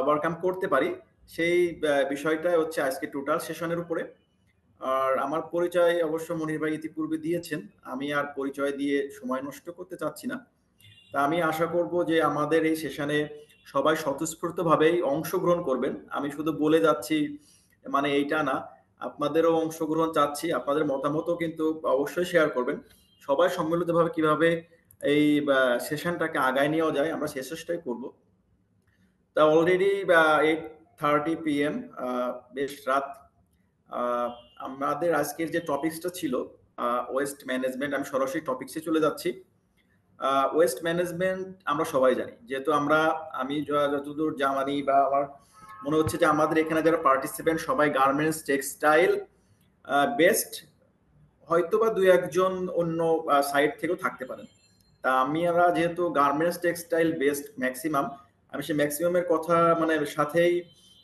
Overcome করতে পারি, সেই বিষয়টাই হচ্ছে আজকে টোটাল সেশনের উপরে। আর আমার পরিচয় অবশ্য মনির ভাই ইতিপূর্বে দিয়েছেন, আমি আর পরিচয় দিয়ে সময় নষ্ট করতে চাচ্ছি না। তা আমি আশা করব যে আমাদের এই সেশনে সবাই স্বতঃস্ফূর্তভাবেই অংশগ্রহণ করবেন। আমি শুধু বলে যাচ্ছি মানে এইটা না, আপনাদেরও অংশগ্রহণ চাচ্ছি, আপনাদের মতামতও কিন্তু অবশ্যই শেয়ার করবেন। সবাই সম্মিলিতভাবে কিভাবে এই সেশনটাকে আগায় নেওয়া যায় আমরা সে চেষ্টাই করব। তা অলরেডি 8:30 PM, বেশ রাত। আহ, আমাদের আজকের যে টপিকসটা ছিল ওয়েস্ট ম্যানেজমেন্ট, আমি সরাসরি টপিকসে চলে যাচ্ছি। ওয়েস্ট ম্যানেজমেন্ট আমরা সবাই জানি, যেহেতু আমি যতদূর জানি বা আমার মনে হচ্ছে যে আমাদের এখানে যারা পার্টিসিপেন্ট সবাই গার্মেন্টস টেক্সটাইল বেস্ট, হয়তো বা দুই একজন অন্য সাইড থেকেও থাকতে পারেন। তা আমরা যেহেতু গার্মেন্টস টেক্সটাইল বেস্ট ম্যাক্সিমাম, আমি সেই ম্যাক্সিমামের কথা মানে সাথেই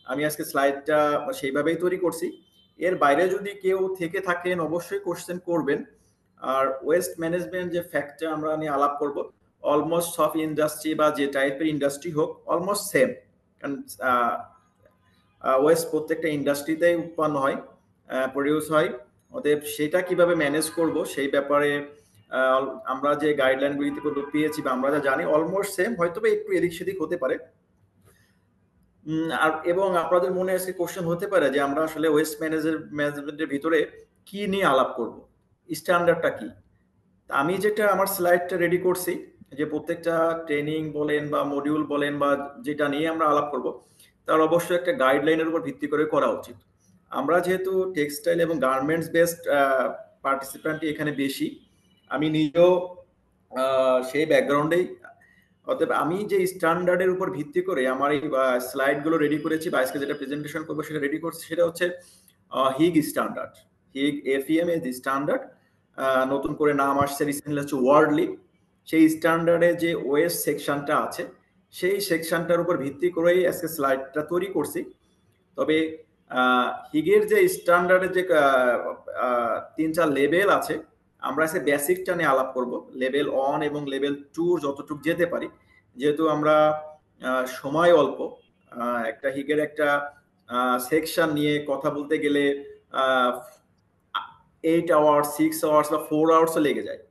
আমি আজকে স্লাইডটা সেইভাবেই তৈরি করছি। এর বাইরে যদি কেউ থেকে থাকেন অবশ্যই কোশ্চেন করবেন। আর ওয়েস্ট ম্যানেজমেন্ট যে ফ্যাক্টটা আমরা নিয়ে আলাপ করব, অলমোস্ট সব ইন্ডাস্ট্রি বা যে টাইপের ইন্ডাস্ট্রি হোক অলমোস্ট সেম। কারণ ওয়েস্ট প্রত্যেকটা ইন্ডাস্ট্রিতেই উৎপন্ন হয়, প্রডিউস হয়। অতএব সেটা কিভাবে ম্যানেজ করব সেই ব্যাপারে আমরা যে গাইডলাইনগুলি পেয়েছি বা আমরা যা জানি অলমোস্ট সেম, হয়তো একটু এদিক সেদিক হতে পারে। আর এবং আপনাদের মনে আজকে কোশ্চেন হতে পারে যে আমরা আসলে ওয়েস্ট ম্যানেজমেন্টের ভিতরে কি নিয়ে আলাপ করব, স্ট্যান্ডার্ডটা কি। আমি যেটা আমার স্লাইডটা রেডি করছি, যে প্রত্যেকটা ট্রেনিং বলেন বা মডিউল বলেন বা যেটা নিয়ে আমরা আলাপ করব, তার অবশ্যই একটা গাইডলাইনের উপর ভিত্তি করে করা উচিত। আমরা যেহেতু টেক্সটাইল এবং গার্মেন্টস বেসড পার্টিসিপ্যান্টই এখানে বেশি, আমি নিজেও সেই ব্যাকগ্রাউন্ডেই। অতএব আমি যে স্ট্যান্ডার্ডের উপর ভিত্তি করে আমার এই স্লাইডগুলো রেডি করেছি বা আজকে যেটা প্রেজেন্টেশন করবো সেটা রেডি করছি, সেটা হচ্ছে হিগ স্ট্যান্ডার্ড, হিগ এফইএম এর স্ট্যান্ডার্ড। নতুন করে নাম আসছে রিসেন্টলি হচ্ছে ওয়ার্ল্ডলি। সেই স্ট্যান্ডার্ডে যে ওয়েস সেকশনটা আছে সেই সেকশনটার উপর ভিত্তি করেই আজকে স্লাইডটা তৈরি করছি। তবে হিগের যে স্ট্যান্ডার্ডের যে 3-4 লেভেল আছে, আমরা আজকে বেসিকটা নিয়ে আলাপ করব, লেভেল 1 এবং লেভেল 2 যতটুকু যেতে পারি। যেহেতু আমরা সময় অল্প, একটা হিগের একটা সেকশন নিয়ে কথা বলতে গেলে 8 আওয়ার্স, 6 আওয়ার্স বা 4 আওয়ার্সও লেগে যায়।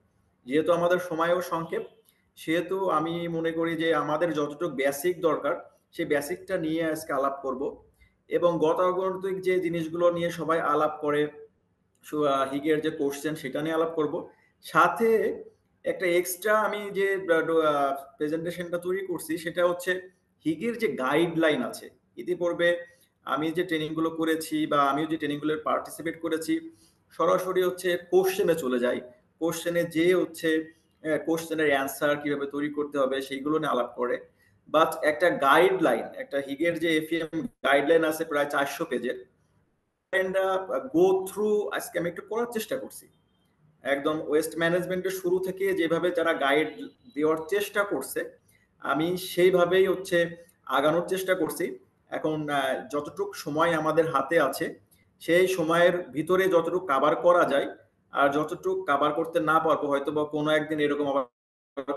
যেহেতু আমাদের সময়ও সংক্ষেপ, সেহেতু আমি মনে করি যে আমাদের যতটুকু বেসিক দরকার সেই বেসিকটা নিয়ে আজকে আলাপ করব। এবং গতাগতিক যে জিনিসগুলো নিয়ে সবাই আলাপ করে, হিগের যে কোশ্চেন সেটা নিয়ে আলাপ করব। সাথে একটা এক্সট্রা আমি যে প্রেজেন্টেশনটা তৈরি করছি সেটা হচ্ছে হিগের যে গাইডলাইন আছে। ইতিপূর্বে আমি যে ট্রেনিংগুলো করেছি বা আমিও যে ট্রেনিংগুলো পার্টিসিপেট করেছি, সরাসরি হচ্ছে কোশ্চেনে চলে যাই। কোশ্চেনে যে হচ্ছে কোশ্চেনের অ্যান্সার কিভাবে তৈরি করতে হবে সেইগুলো নিয়ে আলাপ করে। বাট একটা গাইডলাইন, একটা হিগের যে এফএম গাইডলাইন আছে প্রায় 400 পেজের, গো থ্রু আজকে আমি একটু করার চেষ্টা করছি। একদম ওয়েস্ট ম্যানেজমেন্টের শুরু থেকে যেভাবে যারা গাইড দেওয়ার চেষ্টা করছে, আমি সেইভাবেই হচ্ছে আগানোর চেষ্টা করছি। এখন যতটুক সময় আমাদের হাতে আছে সেই সময়ের ভিতরে যতটুকু কাভার করা যায়, আর যতটুকু কাভার করতে না পারবো হয়তো বা কোনো একদিন এরকম আবার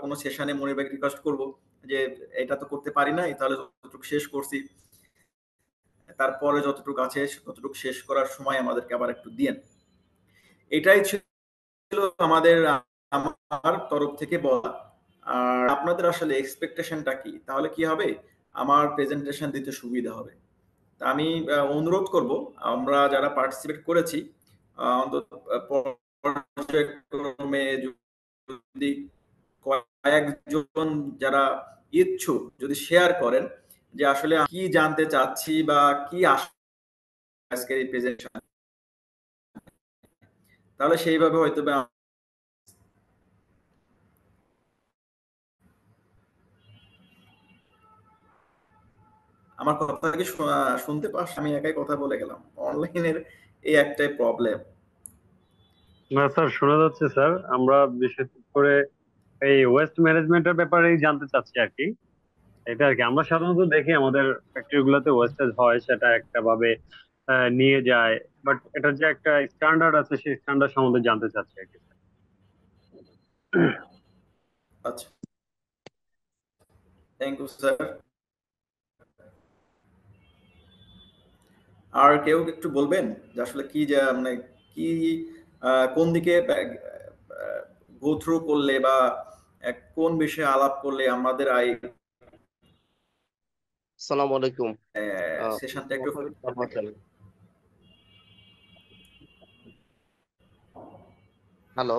কোনো সেশনে মনির ভাইকে রিকোয়েস্ট করবো যে এটা তো করতে পারি নাই, তাহলে যতটুকু শেষ করছি তারপরে যতটুকু আছে ততটুকু শেষ করার সময় আমাদেরকে আবার একটু দিয়েন। এটাই ছিল আমাদের আমার তরফ থেকে বলা। আর আপনাদের আসলে এক্সপেকটেশনটা কি, তাহলে কি হবে আমার প্রেজেন্টেশন দিতে সুবিধা হবে। তা আমি অনুরোধ করব আমরা যারা পার্টিসিপেট করেছি অন্তত পর্যায়ক্রমে যদি কয়েকজন যারা ইচ্ছুক যদি শেয়ার করেন যে আসলে কি জানতে চাচ্ছি বা কি আজকের এই প্রেজেন্টেশন, তাহলে সেইভাবে হয়তো আমার কথা কি শুনতে পাস? আমি একাই কথা বলে গেলাম, অনলাইনের এই একটাই প্রবলেম। না স্যার, শোনা যাচ্ছে স্যার। আমরা বিশেষ করে এই ওয়েস্ট ম্যানেজমেন্টের ব্যাপারেই জানতে চাচ্ছি আর কি। এটা আর কি আমরা সাধারণত দেখি আমাদের ফ্যাক্টরি গুলোতে ওয়েস্টেজ হয়, সেটা একটা ভাবে নিয়ে যায়। বাট এটার যে একটা স্ট্যান্ডার্ড আছে সেই স্ট্যান্ডার্ড সম্বন্ধে জানতে চাচ্ছি আর কি স্যার। আচ্ছা, থ্যাংক ইউ স্যার। আর কেউ একটু বলবেন যে আসলে কি যে মানে কি কোন দিকে গো থ্রু করলে বা কোন বিষয়ে আলাপ করলে আমাদের আসসালামু আলাইকুম। সেশনটা একটু থাকে। হ্যালো।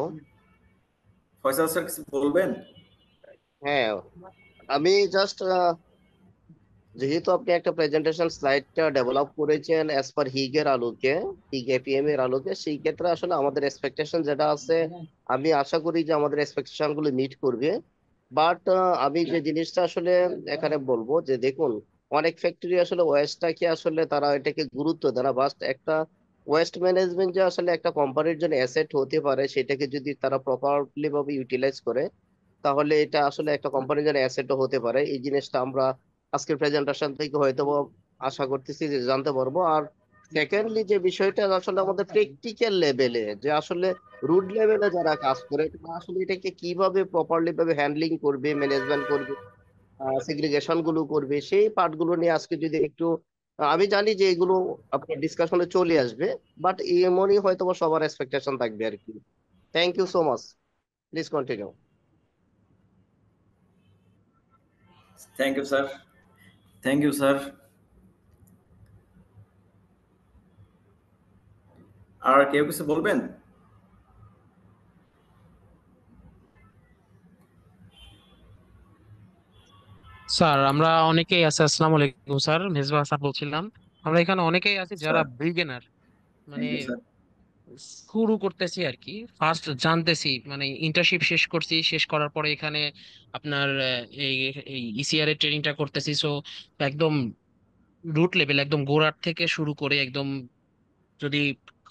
ফয়সাল স্যার কিছু বলবেন? হ্যাঁ, আমি জাস্ট যেহেতু আপনি একটা প্রেজেন্টেশন স্লাইডটা ডেভেলপ করেছেন অ্যাজ পার হিগের আলোকে, হিগ এপিএম এর আলোকে, সেই ক্ষেত্রে আসলে আমাদের এক্সপেকটেশন যেটা আছে, আমি আশা করি যে আমাদের এক্সপেকটেশন গুলো মিট করবে। বাট আমি যে জিনিসটা আসলে এখানে বলবো যে দেখুন, অনেক ফ্যাক্টরি আসলে ওয়েস্টটাকে আসলে তারা এটাকে গুরুত্ব দেয় না। বাস্ট একটা ওয়েস্ট ম্যানেজমেন্ট যে আসলে একটা কোম্পানির জন্য অ্যাসেট হতে পারে, সেটাকে যদি তারা প্রপারলি ভাবে ইউটিলাইজ করে, তাহলে এটা আসলে একটা কোম্পানির জন্য অ্যাসেটও হতে পারে। এই জিনিসটা আমরা আজকের প্রেজেন্টেশন থেকে হয়তো আশা করতেছি যে জানতে পারবো। আর সেকেন্ডলি যে বিষয়টা আসলে আমাদের প্র্যাকটিক্যাল লেভেলে, যে আসলে রুট লেভেলে যারা কাজ করে তারা আসলে এটাকে কিভাবে প্রপারলি ভাবে হ্যান্ডলিং করবে, ম্যানেজমেন্ট করবে, সেগ্রিগেশন গুলো করবে, সেই পার্ট গুলো নিয়ে আজকে যদি একটু আমি জানি যে এগুলো আপনার ডিসকাশনে চলে আসবে, বাট এমনই হয়তো বা সবার এক্সপেকটেশন থাকবে আর কি। Thank you so much. Please continue. Thank you sir. Thank you sir. আর কেউ কিছু বলবেন? স্যার আমরা অনেকেই আছি। আসসালামু আলাইকুম স্যার, মেজবা স্যার বলছিলাম। আমরা এখানে অনেকেই আছি যারা স্যার বিগিনার, মানে থ্যাংক ইউ স্যার। শুরু করতেছি আর কি, ফার্স্ট জানতেছি, মানে ইন্টার্নশিপ শেষ করছি, শেষ করার পরে এখানে আপনার এই এই ইসিআর এর ট্রেনিংটা করতেছি। সো একদম রুট লেভেল, একদম গোড়ার থেকে শুরু করে একদম, যদি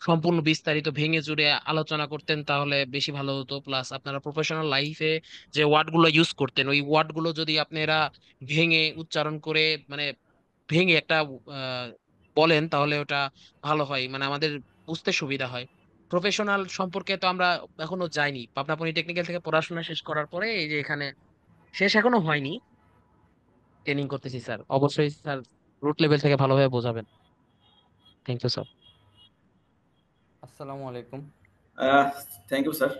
সম্পূর্ণ বিস্তারিত ভেঙে চুরে আলোচনা করতেন তাহলে বেশি ভালো হতো। প্লাস আপনারা প্রফেশনাল লাইফে যে ওয়ার্ড গুলো ইউজ করতেন, ওই ওয়ার্ড গুলো যদি আপনারা ভেঙে উচ্চারণ করে, মানে ভেঙে একটা আহ, বলেন, তাহলে ওটা ভালো হয়, মানে আমাদের বুঝতে সুবিধা হয়। প্রফেশনাল সম্পর্কে তো আমরা এখনো যাইনি। পাবনা পলিটেকনিক্যাল থেকে পড়াশোনা শেষ করার পরে এই যে এখানে শেষ এখনো হয়নি, ট্রেনিং করতেছি স্যার। অবশ্যই স্যার রুট লেভেল থেকে ভালোভাবে বোঝাবেন। Thank you sir. আসসালামু আলাইকুম। Thank you sir.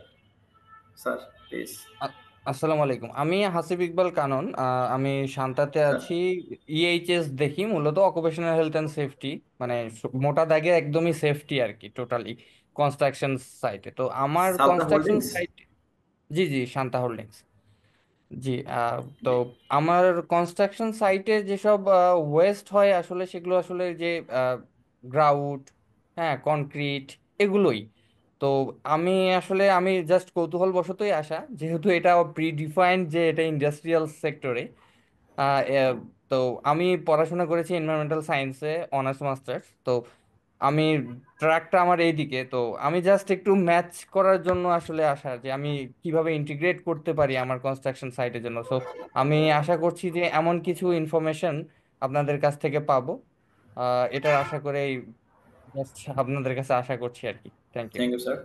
Sir please. আ- আসসালামু আলাইকুম, আমি হাসিব ইকবাল কানন। আমি শান্তাতে স্যার আছি। ইএইচএস দেখি মূলত অকুপেশনাল হেলথ অ্যান্ড সেফটি, মানে মোটা দাগে একদমই সেফটি আর কি, টোটালি কনস্ট্রাকশন সাইটে। তো আমার সালতা কনস্ট্রাকশন হোল্ডিংস। সাইট, জি জি, শান্তা হোল্ডিংস। জি, তো আমার কনস্ট্রাকশন সাইটে যেসব ওয়েস্ট হয় আসলে সেগুলো আসলে যে গ্রাউট, হ্যাঁ, কনক্রিট, এগুলোই। তো আমি জাস্ট কৌতূহল বশতই আসা, যেহেতু এটা প্রি ডিফাইন্ড যে এটা ইন্ডাস্ট্রিয়াল সেক্টরে। তো আমি পড়াশোনা করেছি এনভায়রনমেন্টাল সায়েন্সে, অনার্স মাস্টার্স। তো আমি ট্র্যাকটা আমার এইদিকে, তো আমি জাস্ট একটু ম্যাচ করার জন্য আসলে আসা, যে আমি কিভাবে ইন্টিগ্রেট করতে পারি আমার কনস্ট্রাকশন সাইটের জন্য। সো আমি আশা করছি যে এমন কিছু ইনফরমেশন আপনাদের কাছ থেকে পাবো। এটার আশা করে just আপনাদের কাছে আশা করছি আর কি। Thank you. Thank you sir.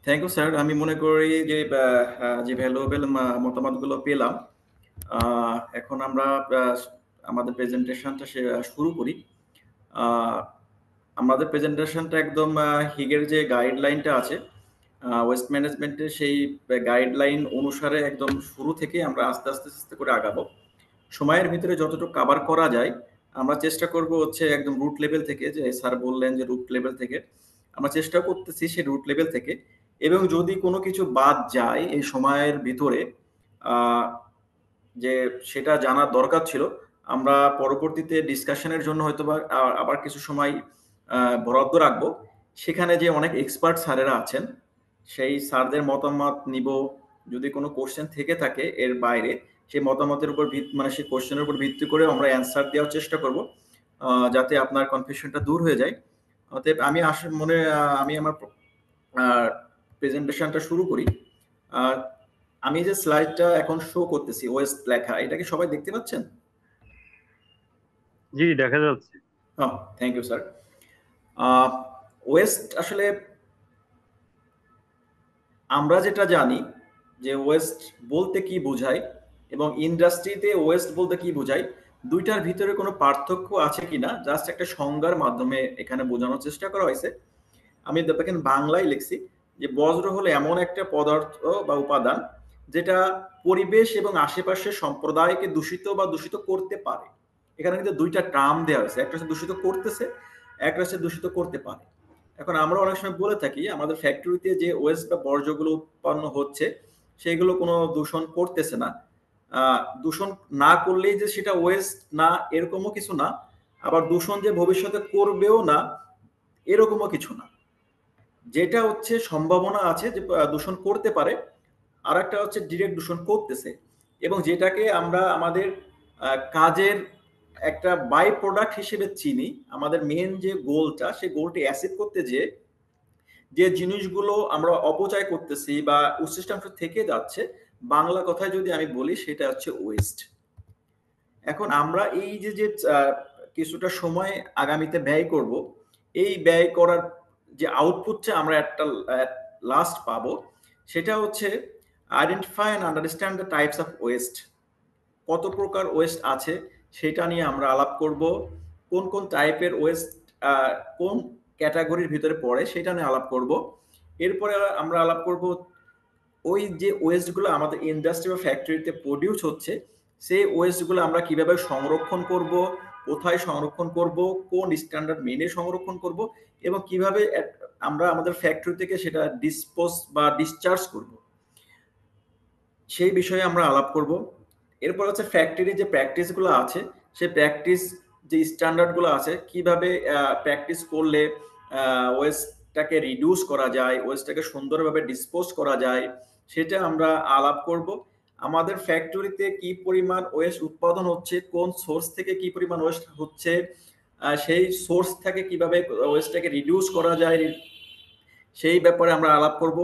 Thank you sir. আমি মনে করি যে যে ভ্যালুয়েবল মতামতগুলো পেলাম। এখন আমরা আমাদের প্রেজেন্টেশনটা শুরু করি। আহ, আমাদের প্রেজেন্টেশনটা একদম হিগের যে গাইডলাইনটা আছে ওয়েস্ট ম্যানেজমেন্টের, সেই গাইডলাইন অনুসারে একদম শুরু থেকে আমরা আস্তে আস্তে আস্তে করে আগাবো। সময়ের ভিতরে যতটুকু কাভার করা যায় আমরা চেষ্টা করব হচ্ছে একদম রুট লেভেল থেকে, যে স্যার বললেন যে রুট লেভেল থেকে আমরা চেষ্টা করতেছি সেই রুট লেভেল থেকে। এবং যদি কোনো কিছু বাদ যায় এই সময়ের ভিতরে আহ, যে সেটা জানার দরকার ছিল, আমরা পরবর্তীতে ডিসকাশনের জন্য হয়তো বা আবার কিছু সময় বরাদ্দ রাখবো। সেখানে যে অনেক এক্সপার্ট স্যারেরা আছেন সেই স্যারদের মতামত নিব। যদি কোনো কোশ্চেন থেকে থাকে এর বাইরে, সেই মতামতের উপর মানে সেই কোশ্চেনের উপর ভিত্তি করে আমরা অ্যান্সার দেওয়ার চেষ্টা করব, যাতে আপনার কনফিউশনটা দূর হয়ে যায়। অতএব আমি আমি আমার প্রেজেন্টেশনটা শুরু করি। আহ, আমি যে স্লাইডটা এখন শো করতেছি ওয়েস্ট লেখা, এটা কি সবাই দেখতে পাচ্ছেন? জি, দেখা যাচ্ছে। হ্যাঁ, থ্যাংক ইউ স্যার। ওয়েস্ট আসলে আমরা যেটা জানি যে ওয়েস্ট বলতে কি বোঝায় এবং ইন্ডাস্ট্রিতে ওয়েস্ট বলতে কি বোঝায়, দুইটার ভিতরে কোনো পার্থক্য আছে কিনা জাস্ট একটা সংজ্ঞার মাধ্যমে এখানে বোঝানোর চেষ্টা করা হয়েছে। আমি দেখেন বাংলায় লিখছি যে বজ্র হলো এমন একটা পদার্থ বা উপাদান যেটা পরিবেশ এবং আশেপাশের সম্প্রদায়কে দূষিত বা দূষিত করতে পারে। এখানে কিন্তু দুইটা টার্ম দেওয়া হয়েছে, একটা হচ্ছে দূষিত করতেছে, একটা হচ্ছে দূষিত করতে পারে। এখন আমরা অনেক সময় বলে থাকি আমাদের ফ্যাক্টরিতে যে ওয়েস্ট বা বর্জ্যগুলো উৎপন্ন হচ্ছে সেগুলো কোনো দূষণ করতেছে না। দূষণ না করলেই যে সেটা ওয়েস্ট না এরকমও কিছু না, আবার দূষণ যে ভবিষ্যতে করবেও না এরকমও কিছু না। যেটা হচ্ছে সম্ভাবনা আছে যে দূষণ করতে পারে, আর একটা হচ্ছে ডিরেক্ট দূষণ করতেছে, এবং যেটাকে আমরা আমাদের কাজের একটা বাই প্রোডাক্ট হিসেবে চিনি। আমাদের মেন যে গোলটা, সেই গোলটি অ্যাচিভ করতে যে জিনিসগুলো আমরা অপচয় করতেছি বা উচ্ছিষ্টাংশ থেকে যাচ্ছে, বাংলা কথায় যদি আমি বলি সেটা হচ্ছে ওয়েস্ট। এখন আমরা এই যে কিছুটা সময় আগামীতে ব্যয় করব, এই ব্যয় করার যে আউটপুটটা আমরা একটা লাস্ট পাবো সেটা হচ্ছে identify and understand the types of West. কত প্রকার ওয়েস্ট আছে সেটা নিয়ে আমরা আলাপ করব, কোন কোন টাইপের ওয়েস্ট কোন ক্যাটাগরির ভিতরে পড়ে সেটা নিয়ে আলাপ করব। এরপরে আমরা আলাপ করব ওই যে ওয়েস্টগুলো আমাদের ইন্ডাস্ট্রি বা ফ্যাক্টরিতে প্রডিউস হচ্ছে, সেই ওয়েস্টগুলো আমরা কিভাবে সংরক্ষণ করব, কোথায় সংরক্ষণ করব, কোন স্ট্যান্ডার্ড মেনে সংরক্ষণ করব, এবং কিভাবে আমরা আমাদের ফ্যাক্টরি থেকে সেটা ডিসপোজ বা ডিসচার্জ করব, সেই বিষয়ে আমরা আলাপ করব। এরপর হচ্ছে ফ্যাক্টরি যে প্র্যাকটিসগুলো আছে, সেই প্র্যাকটিস যে স্ট্যান্ডার্ডগুলো আছে, কিভাবে প্র্যাকটিস করলে ওয়েস্টটাকে রিডিউস করা যায়, ওয়েস্টটাকে সুন্দরভাবে ডিসপোজ করা যায়, সেটা আমরা আলাপ করব। আমাদের ফ্যাক্টরিতে কি পরিমাণ ওয়েস্ট উৎপাদন হচ্ছে, কোন সোর্স থেকে কি পরিমাণ ওয়েস্ট হচ্ছে, সেই সোর্স থেকে কিভাবে ওয়েস্টটাকে রিডিউস করা যায়, সেই ব্যাপারে আমরা আলাপ করব।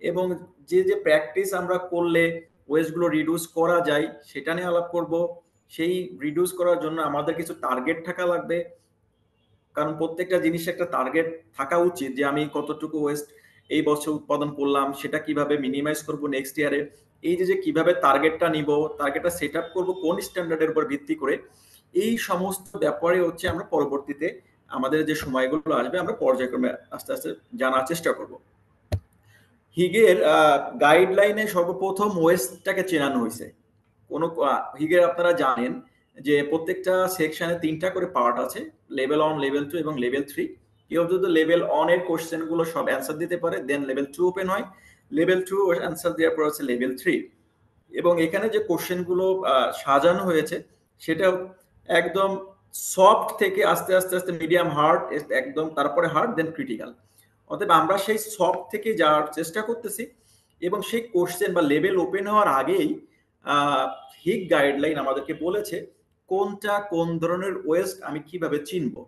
এবং যে প্র্যাকটিস আমরা করলে ওয়েস্টগুলো রিডিউস করা যায় সেটা নিয়ে আলাপ করব। সেই রিডিউস করার জন্য আমাদের কিছু টার্গেট থাকা লাগবে, কারণ প্রত্যেকটা জিনিস একটা টার্গেট থাকা উচিত যে আমি কতটুকু ওয়েস্ট এই বছর উৎপাদন করলাম, সেটা কিভাবে মিনিমাইজ করব নেক্সট ইয়ারে। এই যে কিভাবে টার্গেটটা নিব, টার্গেটটা সেট আপ করবো কোন স্ট্যান্ডার্ডের উপর ভিত্তি করে, এই সমস্ত ব্যাপারে হচ্ছে আমরা পরবর্তীতে আমাদের যে সময়গুলো আসবে আমরা পর্যায়ক্রমে আস্তে আস্তে জানার চেষ্টা করব। হিগের গাইডলাইনে সর্বপ্রথম ওয়েস্টটাকে চেনানো হয়েছে। হিগের আপনারা জানেন যে প্রত্যেকটা সেকশনে 3টা করে পার্ট আছে, লেভেল 1, লেভেল 2 এবং লেভেল 3। কেউ যদি লেভেল 1 এর কোশ্চেন গুলো সব অ্যান্সার দিতে পারে, দেন লেভেল 2 ওপেন হয়, লেভেল 2 অ্যান্সার দেওয়ার পর হচ্ছে লেভেল 3। এবং এখানে যে কোশ্চেন গুলো সাজানো হয়েছে সেটা একদম সফট থেকে আস্তে আস্তে আস্তে মিডিয়াম হার্ড, একদম তারপরে হার্ড, দেন ক্রিটিক্যাল। অতএব আমরা সেই সফট থেকে যাওয়ার চেষ্টা করতেছি, এবং সেই কোশ্চেন বা লেভেল ওপেন হওয়ার আগেই হিগ গাইডলাইন আমাদেরকে বলেছে কোনটা কোন ধরনের ওয়েস্ট আমি কিভাবে চিনবো।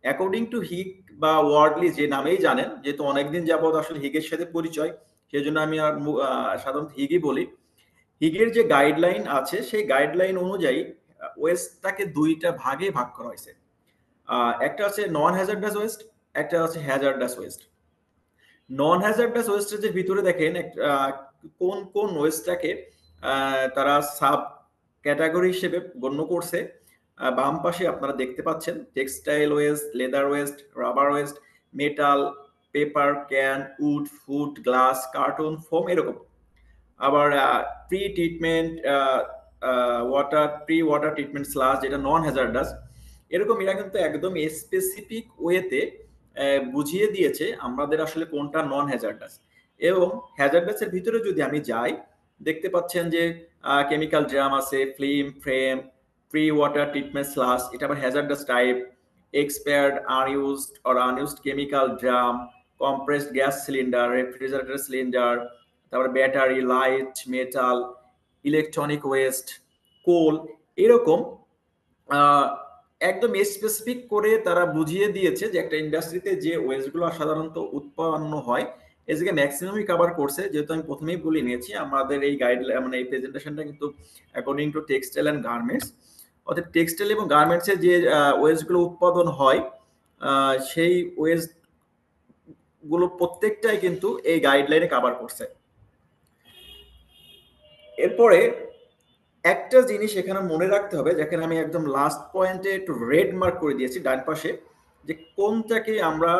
অ্যাকর্ডিং টু হিগ বা ওয়ার্ডলি, যে নামেই জানেন, যেহেতু অনেকদিন যাবত আসলে হিগের সাথে পরিচয়, সেই জন্য আমি আর সাধারণত হিগই বলি। হিগের যে গাইডলাইন আছে সেই গাইডলাইন অনুযায়ী ওয়েস্টটাকে 2টা ভাগে ভাগ করা হয়েছে। একটা হচ্ছে নন হ্যাজার্ডাস ওয়েস্ট, একটা হচ্ছে হ্যাজার্ডাস ওয়েস্ট। নন হ্যাজার্ডাস ওয়েস্টের ভিতরে দেখেন কোন কোন ওয়েস্টটাকে তারা সাব ক্যাটাগরি হিসেবে গণ্য করছে। বাম পাশে আপনারা দেখতে পাচ্ছেন textile waste, leather waste, rubber waste, metal, paper, can, wood, food, glass, carton, foam, এরকম। আবার প্রি ওয়াটার ট্রিটমেন্ট স্লাস, যেটা নন হ্যাজার্ডাস। এরকম এরা কিন্তু একদম স্পেসিফিক ওয়েতে বুঝিয়ে দিয়েছে আমাদের আসলে কোনটা নন হ্যাজার্ডাস। এবং হ্যাজার্ডাসের ভিতরে যদি আমি যাই, দেখতে পাচ্ছেন যে কেমিক্যাল ড্রাম আছে, film, frame, pre water treatment sludge, এটা আবার hazardous type. Expired unused chemical drum, compressed gas cylinder, refrigerator cylinder, তারপরে battery, light, metal, electronic waste, coal, এরকম একদম স্পেসিফিক করে তারা বুঝিয়ে দিয়েছে যে একটা ইন্ডাস্ট্রিতে যে ওয়েস্টগুলো সাধারণত উৎপন্ন হয় এই জায়গায় ম্যাক্সিমামই কভার করছে। যেহেতু আমি প্রথমেই বলে নিয়েছি আমাদের এই গাইডলাইন মানে এই প্রেজেন্টেশনটা কিন্তু according to textile and garments, অর্থাৎ টেক্সটাইল এবং গার্মেন্টসের যে ওয়েস্টগুলো উৎপাদন হয় সেই ওয়েস্ট গুলো প্রত্যেকটাই কিন্তু এই গাইডলাইনে কভার করছে। এরপরে একটা জিনিস এখানে মনে রাখতে হবে, যেখানে আমি একদম লাস্ট পয়েন্টে একটু রেড মার্ক করে দিয়েছি ডান পাশে, যে কোনটাকে আমরা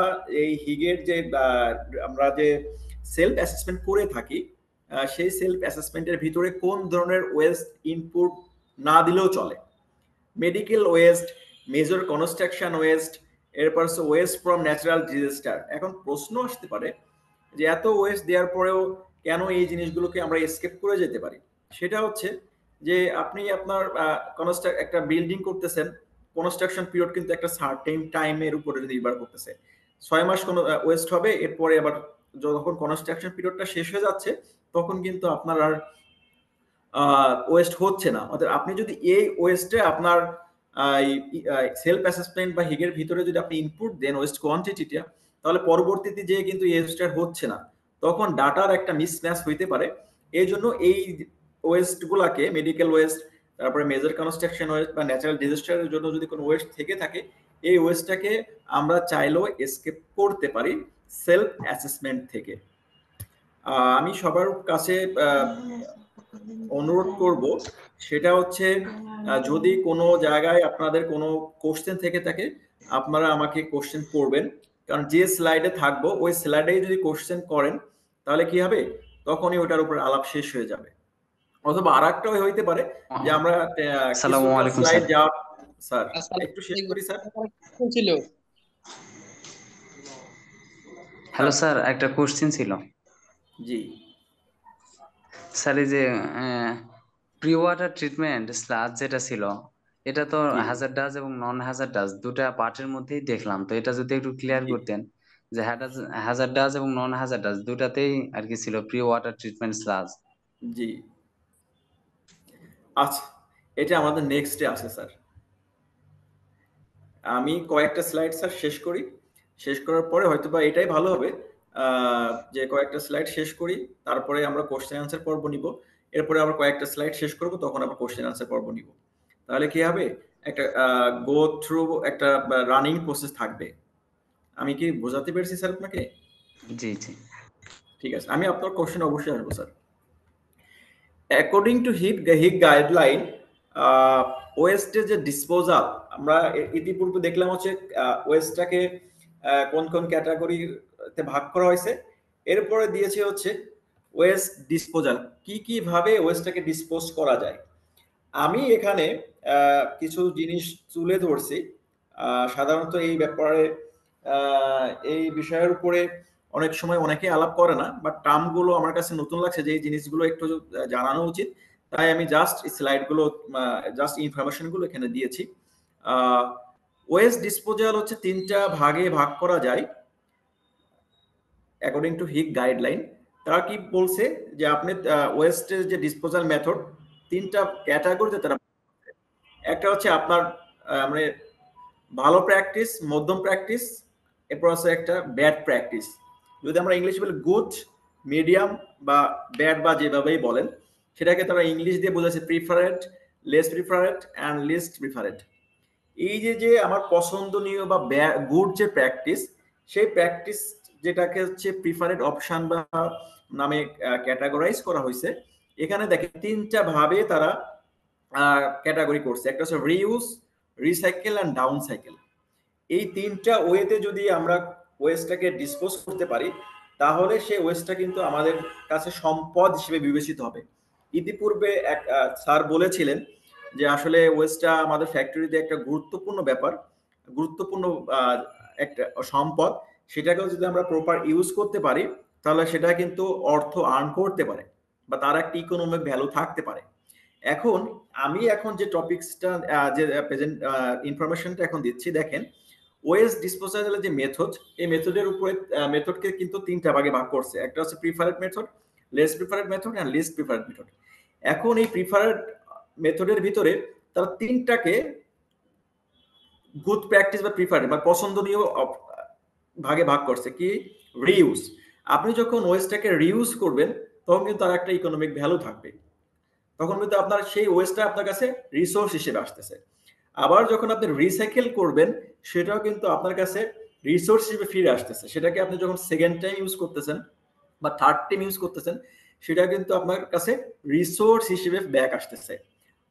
এই হিগের যে আমরা যে সেলফ অ্যাসেসমেন্ট করে থাকি, সেই সেলফ অ্যাসেসমেন্টের ভিতরে কোন ধরনের ওয়েস্ট ইনপুট না দিলেও চলে। Medical West, major construction West, এরপর ওয়েস্ট ফ্রম ন্যাচারাল ডিজাস্টার। এখন প্রশ্ন আসতে পারে যে এত ওয়েস্ট দেওয়ার পরেও কেন এই জিনিসগুলোকে আমরা এসকেপ করে যেতে পারি। সেটা হচ্ছে যে আপনি আপনার একটা বিল্ডিং করতেছেন, কনস্ট্রাকশন পিরিয়ড কিন্তু একটা সার্টেন টাইমের উপরে নির্ভর করতেছে। 6 মাস কোনো ওয়েস্ট হবে, এরপরে আবার যখন কনস্ট্রাকশন পিরিয়ডটা শেষ হয়ে যাচ্ছে তখন কিন্তু আপনার আর ওয়েস্ট হচ্ছে না। অর্থাৎ আপনি যদি এই ওয়েস্টে আপনার সেলফ অ্যাসেসমেন্ট বা হিগের ভিতরে যদি আপনি ইনপুট দেন ওয়েস্ট কোয়ান্টিটিটা, তাহলে পরবর্তীতে যে কিন্তু এই ওয়েস্টটা হচ্ছে না, তখন ডাটার একটা মিসম্যাচ হইতে পারে। এই জন্য এই ওয়েস্ট গুলাকে, মেডিকেল ওয়েস্ট, তারপরে মেজর কনস্ট্রাকশন ওয়েস্ট বা ন্যাচারাল ডিজাস্টারের জন্য যদি কোনো ওয়েস্ট থেকে থাকে, এই ওয়েস্টটাকে আমরা চাইলেও এসকেপ করতে পারি সেলফ অ্যাসেসমেন্ট থেকে। আমি সবার কাছে অনুরোধ করব, সেটা হচ্ছে যদি কোনো জায়গায় আপনাদের কোনো কোশ্চেন থেকে থাকে আপনারা আমাকে কোশ্চেন করবেন, কারণ যে স্লাইডে থাকবো ওই স্লাইডেই যদি কোশ্চেন করেন তাহলে কি হবে, তখনই ওটার উপর আলাপ শেষ হয়ে যাবে। অথবা আরেকটা হইতে পারে যে আমরা আসসালামু কিছুটা আলাইকুম স্লাইড স্যার। যাওয়া, স্যার একটু শেষ করি স্যার। ছিল হ্যালো স্যার, একটা কোশ্চেন ছিল জি স্যার। এই যে প্রি ওয়াটার ট্রিটমেন্ট স্লাজ যেটা ছিল, এটা তো জি হ্যাজার্ডাস এবং নন হ্যাজার্ডাস দুটা পার্টের মধ্যেই দেখলাম, তো এটা যদি একটু ক্লিয়ার জি করতেন যে হ্যাজার্ডাস এবং নন হ্যাজার্ডাস দুটাতেই আর কি ছিল প্রি ওয়াটার ট্রিটমেন্ট স্লাজ। জি আচ্ছা, এটা আমাদের নেক্সটে আছে স্যার। আমি কয়েকটা স্লাইড স্যার শেষ করি, শেষ করার পরে হয়তো বা এটাই ভালো হবে যে কয়েকটা স্লাইড শেষ করি, তারপরে আমরা কোশ্চেন আনসার পর্ব নিব, এরপরে আবার কয়েকটা স্লাইড শেষ করব, তখন আবার কোশ্চেন আনসার পর্ব নিব। তাহলে কি হবে, একটা গো থ্রু একটা রানিং প্রসেস থাকবে। আমি কি বোঝাতে পেরেছি স্যার আপনাকে? জি জি। ঠিক আছে, আমি আপনার কোশ্চেন অবশ্যই আসবো স্যার। অ্যাকর্ডিং টু হিগ গাইডলাইন, ওয়েস্টের যে ডিসপোজাল, আমরা ইতিপূর্বে দেখলাম হচ্ছে ওয়েস্টটাকে কোন কোন ক্যাটাগরিতে ভাগ করা হয়েছে, এরপরে দিয়েছে হচ্ছে ওয়েস্ট ডিসপোজাল, কি কি ভাবে ওয়েস্টটাকে ডিসপোজ করা যায়। আমি এখানে কিছু জিনিস তুলে ধরছি। সাধারণত এই ব্যাপারে এই বিষয়ের উপরে অনেক সময় অনেকে আলাপ করে না, বাট টার্মগুলো আমার কাছে নতুন লাগছে যে এই জিনিসগুলো একটু জানানো উচিত, তাই আমি জাস্ট স্লাইডগুলো, জাস্ট ইনফরমেশনগুলো এখানে দিয়েছি। ওয়েস্ট ডিসপোজাল হচ্ছে তিনটা ভাগে ভাগ করা যায় অ্যাকর্ডিং টু হিগ গাইডলাইন। তারা কি বলছে যে আপনি ওয়েস্টের যে ডিসপোজাল মেথড তিনটা ক্যাটাগরিতে তারা, একটা হচ্ছে আপনার মানে ভালো প্র্যাকটিস, মধ্যম প্র্যাকটিস, এরপর আছে একটা ব্যাড প্র্যাকটিস। যদি আমরা ইংলিশ বলি গুড, মিডিয়াম বা ব্যাড বা যেভাবেই বলেন, সেটাকে তারা ইংলিশ দিয়ে বোঝাচ্ছে preferred, less preferred and least preferred. এই যে যে আমার পছন্দনীয় বা গুড যে প্র্যাকটিস, সেই প্র্যাকটিস যেটাকে হচ্ছে প্রিফারেড অপশন বা নামে ক্যাটাগরাইজ করা হয়েছে। এখানে দেখেন তিনটা ভাবে তারা ক্যাটাগরি করছে, একটা হচ্ছে reuse, recycle and down cycle. এই তিনটা ওয়েতে যদি আমরা ওয়েস্টটাকে ডিসপোজ করতে পারি, তাহলে সেই ওয়েস্টটা কিন্তু আমাদের কাছে সম্পদ হিসেবে বিবেচিত হবে। ইতিপূর্বে এক স্যার বলেছিলেন যে আসলে ওয়েস্টটা আমাদের ফ্যাক্টরিতে একটা গুরুত্বপূর্ণ ব্যাপার, গুরুত্বপূর্ণ একটা সম্পদ, সেটাকেও যদি আমরা প্রপার ইউজ করতে পারি তাহলে সেটা কিন্তু অর্থ আর্ন করতে পারে বা তার একটা ইকোনমিক ভ্যালু থাকতে পারে। এখন আমি এখন যে টপিকসটা যে প্রেজেন্ট ইনফরমেশনটা এখন দিচ্ছি, দেখেন ওয়েস্ট ডিসপোজালের যে মেথড, এই মেথডের উপরে মেথডকে কিন্তু তিনটা ভাগে ভাগ করছে, একটা হচ্ছে preferred method, less preferred method and least preferred method. এখন এই প্রিফারেড মেথডের ভিতরে তারা তিনটাকে গুড প্র্যাকটিস বা প্রিফারেড বা পছন্দনীয় ভাগে ভাগ করছে। কি? রিইউজ। আপনি যখন ওয়েস্টটাকে রিইউজ করবেন তখন কিন্তু তার একটা ইকোনমিক ভ্যালু থাকবে, তখন কিন্তু আপনার সেই ওয়েস্টটা আপনার কাছে রিসোর্স হিসেবে আসতেছে। আবার যখন আপনি রিসাইকেল করবেন সেটাও কিন্তু আপনার কাছে রিসোর্স হিসেবে ফিরে আসতেছে। সেটাকে আপনি যখন সেকেন্ড টাইম ইউজ করতেছেন বা থার্ড টাইম ইউজ করতেছেন, সেটা কিন্তু আপনার কাছে রিসোর্স হিসেবে ব্যাক আসতেছে।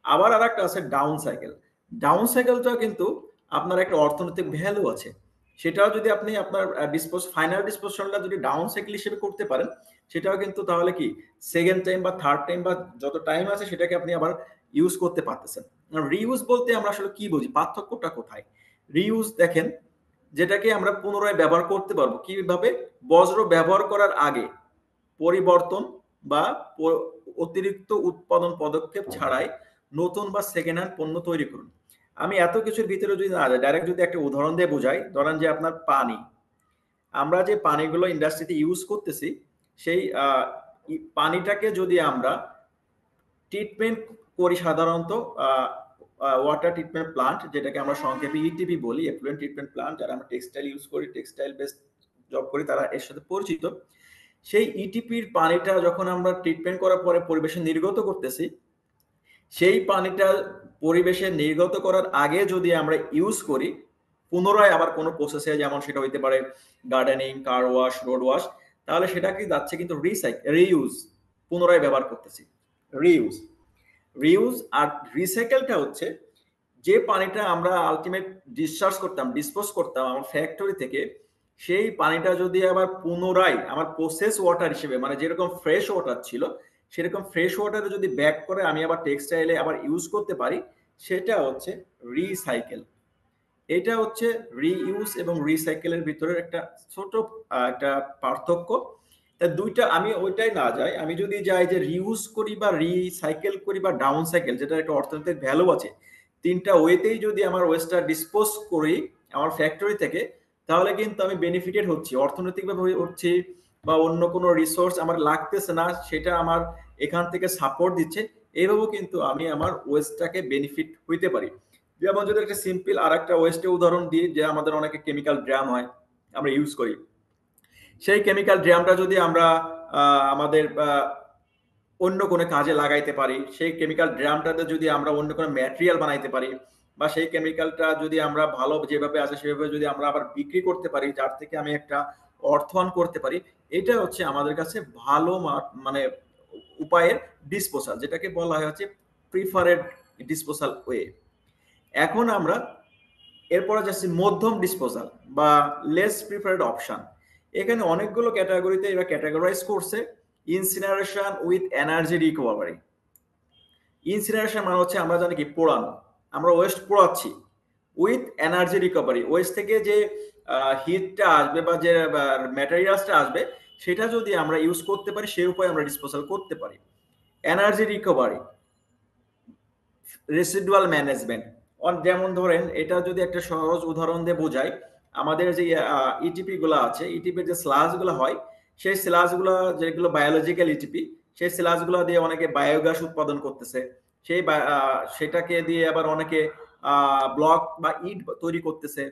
আবার আরেকটা আছে ডাউন সাইকেল। ডাউন সাইকেলটাও কিন্তু আপনার একটা অর্থনৈতিক ভ্যালু আছে। সেটাও যদি আপনি আপনার ফাইনাল ডিসপোজিশনটা যদি ডাউন সাইকেল হিসেবে করতে পারেন, সেটাও কিন্তু তাহলে কি সেকেন্ড টাইম বা থার্ড টাইম বা যত টাইম আছে সেটাকে আপনি আবার ইউজ করতে পারতেছেন। রিইউজ বলতে আমরা আসলে কি বুঝি? পার্থক্যটা কোথায়? রিইউজ দেখেন, যেটাকে আমরা পুনরায় ব্যবহার করতে পারবো। কিভাবে? বজ্র ব্যবহার করার আগে পরিবর্তন বা অতিরিক্ত উৎপাদন পদক্ষেপ ছাড়াই নতুন বা সেকেন্ড হ্যান্ড পণ্য তৈরি করুন। আমি এত কিছুর ভিতরে যদি না যাই, ডাইরেক্ট যদি একটা উদাহরণ দিয়ে বোঝাই, ধরেন যে আপনার পানি, আমরা যে পানিগুলো ইন্ডাস্ট্রিতে ইউজ করতেছি, সেই পানিটাকে যদি আমরা ট্রিটমেন্ট করি সাধারণত ওয়াটার ট্রিটমেন্ট প্লান্ট, যেটাকে আমরা সংক্ষেপে ইটিপি বলি, এফ্লুয়েন্ট ট্রিটমেন্ট প্লান্ট, যারা আমরা টেক্সটাইল ইউজ করি, টেক্সটাইল বেসড জব করি, তারা এর সাথে পরিচিত। সেই ইটিপির পানিটা যখন আমরা ট্রিটমেন্ট করার পরে পরিবেশে নির্গত করতেছি, সেই পানিটা পরিবেশে নির্গত করার আগে যদি আমরা ইউজ করি পুনরায় আবার কোনো প্রসেসে, যেমন সেটা হইতে পারে gardening, car wash, road wash, তাহলে সেটা কি যাচ্ছে কিন্তু রিইউজ, পুনরায় ব্যবহার করতেছি, রিইউজ। রিউজ আর রিসাইকেলটা হচ্ছে যে পানিটা আমরা আলটিমেট ডিসচার্জ করতাম, ডিসপোজ করতাম আমার ফ্যাক্টরি থেকে, সেই পানিটা যদি আবার পুনরায় আমার প্রসেস ওয়াটার হিসেবে, মানে যেরকম ফ্রেশ ওয়াটার ছিল সেরকম ফ্রেশ ওয়াটারে যদি ব্যাক করে আমি আবার টেক্সটাইলে আবার ইউজ করতে পারি, সেটা হচ্ছে রিসাইকেল। এটা হচ্ছে রিইউজ এবং রিসাইকেলের ভিতরের একটা ছোট একটা পার্থক্য। তা দুইটা আমি ওইটাই না যাই, আমি যদি যাই যে রিউজ করি বা রিসাইকেল করি বা ডাউন সাইকেল, যেটা একটা অর্থনৈতিক ভ্যালু আছে, তিনটা ওয়েতেই যদি আমার ওয়েস্টটা ডিসপোজ করি আমার ফ্যাক্টরি থেকে, তাহলে কিন্তু আমি বেনিফিটেড হচ্ছি, অর্থনৈতিকভাবে হচ্ছি, বা অন্য কোনো রিসোর্স আমার লাগতেছে না, সেটা আমার এখান থেকে সাপোর্ট দিচ্ছে। এইভাবেও কিন্তু আমি আমার ওয়েস্টটাকে বেনিফিট হইতে পারি। যেমন যদি একটা সিম্পল আর একটা ওয়েস্টের উদাহরণ দিই, যে আমাদের অনেকে কেমিক্যাল ড্রাম হয় আমরা ইউজ করি, সেই কেমিক্যাল ড্রামটা যদি আমরা আমাদের অন্য কোনো কাজে লাগাইতে পারি, সেই কেমিক্যাল ড্রামটাতে যদি আমরা অন্য কোনো ম্যাটেরিয়াল বানাইতে পারি, বা সেই কেমিক্যালটা যদি আমরা ভালো যেভাবে আছে সেভাবে যদি আমরা আবার বিক্রি করতে পারি, যার থেকে আমি একটা অর্থন করতে পারি, এটা হচ্ছে আমাদের কাছে ভালো মানে উপায়ের ডিসপোজাল, যেটাকে বলা হয় হচ্ছে প্রিফারেড ডিসপোজাল ওয়ে। এখন আমরা এরপরে যাচ্ছি মধ্যম ডিসপোজাল বা লেস প্রিফারেড অপশন। এখানে অনেকগুলো ক্যাটাগরিতে এরা ক্যাটাগরাইজ করছে। Incineration with energy recovery. Incineration মানে হচ্ছে আমরা জানি কি পোড়ানো, আমরা ওয়েস্ট পোড়াচ্ছি, উইথ এনার্জি রিকভারি, ওয়েস্ট থেকে যে হিটটা আসবে বা যে ম্যাটেরিয়ালসটা আসবে সেটা যদি আমরা ইউজ করতে পারি, সেই উপায়ে আমরা ডিসপোজাল করতে পারি। Energy recovery, residual management. যেমন ধরেন, এটা যদি একটা সহজ উদাহরণ দিয়ে বোঝাই, আমাদের যে ইটিপি গুলো আছে, ইটিপির যে স্লাজ গুলো হয়, সেই স্লাজ গুলো যেগুলো বায়োলজিক্যাল ইটিপি, সেই স্লাজ গুলো দিয়ে অনেকে বায়োগ্যাস উৎপাদন করতেছে, সেই সেটাকে দিয়ে আবার অনেকে ব্লক বা ইট তৈরি করতেছে।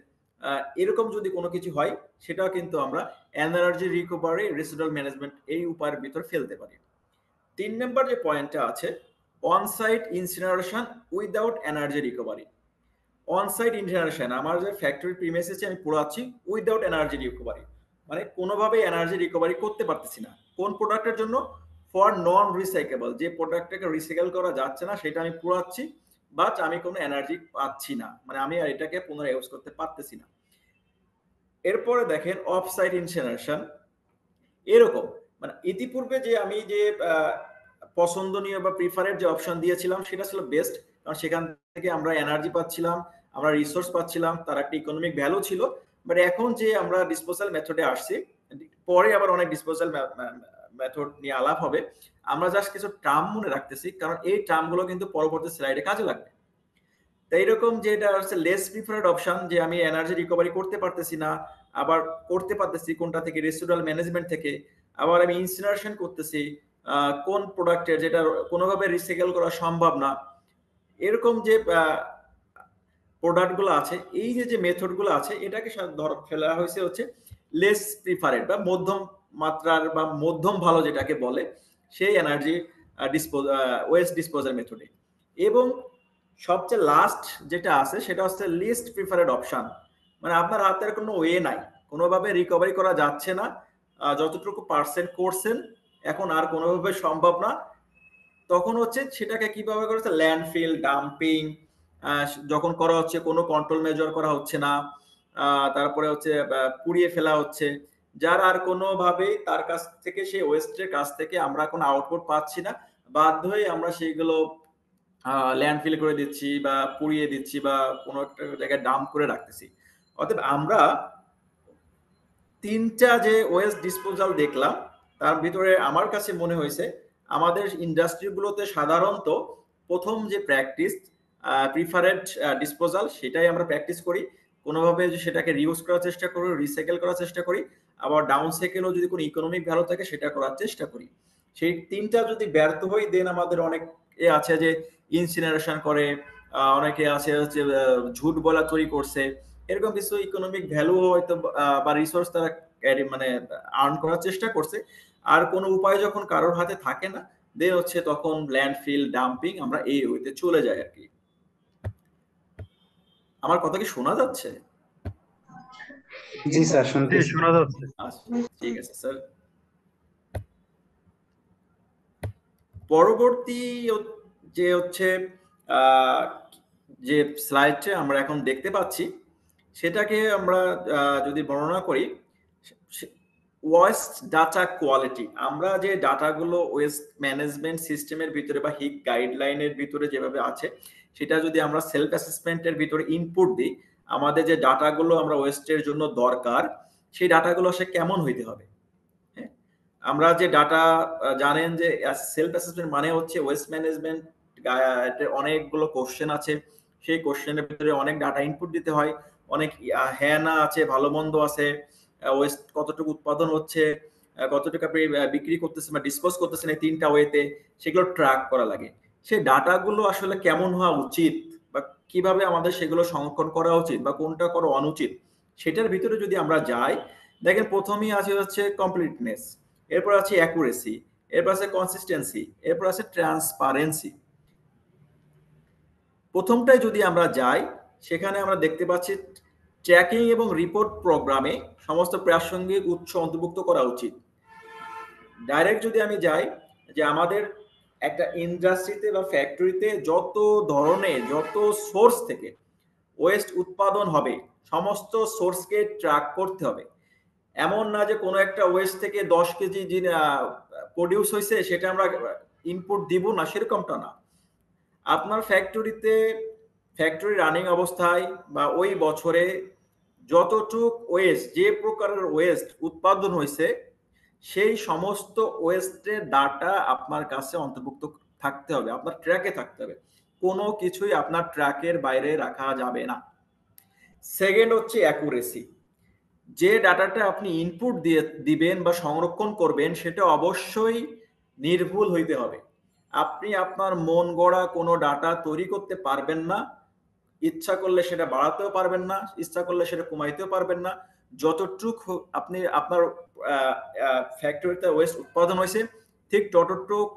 এরকম যদি কোনো কিছু হয়, সেটাও কিন্তু আমরা এনার্জি রিকভারি, রেসিডুয়াল ম্যানেজমেন্ট এই উপায়ের ভিতর ফেলতে পারি। 3 নম্বর যে পয়েন্টটা আছে, on-site incineration without energy recovery. On-site incineration, আমার যে ফ্যাক্টরি প্রিমিসেসে আমি পোড়াচ্ছি উইদাউট এনার্জি রিকভারি, মানে কোনোভাবে এনার্জি রিকভারি করতে পারতেছি না। কোন প্রোডাক্টের জন্য? ফর নন রিসাইকেবল, যে প্রোডাক্টটাকে রিসাইকেল করা যাচ্ছে না সেটা আমি পোড়াচ্ছি, বাট আমি কোনো এনার্জি পাচ্ছি না, মানে আমি আর এটাকে পুনরায় ইউজ করতে পারতেছি না। এরপরে দেখেন অফ সাইট ইনসিনারেশন। এরকম মানে ইতিপূর্বে যে আমি যে পছন্দনীয় বা প্রিফারেড যে অপশন দিয়েছিলাম সেটা ছিল বেস্ট, কারণ সেখান থেকে আমরা এনার্জি পাচ্ছিলাম, আমরা রিসোর্স পাচ্ছিলাম, তার একটা ইকোনমিক ভ্যালু ছিল। বাট এখন যে আমরা ডিসপোজাল মেথডে আসছি, পরে আবার অনেক ডিসপোজাল মেথড নিয়ে আলাপ হবে, আমরা জাস্ট কিছু টার্ম মনে রাখতেছি, কারণ এই টার্মগুলো কিন্তু পরবর্তী স্লাইডে কাজে লাগবে। তাই এরকম যে এটা হচ্ছে লেস প্রিফারেড অপশন, যে আমি এনার্জি রিকভারি করতে পারতেছি না, আবার করতে পারতেছি কোনটা থেকে? রেসিডুয়াল ম্যানেজমেন্ট থেকে। আবার আমি ইনসিনারেশন করতেছি কোন প্রোডাক্টের, যেটা কোনোভাবে রিসাইকেল করা সম্ভব না। এরকম যে প্রোডাক্ট গুলো আছে, এই যে মেথড গুলো আছে, এটাকে ফেলা হয়েছে হচ্ছে লেস প্রিফারেড বা মধ্যম মাত্রার বা মধ্যম ভালো যেটাকে বলে, সেই এনার্জি ওয়েস্ট ডিসপোজাল মেথডে। এবং সবচেয়ে লাস্ট যেটা আছে সেটা হচ্ছে লিস্ট প্রিফারেড অপশন, মানে আপনার হাতের কোনো ওয়ে নাই, কোনোভাবে রিকভারি করা যাচ্ছে না, যতটুকু পার্সেন্ট করছেন এখন আর কোনোভাবে সম্ভব না, তখন হচ্ছে সেটাকে কিভাবে করেছে, ল্যান্ডফিল ডাম্পিং যখন করা হচ্ছে, কোনো কন্ট্রোল মেজর করা হচ্ছে না, তারপরে হচ্ছে পুড়িয়ে ফেলা হচ্ছে, যার আর কোনোভাবেই তার কাছ থেকে, সেই ওয়েস্টের কাছ থেকে আমরা কোনো আউটপুট পাচ্ছি না, বাধ্য হয়ে আমরা সেইগুলো ল্যান্ডফিল করে দিচ্ছি বা পুড়িয়ে দিচ্ছি বা কোনো একটা জায়গায় ডাম্প করে রাখতেছি। অতএব আমরা 3টা যে ওয়েস্ট ডিসপোজাল দেখলাম, তার ভিতরে আমার কাছে মনে হয়েছে আমাদের ইন্ডাস্ট্রিগুলোতে সাধারণত প্রথম যে প্র্যাকটিস প্রিফারেড ডিসপোজাল, সেটাই আমরা প্র্যাকটিস করি। কোনোভাবে সেটাকে রিউজ করার চেষ্টা করি, রিসাইকেল করার চেষ্টা করি, আবার ডাউন সাইকেলও যদি কোনো ইকোনমিক ভ্যালু থাকে সেটা করার চেষ্টা করি। সেই 3টা যদি ব্যর্থ হই, দেন আমাদের অনেক আছে যে ইনসিনারেশন করে, অনেকে আছে হচ্ছে ঝুট বলা তৈরি করছে, এরকম কিছু ইকোনমিক ভ্যালু হয়তো বা রিসোর্স তারা মানে আর্ন করার চেষ্টা করছে। আর কোনো উপায় যখন কারোর হাতে থাকে না, দেন হচ্ছে তখন ল্যান্ডফিল ডাম্পিং আমরা এই ওয়েতে চলে যাই আর কি। আমার কথা কি শোনা যাচ্ছে? জি স্যার, জি, শুনতেছি। শোনা যাচ্ছে। আচ্ছা, ঠিক আছে স্যার। পরবর্তী যে হচ্ছে আহ, যে স্লাইডটা আমরা এখন দেখতে পাচ্ছি, সেটাকে আমরা যদি বর্ণনা করি, ওয়েস্ট ডাটা কোয়ালিটি। আমরা যে ডাটাগুলো ওয়েস্ট ম্যানেজমেন্ট সিস্টেমের ভিতরে বা হিক গাইডলাইনের ভিতরে যেভাবে আছে, সেটা যদি আমরা সেলফ অ্যাসেসমেন্টের ভিতরে ইনপুট দিই, আমাদের যে ডাটাগুলো আমরা ওয়েস্টের জন্য দরকার, সেই ডাটাগুলো সে কেমন হইতে হবে। হ্যাঁ, আমরা যে ডাটা জানেন যে সেলফ অ্যাসেসমেন্ট মানে হচ্ছে ওয়েস্ট ম্যানেজমেন্ট অনেকগুলো কোশ্চেন আছে, সেই কোশ্চেনের ভিতরে অনেক ডাটা ইনপুট দিতে হয়, অনেক হ্যাঁ না আছে, ভালো মন্দ আছে, ওয়েস্ট কতটুকু উৎপাদন হচ্ছে, কতটুকু আপনি বিক্রি করতেছেন বা ডিসপোজ করতেছেন, এই 3টা ওয়েতে সেগুলো ট্র্যাক করা লাগে। সেই ডাটাগুলো আসলে কেমন হওয়া উচিত বা কিভাবে আমাদের সেগুলো সংরক্ষণ করা উচিত বা কোনটা করা অনুচিত, সেটার ভিতরে যদি আমরা যাই, দেখেন প্রথমেই আছে হচ্ছে কমপ্লিটনেস, এরপর আছে অ্যাকুরেসি, এরপর আছে কনসিস্টেন্সি, এরপর আছে ট্রান্সপারেন্সি। প্রথমটায় যদি আমরা যাই, সেখানে আমরা দেখতে পাচ্ছি ট্র্যাকিং এবং রিপোর্ট প্রোগ্রামে সমস্ত প্রাসঙ্গিক উৎস অন্তর্ভুক্ত করা উচিত। ডাইরেক্ট যদি আমি যাই, যে আমাদের একটা ইন্ডাস্ট্রিতে বা ফ্যাক্টরিতে যত ধরনের, যত সোর্স থেকে ওয়েস্ট উৎপাদন হবে, সমস্ত সোর্সকে ট্র্যাক করতে হবে। এমন না যে কোনো একটা ওয়েস্ট থেকে 10 কেজি প্রডিউস হয়েছে, সেটা আমরা ইনপুট দিব না, সেরকমটা না। আপনার ফ্যাক্টরি রানিং অবস্থায় বা ওই বছরে যতটুক ওয়েস্ট, যে প্রকারের ওয়েস্ট উৎপাদন হয়েছে, সেই সমস্ত ওয়েস্টের ডাটা আপনার কাছে অন্তর্ভুক্ত থাকতে হবে, আপনার ট্র্যাকে থাকতে হবে, কোনো কিছুই আপনার ট্র্যাকের বাইরে রাখা যাবে না। সেকেন্ড হচ্ছে অ্যাকুরেসি। যে ডাটাটা আপনি ইনপুট দিবেন বা সংরক্ষণ করবেন, সেটা অবশ্যই নির্ভুল হইতে হবে। আপনি আপনার মন গড়া কোনো ডাটা তৈরি করতে পারবেন না, ইচ্ছা করলে সেটা বাড়াতেও পারবেন না, ইচ্ছা করলে সেটা কমাইতেও পারবেন না। যতটুকু আপনি আপনার ফ্যাক্টরিতে ওয়েস্ট উৎপাদন হয়েছে, ঠিক ততটুক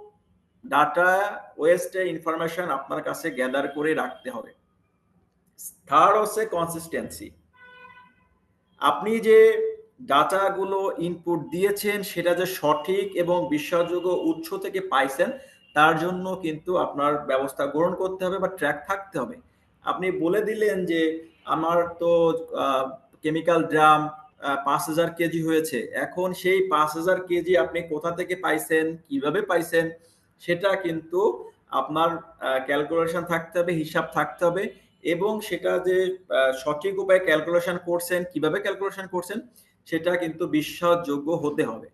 ডাটা ওয়েস্টের ইনফরমেশন আপনার কাছে গ্যাদার করে রাখতে হবে। থার্ড হচ্ছে কনসিস্টেন্সি। আপনি যে ডাটাগুলো ইনপুট দিয়েছেন, সেটা যে সঠিক এবং বিশ্বাসযোগ্য উৎস থেকে পাইছেন, তার জন্য কিন্তু আপনার ব্যবস্থা গ্রহণ করতে হবে বা ট্র্যাক থাকতে হবে। আপনি বলে দিলেন যে আমার তো কেমিক্যাল ড্রাম 5,000 কেজি হয়েছে, এখন সেই 5,000 কেজি আপনি কোথা থেকে পাইছেন, কিভাবে পাইছেন, সেটা কিন্তু আপনার ক্যালকুলেশন থাকতে হবে, হিসাব থাকতে হবে, এবং সেটা যে সঠিক উপায়ে ক্যালকুলেশন করছেন, কিভাবে ক্যালকুলেশন করছেন, সেটা কিন্তু বিশ্বাসযোগ্য হতে হবে।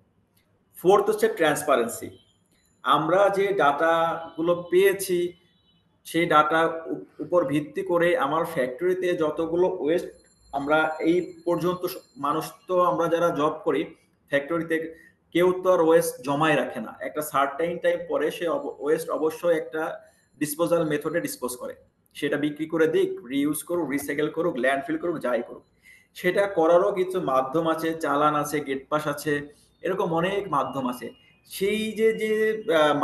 ফোর্থ হচ্ছে ট্রান্সপারেন্সি। আমরা যে ডাটাগুলো পেয়েছি, সেই ডাটা উপর ভিত্তি করে আমার ফ্যাক্টরিতে যতগুলো ওয়েস্ট আমরা এই পর্যন্ত, মানুষ তো আমরা যারা জব করি ফ্যাক্টরিতে, কেউ তো আর ওয়েস্ট জমায় রাখে না, একটা সার্টেইন টাইম পরে সে ওয়েস্ট অবশ্যই একটা ডিসপোজাল মেথডে ডিসপোজ করে, সেটা বিক্রি করে দিক, রিইউজ করুক, রিসাইকেল করুক, ল্যান্ডফিল করুক, যাই করুক। সেটা করারও কিছু মাধ্যম আছে, চালান আছে, গেট পাস আছে, এরকম অনেক মাধ্যম আছে। সেই যে যে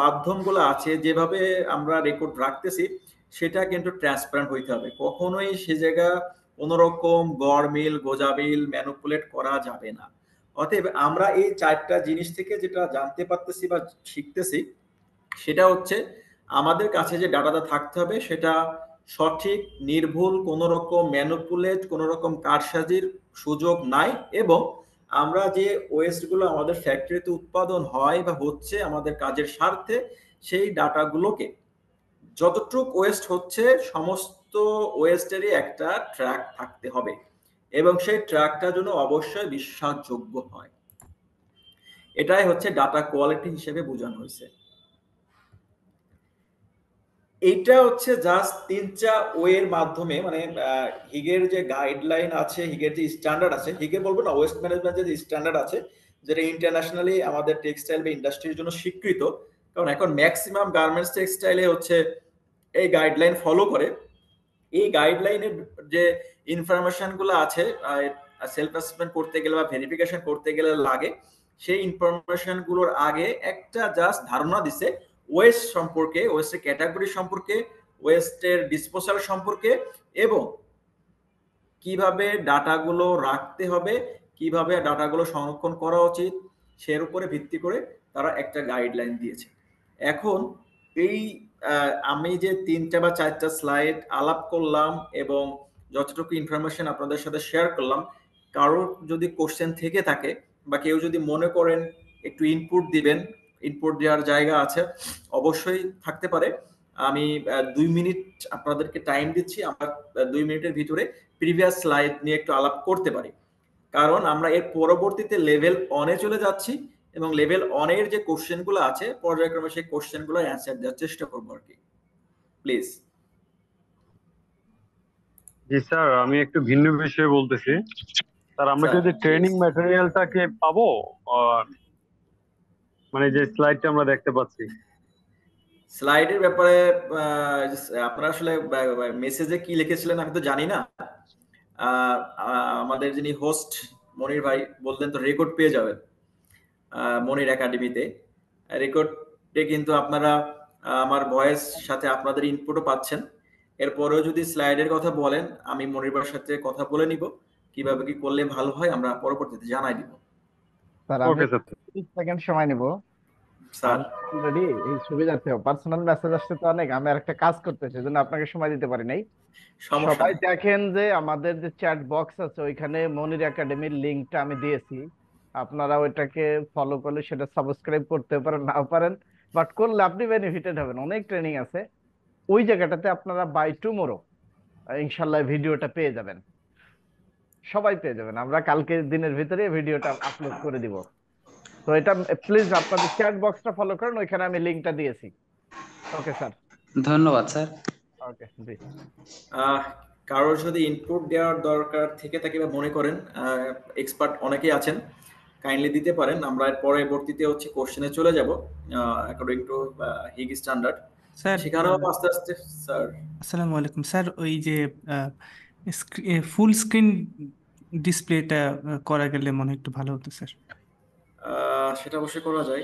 মাধ্যমগুলো আছে, যেভাবে আমরা রেকর্ড রাখতেছি, সেটা কিন্তু ট্রান্সপারেন্ট হইতে হবে। কখনোই সে জায়গা কোনোরকম গড়মিল গোজামিল ম্যানুপুলেট করা যাবে না। অতএব আমরা এই 4টা জিনিস থেকে যেটা জানতে পারতেছি বা শিখতেছি, সেটা হচ্ছে আমাদের কাছে যে ডাটাটা থাকতে হবে সেটা সঠিক, নির্ভুল, কোনো রকম ম্যানিপুলেট, কোনো রকম কারসাজির সুযোগ নাই, এবং আমরা যে ওয়েস্টগুলো আমাদের ফ্যাক্টরিতে উৎপাদন হয় বা হচ্ছে আমাদের কাজের স্বার্থে, সেই ডাটাগুলোকে যতটুক ওয়েস্ট হচ্ছে সমস্ত ওয়েস্টেরই একটা ট্র্যাক থাকতে হবে, এবং সেই ট্র্যাকটা যেন অবশ্যই বিশ্বাসযোগ্য হয়। এটাই হচ্ছে ডাটা কোয়ালিটি হিসেবে বোঝানো হয়েছে। এইটা হচ্ছে জাস্ট 3টা ওয়ের মাধ্যমে, মানে হিগের যে গাইডলাইন আছে, হিগের যে স্ট্যান্ডার্ড আছে, হিগের বলবো না, ওয়েস্ট ম্যানেজমেন্টের যে স্ট্যান্ডার্ড আছে, যেটা ইন্টারন্যাশনালি আমাদের টেক্সটাইল বা ইন্ডাস্ট্রির জন্য স্বীকৃত, কারণ এখন ম্যাক্সিমাম গার্মেন্টস টেক্সটাইলে হচ্ছে এই গাইডলাইন ফলো করে। এই গাইডলাইনের যে ইনফরমেশনগুলো আছে সেলফ অ্যাসেসমেন্ট করতে গেলে বা ভেরিফিকেশন করতে গেলে লাগে, সেই ইনফরমেশনগুলোর আগে একটা জাস্ট ধারণা দিছে ওয়েস্ট সম্পর্কে, ওয়েস্টের ক্যাটাগরি সম্পর্কে, ওয়েস্টের ডিসপোজাল সম্পর্কে, এবং কিভাবে ডাটাগুলো রাখতে হবে, কিভাবে ডাটাগুলো সংরক্ষণ করা উচিত, সের উপরে ভিত্তি করে তারা একটা গাইডলাইন দিয়েছে। এখন এই আমি যে 3টা বা 4টা স্লাইড আলাপ করলাম এবং যতটুকু ইনফরমেশন আপনাদের সাথে শেয়ার করলাম, কারোর যদি কোশ্চেন থেকে থাকে বা কেউ যদি মনে করেন একটু ইনপুট দিবেন, ইনপুট দেওয়ার জায়গা আছে, অবশ্যই থাকতে পারে। আমি 2 মিনিট আপনাদেরকে টাইম দিচ্ছি, আমরা 2 মিনিটের ভিতরে প্রিভিয়াস স্লাইড নিয়ে একটু আলাপ করতে পারি, কারণ আমরা এর পরবর্তীতে লেভেল অনে চলে যাচ্ছি, এবং লেভেল অনের যে কোশ্চেনগুলো আছে পর্যায়ক্রমে সেই কোশ্চেনগুলো অ্যান্সার দেওয়ার চেষ্টা করবো আর কি। প্লিজ। জি স্যার, আমি একটু ভিন্ন বিষয়ে বলতেছি। স্যার, আমরা কি স্যার, যে ট্রেনিং ম্যাটেরিয়ালটাকে পাবো? মানে যে স্লাইডটা আমরা দেখতে পাচ্ছি, স্লাইডের ব্যাপারে আপনারা আসলে মেসেজে কি লিখেছিলেন আমি তো জানি না। আমাদের যিনি হোস্ট মনির ভাই বললেন তো রেকর্ড পেয়ে যাবেন মনির একাডেমিতে। রেকর্ডে কিন্তু আপনারা আমার ভয়েস সাথে আপনাদের ইনপুটও পাচ্ছেন। এরপরেও যদি স্লাইডের কথা বলেন, আমি মনির ভাইয়ের সাথে কথা বলে নিব কিভাবে কি করলে ভালো হয়, আমরা পরবর্তীতে জানাই দিব। স্যার আমি ওকে স্যার। 30 সেকেন্ড সময় নিব। স্যার, অলরেডি এই সুবিধার্থে পার্সোনাল মেসেজ আসছে তো অনেক, আমি আর একটা কাজ করতেছি, এজন্য আপনাকে সময় দিতে পারি নাই। সমস্যা সবাই নেই। দেখেন যে আমাদের যে চ্যাট বক্স আছে ওইখানে মনির একাডেমির লিংকটা আমি দিয়েছি, আপনারা ওইটাকে ফলো করলে সেটা সাবস্ক্রাইব করতে পারেন, নাও পারেন, বাট করলে আপনি বেনিফিটেড হবেন, অনেক ট্রেনিং আছে ওই জায়গাটাতে। আপনারা বাই টুমোরো ইনশাল্লাহ ভিডিওটা পেয়ে যাবেন, সবাই পেয়ে যাবেন, আমরা কালকে দিনের ভিতরে ভিডিওটা আপলোড করে দিব। তো এটা প্লিজ আপনাদের চ্যাট বক্সটা ফলো করেন, ওইখানে আমি লিংকটা দিয়েছি। Okay sir. ধন্যবাদ স্যার। ওকে জি। কারোর যদি ইনপুট দেওয়ার দরকার থেকে থাকে বা মনে করেন, এক্সপার্ট অনেকেই আছেন, কাইন্ডলি দিতে পারেন। আমরা এর পরবর্তীতে হচ্ছে কোশ্চেনে চলে যাব অ্যাকর্ডিং টু হিগ স্ট্যান্ডার্ড, স্যার সেখানেও আস্তে আস্তে। স্যার, আসসালামু আলাইকুম স্যার, ওই যে ফুল স্ক্রিন ডিসপ্লেটা করা গেলে মনে হয় একটু ভালো হতো স্যার। সেটা অবশ্যই করা যায়,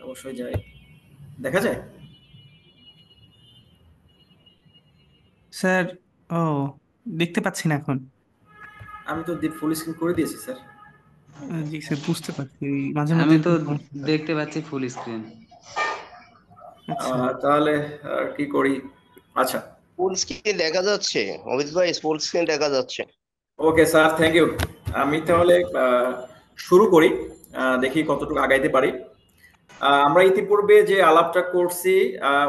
অবশ্যই যায়, দেখা যায়। স্যার, ও দেখতে পাচ্ছি না এখন। আমি তো ফুল স্ক্রিন করে দিয়েছি স্যার। জি স্যার, বুঝতে পারছি, মাঝে আমি মধ্যে তো একটু সমস্যা হয়। দেখতে পাচ্ছি ফুল স্ক্রিন। আচ্ছা তাহলে আর কি করি? আচ্ছা, ফুল স্ক্রিন দেখা যাচ্ছে অমিত ভাই, ফুল স্ক্রিন দেখা যাচ্ছে। Okay sir, thank you. আমি তাহলে শুরু করি, দেখি কতটুকু আগাইতে পারি। আমরা ইতিপূর্বে যে আলাপটা করছি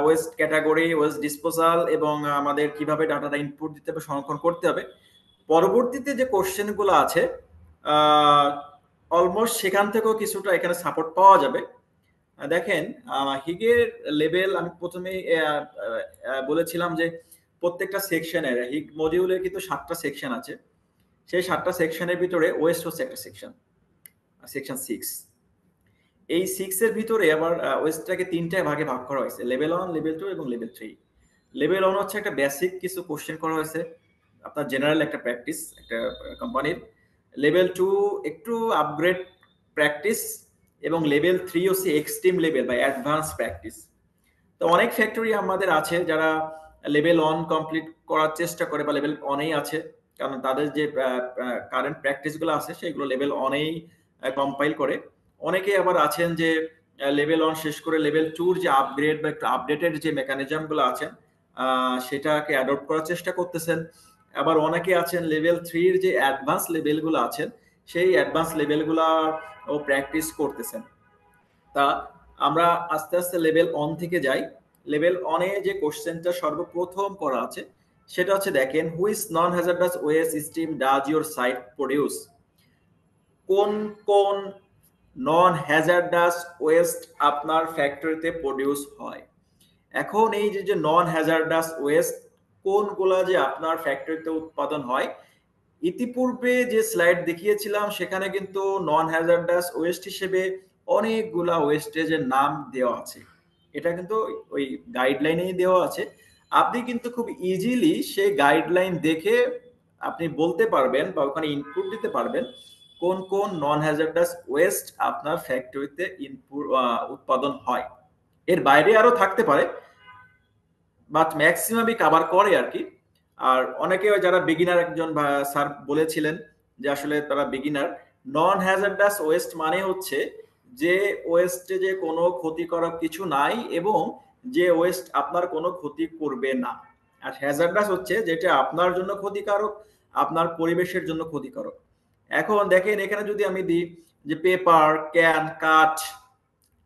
ওয়েস্ট ক্যাটাগরি, ওয়েস্ট ডিসপোজাল এবং আমাদের কিভাবে ডাটাটা ইনপুট দিতে হবে, সংরক্ষণ করতে হবে, পরবর্তীতে যে কোশ্চেনগুলো আছে অলমোস্ট সেখান থেকেও কিছুটা এখানে সাপোর্ট পাওয়া যাবে। দেখেন, হিগের লেভেল আমি প্রথমে বলেছিলাম যে প্রত্যেকটা সেকশনের, হিগ মডিউলের কিন্তু 7টা সেকশন আছে, সেই 7টা সেকশনের ভিতরে ওয়েস্ট হচ্ছে একটা সেকশন, সেকশন 6। এই 6 এর ভিতরে আবার ওয়েস্টটাকে 3টা ভাগে ভাগ করা হয়েছে, লেভেল 1, লেভেল 2 এবং লেভেল 3। লেভেল 1 হচ্ছে একটা বেসিক কিছু কোশ্চেন করা হয়েছে, আপনার জেনারেল একটা প্র্যাকটিস একটা কোম্পানির। লেভেল 2 একটু আপগ্রেড প্র্যাকটিস, এবং লেভেল 3 হচ্ছে এক্সট্রিম লেভেল বা অ্যাডভান্স প্র্যাকটিস। তো অনেক ফ্যাক্টরি আমাদের আছে যারা লেভেল 1 কমপ্লিট করার চেষ্টা করে বা লেভেল 1-এই আছে, কারণ তাদের যে কারেন্ট প্র্যাকটিসগুলো আছে সেগুলো লেভেল 1-এই কম্পাইল করে। অনেকে আবার আছেন যে লেভেল 1 শেষ করে লেভেল 2 যে আপগ্রেড বা একটু আপডেটেড যে মেকানিজম গুলো আছেন সেটাকে অ্যাডপ্ট করার চেষ্টা করতেছেন। আবার অনেকে আছেন লেভেল 3 যে অ্যাডভান্স লেভেলগুলো আছেন সেই অ্যাডভান্স লেভেলগুলা ও প্র্যাকটিস করতেছেন। তা আমরা আস্তে আস্তে লেভেল 1 থেকে যাই। লেভেল 1 এ যে কোশ্চেনটা সর্বপ্রথম করা আছে সেটা হচ্ছে দেখেন, which non hazardous waste stream does your site produce? কোন কোন নন হ্যাজার্ডাস ওয়েস্ট আপনার ফ্যাক্টরিতে প্রডিউস হয়? এখন এই যে নন হ্যাজার্ডাস ওয়েস্ট কোনগুলা যে আপনার ফ্যাক্টরিতে উৎপাদন হয়, ইতিপূর্বে যে স্লাইড দেখিয়েছিলাম সেখানে কিন্তু নন হ্যাজার্ডাস ওয়েস্ট হিসেবে অনেকগুলা ওয়েস্টেজের নাম দেওয়া আছে। এটা কিন্তু ওই গাইডলাইনেই দেওয়া আছে। আপনি কিন্তু খুব ইজিলি সেই গাইডলাইন দেখে আপনি বলতে পারবেন বা ওখানে ইনপুট দিতে পারবেন কোন কোন নন হ্যাজার্ডাস ওয়েস্ট আপনার ফ্যাক্টরিতে উৎপাদন হয়। এর বাইরে আরো থাকতে পারে, বাট ম্যাক্সিমামই কভার করে আর কি। আর অনেকে যারা বিগিনার, একজন স্যার বলেছিলেন যে আসলে তারা বিগিনার, নন হ্যাজার্ডাস ওয়েস্ট মানে হচ্ছে যে ওয়েস্টে যে কোনো ক্ষতিকারক কিছু নাই এবং যে ওয়েস্ট আপনার কোনো ক্ষতি করবে না। আর হ্যাজার্ডাস হচ্ছে যেটা আপনার জন্য ক্ষতিকারক, আপনার পরিবেশের জন্য ক্ষতিকারক। এখন দেখেন এখানে যদি আমি দিই যে পেপার, ক্যান, কাঠ,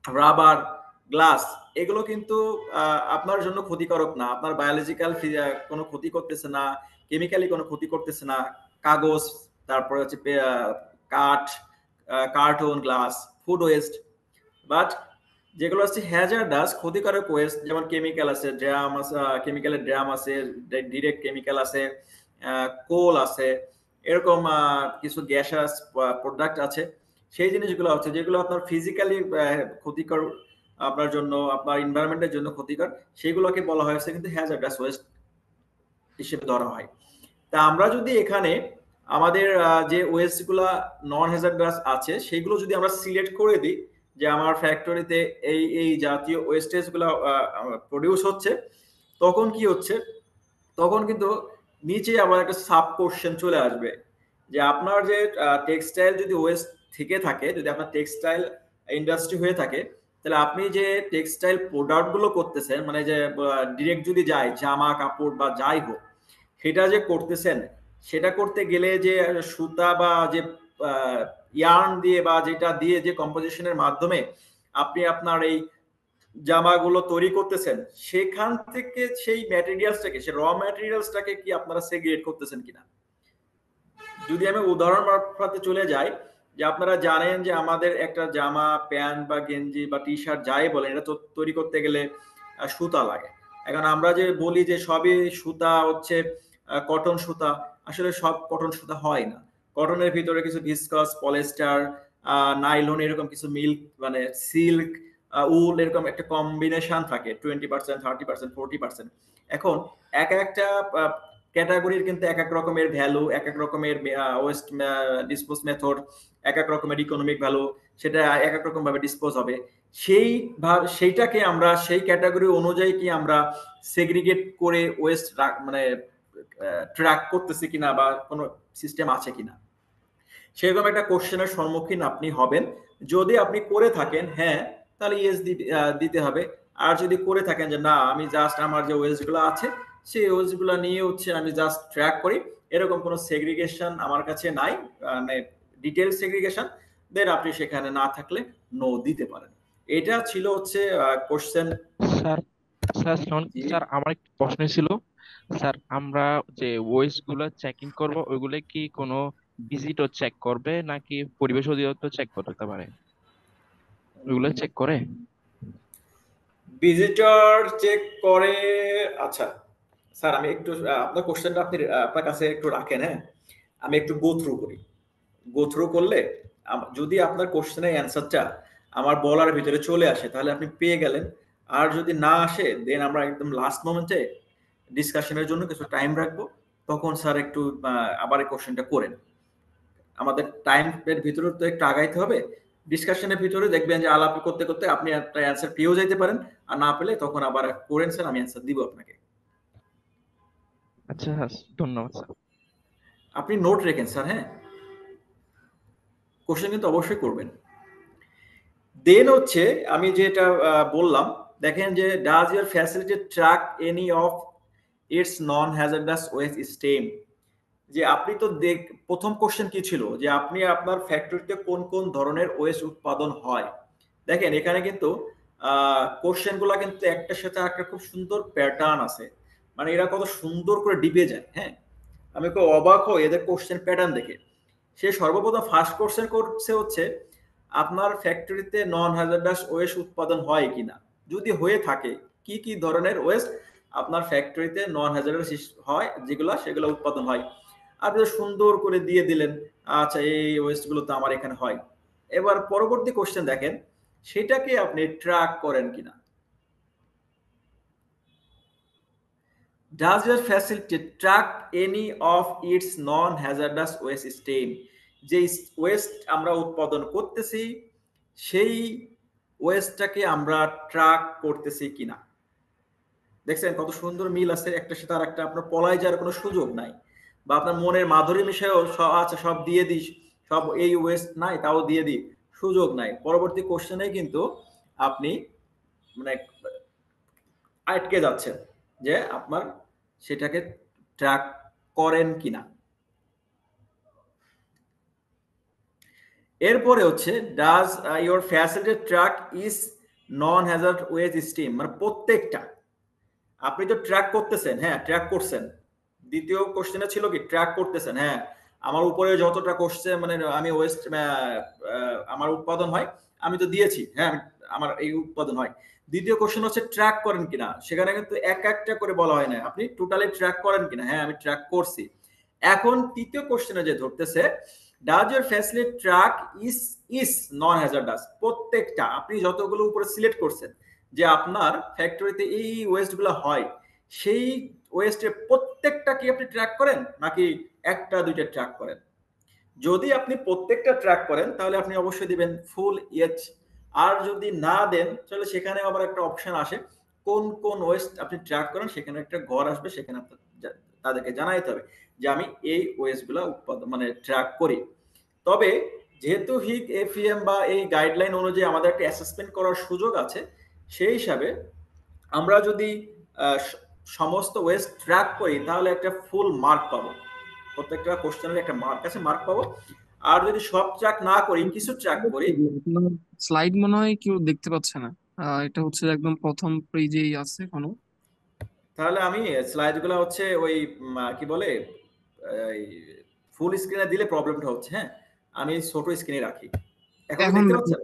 রাবার, গ্লাস, এগুলো কিন্তু আপনার জন্য ক্ষতিকারক না, আপনার বায়োলজিক্যাল কোনো ক্ষতি করতেছে না, কেমিক্যালি কোনো ক্ষতি করতেছে না। কাগজ, তারপরে হচ্ছে কাঠ, cartoon, glass, food waste. But যেগুলো হচ্ছে হ্যাজার্ডাস ক্ষতিকারক ওয়েস্ট, যেমন কেমিক্যাল আছে, ড্রাম আছে, কেমিক্যালের ড্রাম আছে, ডিরেক্ট কেমিক্যাল আছে, কোল আছে, এরকম কিছু গ্যাসাস প্রোডাক্ট আছে। সেই জিনিসগুলো হচ্ছে যেগুলো আপনার ফিজিক্যালি ক্ষতিকর, আপনার জন্য, আপনার এনভায়রনমেন্টের জন্য ক্ষতিকর, সেগুলোকে বলা হয়েছে কিন্তু হ্যাজার্ডাস ওয়েস্ট হিসেবে ধরা হয়। তা আমরা যদি এখানে আমাদের যে ওয়েস্টগুলা নন হ্যাজার্ডাস আছে সেগুলো যদি আমরা সিলেক্ট করে দিই যে আমার ফ্যাক্টরিতে এই এই জাতীয় ওয়েস্টেজগুলো প্রডিউস হচ্ছে, তখন কি হচ্ছে, তখন কিন্তু নিচে আবার একটা সাব কোশ্চেন চলে আসবে যে আপনার যে টেক্সটাইল যদি ওয়েস্ট থেকে থাকে, যদি আপনার টেক্সটাইল ইন্ডাস্ট্রি হয়ে থাকে, তাহলে আপনি যে টেক্সটাইল প্রোডাক্ট গুলো করতেছেন, মানে যে ডিরেক্ট যদি যায় জামা কাপড় বা যাই হোক, সেটা যে করতেছেন, সেটা করতে গেলে যে সুতা বা যে ইয়ার্ন দিয়ে বা যেটা দিয়ে যে কম্পোজিশনের মাধ্যমে আপনি আপনার এই জামাগুলো তৈরি করতেছেন, সেখান থেকে সেই ম্যাটেরিয়ালসটাকে, সেই র ম্যাটেরিয়ালসটাকে কি আপনারা সেগ্রিগেট করতেছেন কিনা। যদি আমি উদাহরণ মারফতে চলে যাই, যে আপনারা জানেন যে আমাদের একটা জামা, প্যান্ট বা গেঞ্জি বা টি শার্ট যাই বলেন, এটা তো তৈরি করতে গেলে সুতা লাগে। এখন আমরা যে বলি যে সবই সুতা হচ্ছে কটন সুতা, আসলে সব কটন সুতা হয় না। কটনের ভিতরে কিছু ভিসকাস, পলিস্টার, নাইলন, এরকম কিছু মিল্ক মানে সিল্ক, উল, এরকম একটা কম্বিনেশন থাকে 20%, 30%, 40%। এখন এক একটা ক্যাটাগরির কিন্তু এক এক রকমের ভ্যালু, এক এক রকমের ওয়েস্ট ডিসপোজ মেথড, এক এক রকমের ইকোনমিক ভ্যালু, সেটা এক এক রকম ভাবে ডিসপোজ হবে। সেইটাকে আমরা সেই ক্যাটাগরি অনুযায়ী কি আমরা সেগ্রিগেট করে ওয়েস্ট মানে ট্র্যাক করতেছি কিনা বা কোনো সিস্টেম আছে কিনা, সেরকম একটা কোশ্চেনের সম্মুখীন আপনি হবেন। যদি আপনি করে থাকেন হ্যাঁ, তাহলে ইয়েস দিতে হবে। আর যদি করে থাকেন যে না, আমি জাস্ট আমার যে ওয়েস্ট গুলো আছে সেই ওয়েস্ট গুলো নিয়ে হচ্ছে আমি জাস্ট ট্র্যাক করি, এরকম কোনো সেগ্রিগেশন আমার কাছে নাই, মানে ডিটেল সেগ্রিগেশন, দেন আপনি সেখানে না থাকলে নো দিতে পারেন। এটা ছিল হচ্ছে কোশ্চেন। স্যার স্যার স্যার আমার একটা প্রশ্ন ছিল। স্যার আমরা যে ওয়েস্ট গুলো চেকিং করব, ওইগুলো কি কোনো ভিজিটর চেক করবে নাকি পরিবেশ অধিদপ্তর চেক করতে পারে? ওইগুলো চেক করে? ভিজিটর চেক করে। আচ্ছা স্যার, আমি একটু আপনার কোশ্চেনটা আপনি আপনার কাছে একটু রাখেন, হ্যাঁ, আমি একটু গো থ্রু করি। গো থ্রু করলে যদি আপনার কোশ্চেনের অ্যান্সারটা আমার বলার ভিতরে চলে আসে তাহলে আপনি পেয়ে গেলেন। আর যদি না আসে দেন আমরা একদম লাস্ট মোমেন্টে ডিসকাশনের জন্য কিছু টাইম রাখবো, তখন স্যার একটু আবার এই কোশ্চেনটা করেন। আমাদের টাইমের ভিতরে তো একটু আগাইতে হবে। ডিসকাশনের ভিতরে দেখবেন যে আলাপ করতে করতে আপনি একটা অ্যান্সার পেয়েও যাইতে পারেন, আর না পেলে তখন আবার করেন স্যার, আমি অ্যান্সার দিব আপনাকে। আচ্ছা স্যার, ধন্যবাদ স্যার। আপনি নোট রেখেন স্যার, হ্যাঁ, কোশ্চেন কিন্তু অবশ্যই করবেন। দেন হচ্ছে আমি যেটা বললাম, দেখেন যে does your facility track any of its non hazardous waste stream. যে আপনি তো প্রথম কোশ্চেন কি ছিল যে আপনি আপনার ফ্যাক্টরিতে কোন কোন ধরনের ওয়েস্ট উৎপাদন হয়। দেখেন এখানে কিন্তু কোশ্চেনগুলো কিন্তু একটার সাথে একটা খুব সুন্দর প্যাটার্ন আছে, মানে এরা কত সুন্দর করে ডিপে যায়। হ্যাঁ, আমি খুব অবাক হই এদের কোশ্চেন প্যাটার্ন দেখে। সে সর্বপ্রথম ফার্স্ট কোশ্চেন করছে হচ্ছে আপনার ফ্যাক্টরিতে নন হ্যাজার্ডাস ওয়েস্ট উৎপাদন হয় কিনা, যদি হয়ে থাকে কি কি ধরনের ওয়েস্ট আপনার ফ্যাক্টরিতে নন হ্যাজার্ডাস হয়, যেগুলো সেগুলো উৎপাদন হয়। আপনি তো সুন্দর করে দিয়ে দিলেন, আচ্ছা এই ওয়েস্টগুলো তো আমার এখানে হয়। এবার পরবর্তী কোশ্চেন দেখেন, সেটাকে আপনি ট্র্যাক করেন কিনা। Does your facility track any of its non-hazardous waste stream? যে ওয়েস্ট আমরা উৎপাদন করতেছি সেই ওয়েস্টটাকে আমরা ট্র্যাক করতেছি কিনা। দেখছেন কত সুন্দর মিল আছে একটা সাথে আর একটা, আপনার পলায় যাওয়ার কোনো সুযোগ নাই, বা আপনার মনের মাধুরী মিশায়ও আচ্ছা সব দিয়ে দিস, সব এই ওয়েস্ট নাই তাও দিয়ে দিই, সুযোগ নাই। পরবর্তী কোশ্চেনে কিন্তু আপনি মানে আটকে যাচ্ছেন যে আপনার সেটাকে ট্র্যাক করেন কিনা। এরপরে হচ্ছে does your facility track is non Hazard West stream, মানে প্রত্যেকটা আপনি তো ট্র্যাক করতেছেন, হ্যাঁ ট্র্যাক করছেন। দ্বিতীয় কোশ্চেনে ছিল কি ট্র্যাক করতেছেন, হ্যাঁ আমার উপরে যতটা কোশ্চেন মানে আমি ওয়েস্ট আমার উৎপাদন হয় আমি তো দিয়েছি, হ্যাঁ আমার এই উৎপাদন হয়। দ্বিতীয় কোশ্চেন হচ্ছে ট্র্যাক করেন কিনা, সেখানে কিন্তু এক একটা করে বলা হয় না, আপনি টোটালি ট্র্যাক করেন কিনা, হ্যাঁ আমি ট্র্যাক করছি। এখন তৃতীয় কোশ্চেনে যে ধরতেছে does your facility track is non hazardous, প্রত্যেকটা আপনি যতগুলো উপরে সিলেক্ট করছেন যে আপনার ফ্যাক্টরিতে এই ওয়েস্টগুলো হয়, সেই ওয়েস্টের প্রত্যেকটা কি আপনি ট্র্যাক করেন নাকি একটা দুইটা ট্র্যাক করেন। যদি আপনি প্রত্যেকটা ট্র্যাক করেন তাহলে আপনি অবশ্যই দিবেন ফুল ইয়েচ, আর যদি না দেন তাহলে সেখানে আবার একটা অপশন আসে কোন কোন ওয়েস্ট আপনি ট্র্যাক করেন, সেখানে একটা ঘর আসবে, সেখানে তাদেরকে জানাইতে হবে যে আমি এই ওয়েস্টগুলো উৎপাদন মানে ট্র্যাক করি। তবে যেহেতু হিগ এফিএম বা এই গাইডলাইন অনুযায়ী আমাদের একটা অ্যাসেসমেন্ট করার সুযোগ আছে, সেই হিসাবে আমরা যদি সমস্ত ওয়েস্ট ট্র্যাক করি তাহলে একটা ফুল মার্ক পাবো, প্রত্যেকটা কোশ্চেনের একটা মার্ক আছে, মার্ক পাবো। আর যদি সব ট্র্যাক না করি কিছু ট্র্যাক করি, স্লাইড মনে হয় কেউ দেখতে পাচ্ছে না, এটা হচ্ছে একদম প্রথম পেজেই আছে কোনো। তাহলে আমি স্লাইডগুলো হচ্ছে ওই কি বলে ফুল স্ক্রিনে দিলে প্রবলেমটা হচ্ছে। হ্যাঁ আমি ছোট স্ক্রিনে রাখি, এখন এখন দেখতে পাচ্ছেন,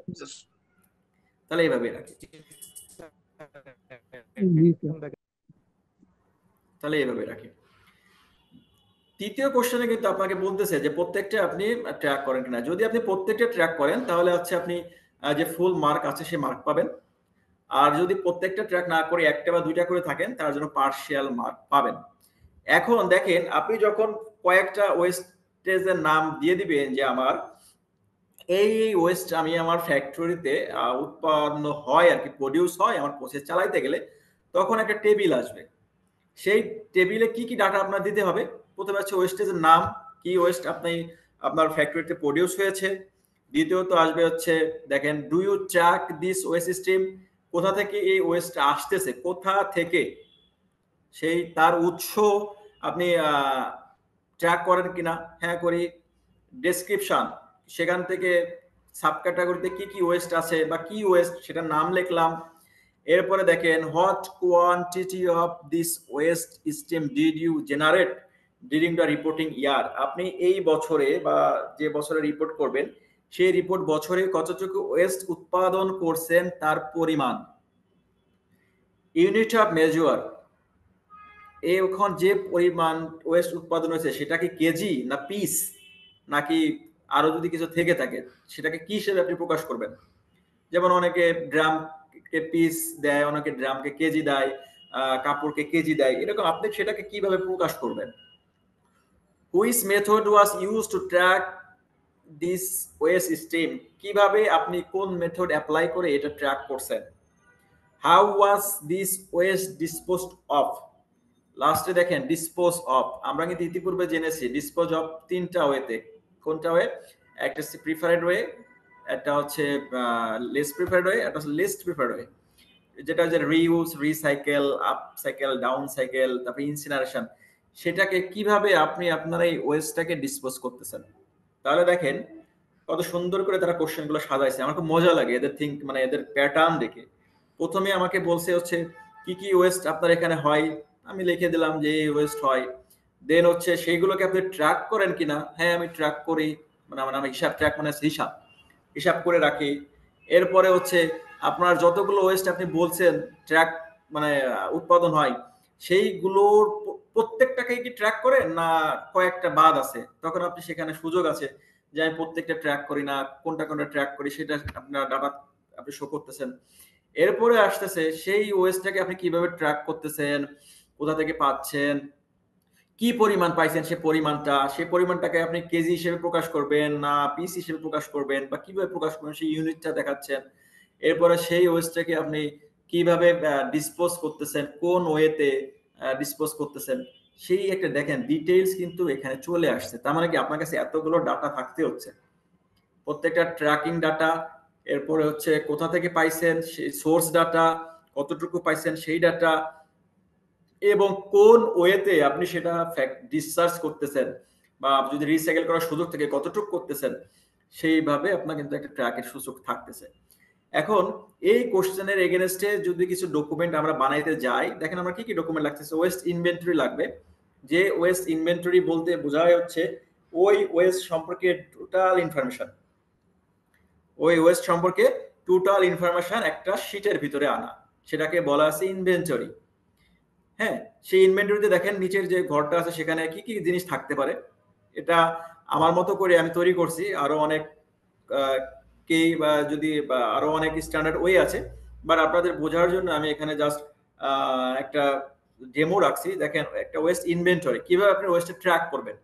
তাহলে এইভাবে রাখি, তাহলে এইভাবে রাখি। তৃতীয় কোশ্চেনে কিন্তু আপনাকে বলতেছে যে প্রত্যেকটা আপনি ট্র্যাক করেন কিনা। যদি আপনি প্রত্যেকটা ট্র্যাক করেন তাহলে হচ্ছে আপনি যে ফুল মার্ক আছে সেই মার্ক পাবেন, আর যদি প্রত্যেকটা ট্র্যাক না করে একটা বা দুইটা করে থাকেন তার জন্য পার্শিয়াল মার্ক পাবেন। এখন দেখেন আপনি যখন কয়েকটা ওয়েস্টেজের নাম দিয়ে দিবেন যে আমার এই ওয়েস্ট আমি আমার ফ্যাক্টরিতে উৎপন্ন হয় আর কি, প্রডিউস হয় আমার প্রসেস চালাইতে গেলে, তখন একটা টেবিল আসবে। সেই টেবিলে কি কি ডাটা আপনার দিতে হবে, প্রথমে হচ্ছে ওয়েস্টেজের নাম, কি ওয়েস্ট আপনি আপনার ফ্যাক্টরিতে প্রডিউস হয়েছে। দ্বিতীয়ত আসবে হচ্ছে দেখেন do you track this waste stream, কোথা থেকে এই ওয়েস্ট আসতেছে, কোথা থেকে, সেই তার উৎস আপনি ট্র্যাক করেন কিনা, হ্যাঁ করি। ডেসক্রিপশন, সেখান থেকে সাব ক্যাটাগরিতে কি কি ওয়েস্ট আছে বা কি ওয়েস্ট সেটার নাম লিখলাম। এরপরে দেখেন what quantity of this waste stream did you generate during the reporting year, আপনি এই বছরে বা যে বছরে রিপোর্ট করবেন সেই রিপোর্ট বছরে কতটুকু ওয়েস্ট উৎপাদন করছেন তার পরিমাণ। ইউনিট অফ মেজার, এখন যে পরিমাণ ওয়েস্ট উৎপাদন হয়েছে সেটা কি কেজি না পিস, নাকি আরো যদি কিছু থেকে থাকে সেটাকে কি হিসেবে আপনি প্রকাশ করবেন। যেমন অনেকে ড্রামকে পিস দেয়, অনেকে ড্রামকে কেজি দেয়, কাপড়কে কেজি দেয়, এরকম আপনি সেটাকে কিভাবে প্রকাশ করবেন। Which method was use to track this waste stream, কিভাবে আপনি কোন মেথড অ্যাপ্লাই করে এটা ট্র্যাক করছেন। How was this West disposed of, লাস্টে দেখেন ডিসপোজ অফ, আমরা কিন্তু ইতিপূর্বে জেনেছি ডিসপোজ অফ তিনটা ওয়েতে, কোনটা ওয়ে, একটা হচ্ছে প্রিফারেড ওয়ে, একটা হচ্ছে লেস প্রিফার্ড ওয়ে, একটা হচ্ছে লিস্ট প্রিফার্ড ওয়ে, যেটা যে reuse, recycle, up cycle, down cycle, তারপরে ইনসিনারেশন, সেটাকে কিভাবে আপনি আপনার এই ওয়েস্টটাকে ডিসপোজ করতেছেন। তাহলে দেখেন কত সুন্দর করে তারা কোশ্চেনগুলো সাজাইছে, আমার খুব মজা লাগে এদের মানে এদের প্যাটার্ন দেখে। প্রথমে আমাকে বলছে হচ্ছে কি কি ওয়েস্ট আপনার এখানে হয়, আমি লিখে দিলাম যে এই ওয়েস্ট হয়। দেন হচ্ছে সেইগুলোকে আপনি ট্র্যাক করেন কিনা, হ্যাঁ আমি ট্র্যাক করি, মানে আমি হিসাব, ট্র্যাক মানে হিসাব করে রাখি। এরপরে হচ্ছে আপনার যতগুলো ওয়েস্ট আপনি বলছেন ট্র্যাক মানে উৎপাদন হয়, সেইগুলোর প্রত্যেকটাকেই কি ট্র্যাক করেন না কয়েকটা বাদ আছে, তখন আপনি সেখানে সুযোগ আছে যে আমি প্রত্যেকটা ট্র্যাক করি না, কোনটা কোনটা ট্র্যাক করি, সেটা আপনার ডাটা আপনি শো করতেছেন। এরপরে আসতেছে সেই ওয়েস্টটাকে আপনি কিভাবে ট্র্যাক করতেছেন, কোথা থেকে পাচ্ছেন, কি পরিমাণ পাইছেন, সেই পরিমাণটাকে আপনি কেজি হিসেবে প্রকাশ করবেন না পিস হিসেবে প্রকাশ করবেন, বা কিভাবে প্রকাশ করবেন সেই ইউনিটটা দেখাচ্ছেন। এরপরে সেই ওয়েস্টটাকে আপনি কিভাবে ডিসপোজ করতেছেন, কোন ওয়েতে ডিসপোজ করতেছেন, সেই একটা দেখেন ডিটেইলস কিন্তু এখানে চলে আসছে। তার মানে কি আপনার কাছে এতগুলো ডাটা থাকতে হচ্ছে, প্রত্যেকটা ট্র্যাকিং ডাটা, এরপরে হচ্ছে কোথা থেকে পাইছেন সেই সোর্স ডাটা, কতটুকু পাইছেন সেই ডাটা, এবং কোন ওয়েতে আপনি সেটা ডিসচার্জ করতেছেন, বা যদি রিসাইকেল করার সুযোগ থেকে কতটুকু করতেছেন, সেইভাবে আপনার কিন্তু একটা ট্র্যাকের সুযোগ থাকতেছে। এখন এই কোশ্চেনের এগেনস্টে যদি কিছু ডকুমেন্ট আমরা বানাইতে যাই, দেখেন আমরা কি কি ডকুমেন্ট লাগতেছে। ওয়েস্ট ইনভেন্টরি লাগবে, যে ওয়েস্ট ইনভেন্টরি বলতে বোঝায় হচ্ছে ওই ওয়েস্ট সম্পর্কে টোটাল ইনফরমেশন, ওই ওয়েস্ট সম্পর্কে টোটাল ইনফরমেশন একটা শীটের ভিতরে আনা, সেটাকে বলা আছে ইনভেন্টরি। হ্যাঁ, সেই ইনভেন্টরিতে দেখেন নিচের যে ঘরটা আছে সেখানে কি কি জিনিস থাকতে পারে, এটা আমার মতো করে আমি তৈরি করছি। আরো অনেক কে বা যদি আরো অনেক স্ট্যান্ডার্ড ওয়ে আছে, বাট আপনাদের বোঝার জন্য আমি এখানে জাস্ট একটা ডেমো রাখছি। দেখেন একটা ওয়েস্ট ইনভেন্টরি, কিভাবে আপনি ওয়েস্ট ট্র্যাক করবেন।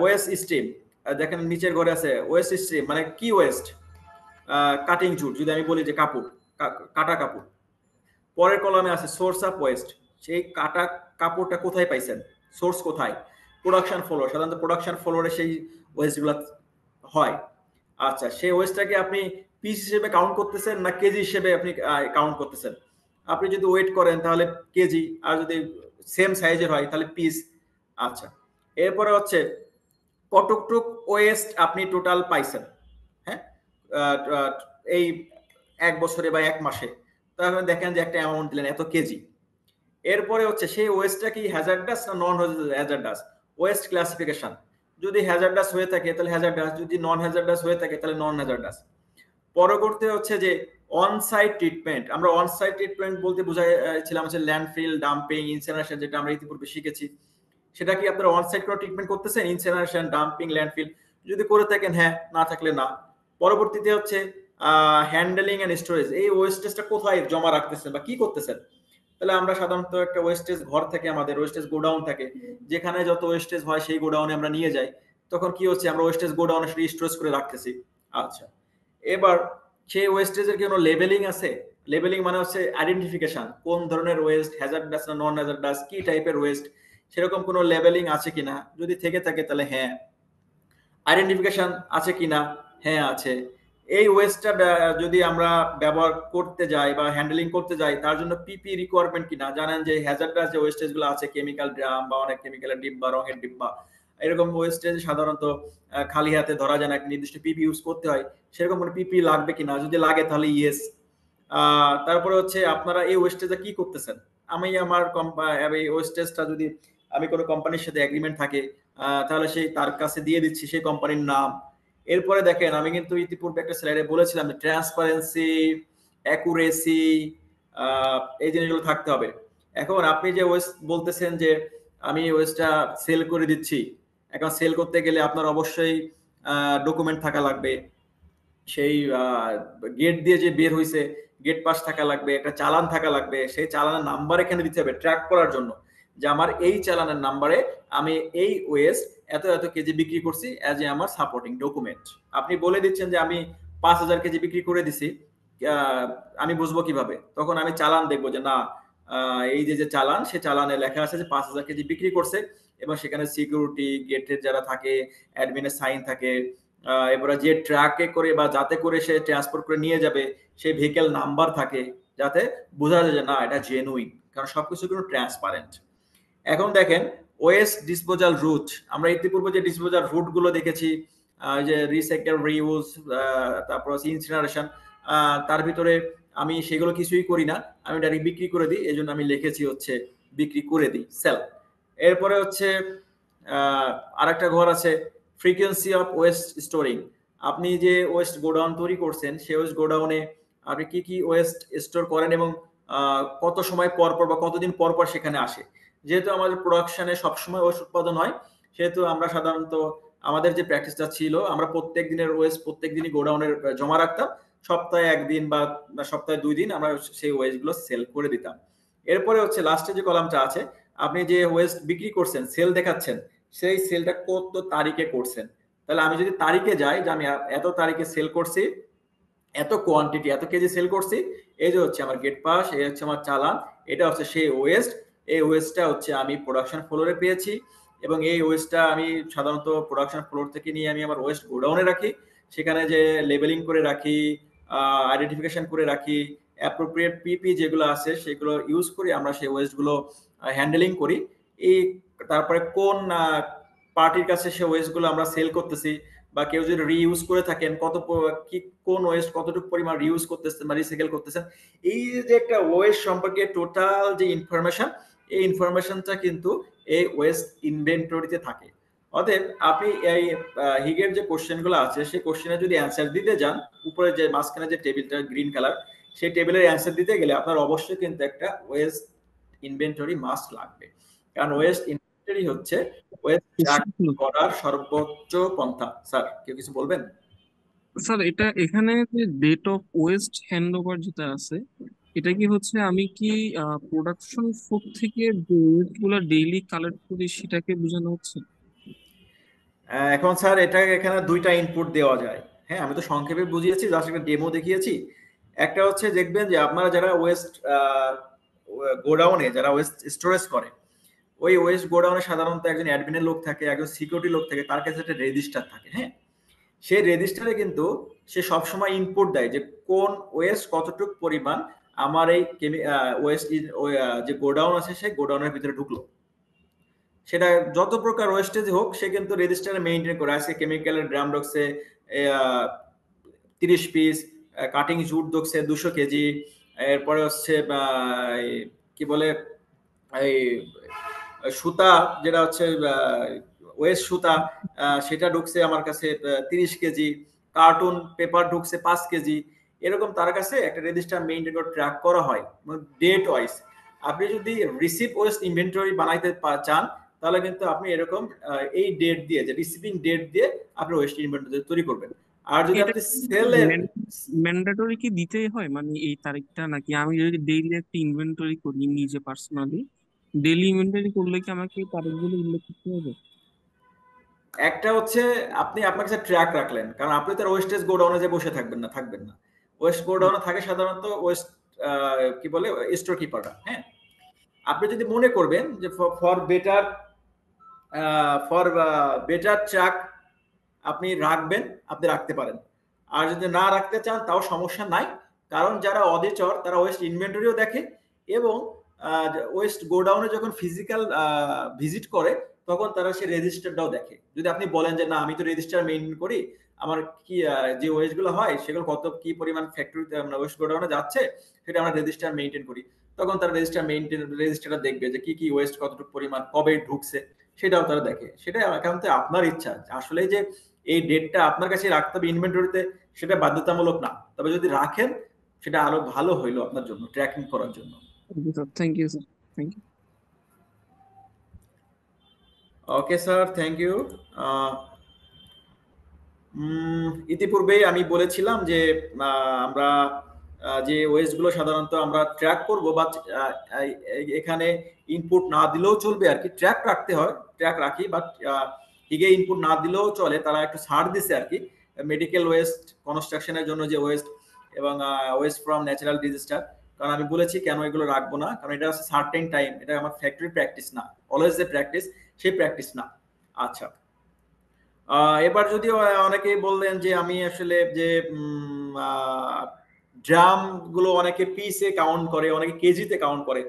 ওয়েস্ট স্ট্রিম, দেখেন নিচের ঘরে আছে ওয়েস্ট স্ট্রিম, মানে কি ওয়েস্ট, কাটিং জুট, যদি আমি বলি যে কাপড়, কাটা কাপড়। পরের কলামে আছে সোর্স অফ ওয়েস্ট, সেই কাটা কাপড়টা কোথায় পাইছেন, সোর্স কোথায়, প্রোডাকশন ফ্লোর, সাধারণত প্রোডাকশন ফ্লোরে সেই ওয়েস্টগুলো হয়। আচ্ছা, সেই ওয়েস্টটাকে আপনি পিস হিসেবে কাউন্ট করতেছেন না কেজি হিসেবে আপনি কাউন্ট করতেছেন। আপনি যদি ওয়েট করেন তাহলে কেজি, আর যদি সেম সাইজের হয় তাহলে পিস। আচ্ছা, এরপরে হচ্ছে কতটুক ওয়েস্ট আপনি টোটাল পাইছেন, হ্যাঁ, এই এক বছরে বা এক মাসে, তাহলে দেখেন যে একটা অ্যামাউন্ট দিলেন এত কেজি। এরপরে হচ্ছে সেই ওয়েস্টটা কি হ্যাজার্ডাস না নন হ্যাজার্ডাস, ওয়েস্ট ক্লাসিফিকেশন, যদি হ্যাজার্ডাস হয়ে থাকে তাহলে হ্যাজার্ডাস, যদি নন হ্যাজার্ডাস হয়ে থাকে তাহলে নন হ্যাজার্ডাস। পরবর্তী হচ্ছে যে অন সাইট ট্রিটমেন্ট, আমরা অন সাইট ট্রিটমেন্ট বলতে বুঝাইছিলাম হচ্ছে ল্যান্ডফিল, ডাম্পিং, ইনসিনারেশন, যেটা আমরা ইতিপূর্বে শিখেছি। সেটা কি আপনারা অন সাইট কোনো ট্রিটমেন্ট করতেছেন, ইনসিনারেশন, ডাম্পিং, ল্যান্ডফিল, যদি করে থাকেন হ্যাঁ, না থাকলে না। পরবর্তীতে হচ্ছে হ্যান্ডেলিং এন্ড স্টোরেজ, এই ওয়েস্টেজটা কোথায় জমা রাখতেছেন বা কি করতেছেন। তাহলে আমরা সাধারণত একটা ওয়েস্টেজ ঘর থেকে, আমাদের ওয়েস্টেজ গোডাউন থাকে, যেখানে যত ওয়েস্টেজ হয় সেই গোডাউনে আমরা নিয়ে যাই, তখন কি হচ্ছে আমরা ওয়েস্টেজ গোডাউনে সেটা স্টোরেজ করে রাখতেছি। আচ্ছা, এবার সেই ওয়েস্টেজের কি কোনো লেবেলিং আছে, লেবেলিং মানে হচ্ছে আইডেন্টিফিকেশন, কোন ধরনের ওয়েস্ট, হ্যাজার্ডাস না নন হ্যাজার্ডাস, কি টাইপের ওয়েস্ট, সেরকম কোনো লেবেলিং আছে কিনা, যদি থেকে থাকে তাহলে হ্যাঁ। আইডেন্টিফিকেশন আছে কিনা, হ্যাঁ আছে। এই ওয়েস্টটা যদি আমরা ব্যবহার করতে যাই বা হ্যান্ডেলিং করতে যাই, তার জন্য পিপি রিকোয়ারমেন্ট কিনা। জানেন যে হ্যাজার্ডাস যে ওয়েস্টেজ গুলো আছে, কেমিক্যাল ড্রাম বা অনেক কেমিক্যালের ডিব্বা, রঙের ডিব্বা, এরকম ওয়েস্টেজ সাধারণত খালি হাতে ধরা যায় না, একটা নির্দিষ্ট পিপি ইউজ করতে হয়, সেরকম কোনো পিপি লাগবে কিনা, যদি লাগে তাহলে ইয়েস। তারপরে হচ্ছে আপনারা এই ওয়েস্টেজটা কি করতেছেন, আমি আমার এই ওয়েস্টেজটা যদি আমি কোনো কোম্পানির সাথে এগ্রিমেন্ট থাকে, তাহলে সেই তার কাছে দিয়ে দিচ্ছি সেই কোম্পানির নাম। এরপরে দেখেন আমি কিন্তু ইতিপূর্বে একটা স্লাইডে বলেছিলাম যে ট্রান্সপারেন্সি, অ্যাকুরেসি, এই জিনিসগুলো থাকতে হবে। এখন আপনি যে ওয়েস্ট বলতেছেন যে আমি ওয়েস্টটা সেল করে দিচ্ছি, এখন সেল করতে গেলে আপনার অবশ্যই ডকুমেন্ট থাকা লাগবে, সেই গেট দিয়ে যে বের হইছে গেট পাস থাকা লাগবে, একটা চালান থাকা লাগবে, সেই চালানের নাম্বার এখানে দিতে হবে ট্র্যাক করার জন্য, যে আমার এই চালানের নাম্বারে আমি এই ওয়েস্ট এত এত কেজি বিক্রি করছি অ্যাজ এ আমার সাপোর্টিং ডকুমেন্ট। আপনি বলে দিচ্ছেন যে আমি 5000 কেজি বিক্রি করে দিছি, আমি বুঝবো কিভাবে, তখন আমি চালান দেখবো যে না, এই যে চালান, সে চালানে লেখা আছে যে 5000 কেজি বিক্রি করছে, এবং সেখানে সিকিউরিটি গেটের যারা থাকে, অ্যাডমিনের সাইন থাকে, এবারে যে ট্রাকে করে বা যাতে করে সে ট্রান্সপোর্ট করে নিয়ে যাবে সেই ভেহিকেল নাম্বার থাকে, যাতে বোঝা যায় যে না এটা জেনুইন, কারণ সবকিছু কিন্তু ট্রান্সপারেন্ট। এখন দেখেন ওয়েস্ট ডিসপোজাল রুট, আমরা ইতিপূর্বে যে ডিসপোজাল রুট গুলো দেখেছি, যে রিসাইকেল, রিইউজ, তারপর ইনসিনারেশন, তার ভিতরে আমি সেগুলো কিছুই করি না, আমি ডাইরেক্ট বিক্রি করে দিই, এই জন্য আমি লিখেছি হচ্ছে বিক্রি করে দিই, সেল। এরপরে হচ্ছে আরেকটা ঘর আছে ফ্রিকোয়েন্সি অফ ওয়েস্ট স্টোরিং। আপনি যে ওয়েস্ট গোডাউন তৈরি করছেন সেই ওয়েস্ট গোডাউনে আপনি কি কি ওয়েস্ট স্টোর করেন এবং কত সময় পর পর বা কতদিন পর পর সেখানে আসে। যেহেতু আমাদের প্রোডাকশনে সবসময় ওয়েস্ট উৎপাদন হয়, সেহেতু আমরা সাধারণত আমাদের যে প্র্যাকটিসটা ছিল, আমরা প্রত্যেক দিনের ওয়েস্ট প্রত্যেক দিনই গোডাউনের জমা রাখতাম, সপ্তাহে একদিন বা সপ্তাহে 2 দিন আমরা সেই ওয়েস্ট গুলো সেল করে দিতাম। এরপরে হচ্ছে লাস্টে যে কলামটা আছে, আপনি যে ওয়েস্ট বিক্রি করছেন, সেল দেখাচ্ছেন, সেই সেলটা কত তারিখে করছেন। তাহলে আমি যদি তারিখে যাই যে আমি এত তারিখে সেল করছি, এত কোয়ান্টিটি, এত কেজি সেল করছি, এই যে হচ্ছে আমার গেট পাস, এই হচ্ছে আমার চালান, এটা হচ্ছে সেই ওয়েস্ট। এই ওয়েস্টটা হচ্ছে আমি প্রোডাকশন ফ্লোরে পেয়েছি, এবং এই ওয়েস্টটা আমি সাধারণত প্রোডাকশন ফ্লোর থেকে নিয়ে আমি আমার ওয়েস্ট গোডাউনে রাখি, সেখানে যে লেবেলিং করে রাখি, আইডেন্টিফিকেশন করে রাখি, অ্যাপ্রোপ্রিয়েট পিপি যেগুলো আছে সেগুলো ইউজ করে আমরা সেই ওয়েস্টগুলো হ্যান্ডেলিং করি। এই তারপরে কোন পার্টির কাছে সে ওয়েস্টগুলো আমরা সেল করতেছি, বা কেউ যদি রিইউজ করে থাকেন কত কি কোন ওয়েস্ট কতটুকু পরিমাণ রিইউজ করতেছেন বা রিসাইকেল করতেছেন, এই যে একটা ওয়েস্ট সম্পর্কে টোটাল যে ইনফরমেশন, এই ইনফরমেশনটা কিন্তু এই ওয়েস্ট ইনভেন্টরিতে থাকে। অতএব আপনি এই হিগের যে কোশ্চেনগুলো আছে সেই কোশ্চেনে যদি অ্যান্সার দিতে যান, উপরে যে মাঝখানে যে টেবিলটা গ্রিন কালার, সেই টেবিলের অ্যান্সার দিতে গেলে আপনার অবশ্যই কিন্তু একটা ওয়েস্ট ইনভেন্টরি মাস্ট লাগবে, কারণ ওয়েস্ট ইনভেন্টরি হচ্ছে ওয়েস্ট ট্র্যাক করার সর্বোচ্চ পন্থা। স্যার কেউ কিছু বলবেন? স্যার এটা এখানে যে ডেট অফ ওয়েস্ট হ্যান্ডওভার যেটা আছে, এটা কি হচ্ছে আমি কি প্রোডাকশন ফুড থেকে যে ওয়েস্ট গুলো ডেইলি কালেক্ট করি সেটাকে বোঝানো হচ্ছে? এখন স্যার এটা এখানে দুইটা ইনপুট দেওয়া যায়। হ্যাঁ, আমি তো সংক্ষেপে বুঝিয়েছি, জাস্ট একটা ডেমো দেখিয়েছি। একটা হচ্ছে দেখবেন যে আপনারা যারা ওয়েস্ট গোডাউনে যারা ওয়েস্ট স্টোরেজ করে, ওই ওয়েস্ট গোডাউনে সাধারণত একজন অ্যাডমিনের লোক থাকে, একজন সিকিউরিটি লোক থাকে, তার কাছে একটা রেজিস্টার থাকে। হ্যাঁ, সেই রেজিস্টারে কিন্তু সে সবসময় ইনপুট দেয় যে কোন ওয়েস্ট কতটুকু পরিমাণ আমার এই ওয়েস্ট যে গোডাউন আছে সেই গোডাউনের ভিতরে ঢুকলো। সেটা যত প্রকার ওয়েস্টেজ হোক, সে কিন্তু রেজিস্টারে মেইনটেইন করে। আজকে কেমিক্যালের ড্রাম ঢুকছে 30 পিস, কাটিং জুট ঢুকছে 200 কেজি, এরপরে হচ্ছে কি বলে এই সুতা, যেটা হচ্ছে ওয়েস্ট সুতা, সেটা ঢুকছে আমার কাছে 30 কেজি, কার্টুন পেপার ঢুকছে 5 কেজি। এরকম তার কাছে একটা রেজিস্টার মেইনটেইন করে ট্র্যাক করা হয় ডেট ওয়াইজ। আপনি যদি রিসিভ ওয়েস্ট ইনভেন্টরি বানাইতে চান, তাহলে কিন্তু আপনি এরকম এই ডেট দিয়ে, যে রিসিভিং ডেট দিয়ে আপনি ওয়েস্ট ইনভেন্টরি তৈরি করবেন। আর যদি এটা আপনি সেলের ম্যান্ডেটরি কি দিতেই হয় মানে এই তারিখটা, নাকি আমি যদি ডেইলি একটা ইনভেন্টরি করি নিজে পার্সোনালি, ডেইলি ইনভেন্টরি করলে কি আমাকে এই তারিখগুলো উল্লেখ করতে হবে? একটা হচ্ছে আপনি আপনার কাছে ট্র্যাক রাখলেন, কারণ আপনি তো ওয়েস্টেজ গোডাউনে যে বসে থাকবেন না। ওয়েস্ট গোডাউনে থাকে সাধারণত ওয়েস্ট কি বলে স্টোর কিপাররা। হ্যাঁ, আপনি যদি মনে করবেন যে ফর বেটার ট্র্যাক আপনি রাখবেন, আপনি রাখতে পারেন। আর যদি না রাখতে চান তাও সমস্যা নাই, কারণ যারা অডিটর তারা ওয়েস্ট ইনভেন্টরিও দেখে, এবং ওয়েস্ট গোডাউনে যখন ফিজিক্যাল ভিজিট করে তখন তারা সেই রেজিস্টারটাও দেখে। যদি আপনি বলেন যে না আমি তো রেজিস্টার মেইনটেইন করি, আমার কি যে ওয়েস্ট গুলো হয় সেগুলো কত কি পরিমাণ ফ্যাক্টরিতে ওয়েস্ট গোডাউনে যাচ্ছে সেটা আমরা রেজিস্টার মেইনটেইন করি, তখন তারা রেজিস্টারটা দেখবে যে কি কি ওয়েস্ট কতটুকু পরিমাণ কবে ঢুকছে, সেটাও তারা দেখে। সেটা একান্ত আপনার ইচ্ছা, আসলে যে এই ডেটটা আপনার কাছে রাখতে হবে ইনভেন্টরিতে, সেটা বাধ্যতামূলক না। তবে যদি রাখেন সেটা আরো ভালো হইলো আপনার জন্য ট্র্যাকিং করার জন্য। Thank you sir, thank you. Okay sir, thank you. ইতিপূর্বেই আমি বলেছিলাম যে আমরা যে ওয়েস্টগুলো সাধারণত আমরা ট্র্যাক করব, বা এখানে ইনপুট না দিলেও চলবে আর কি, ট্র্যাক রাখতে হয়, ট্র্যাক রাখি, বাট হিগে ইনপুট না দিলেও চলে, তারা একটু ছাড় দিছে আর কি। মেডিকেল ওয়েস্ট, কনস্ট্রাকশনের জন্য যে ওয়েস্ট, এবং ওয়েস্ট ফ্রম ন্যাচারাল ডিজাস্টার, কারণ আমি বলেছি কেন এগুলো রাখবো না, কারণ এটা হচ্ছে সার্টেন টাইম, এটা আমার ফ্যাক্টরি প্র্যাকটিস না, অলওয়েজ যে প্র্যাকটিস সেই প্র্যাকটিস না। আচ্ছা, এবার যদি অনেকেই বললেন যে আমি আসলে যে ড্রাম গুলো অনেকে পিসে কাউন্ট করে, অনেকে কেজিতে কাউন্ট করে।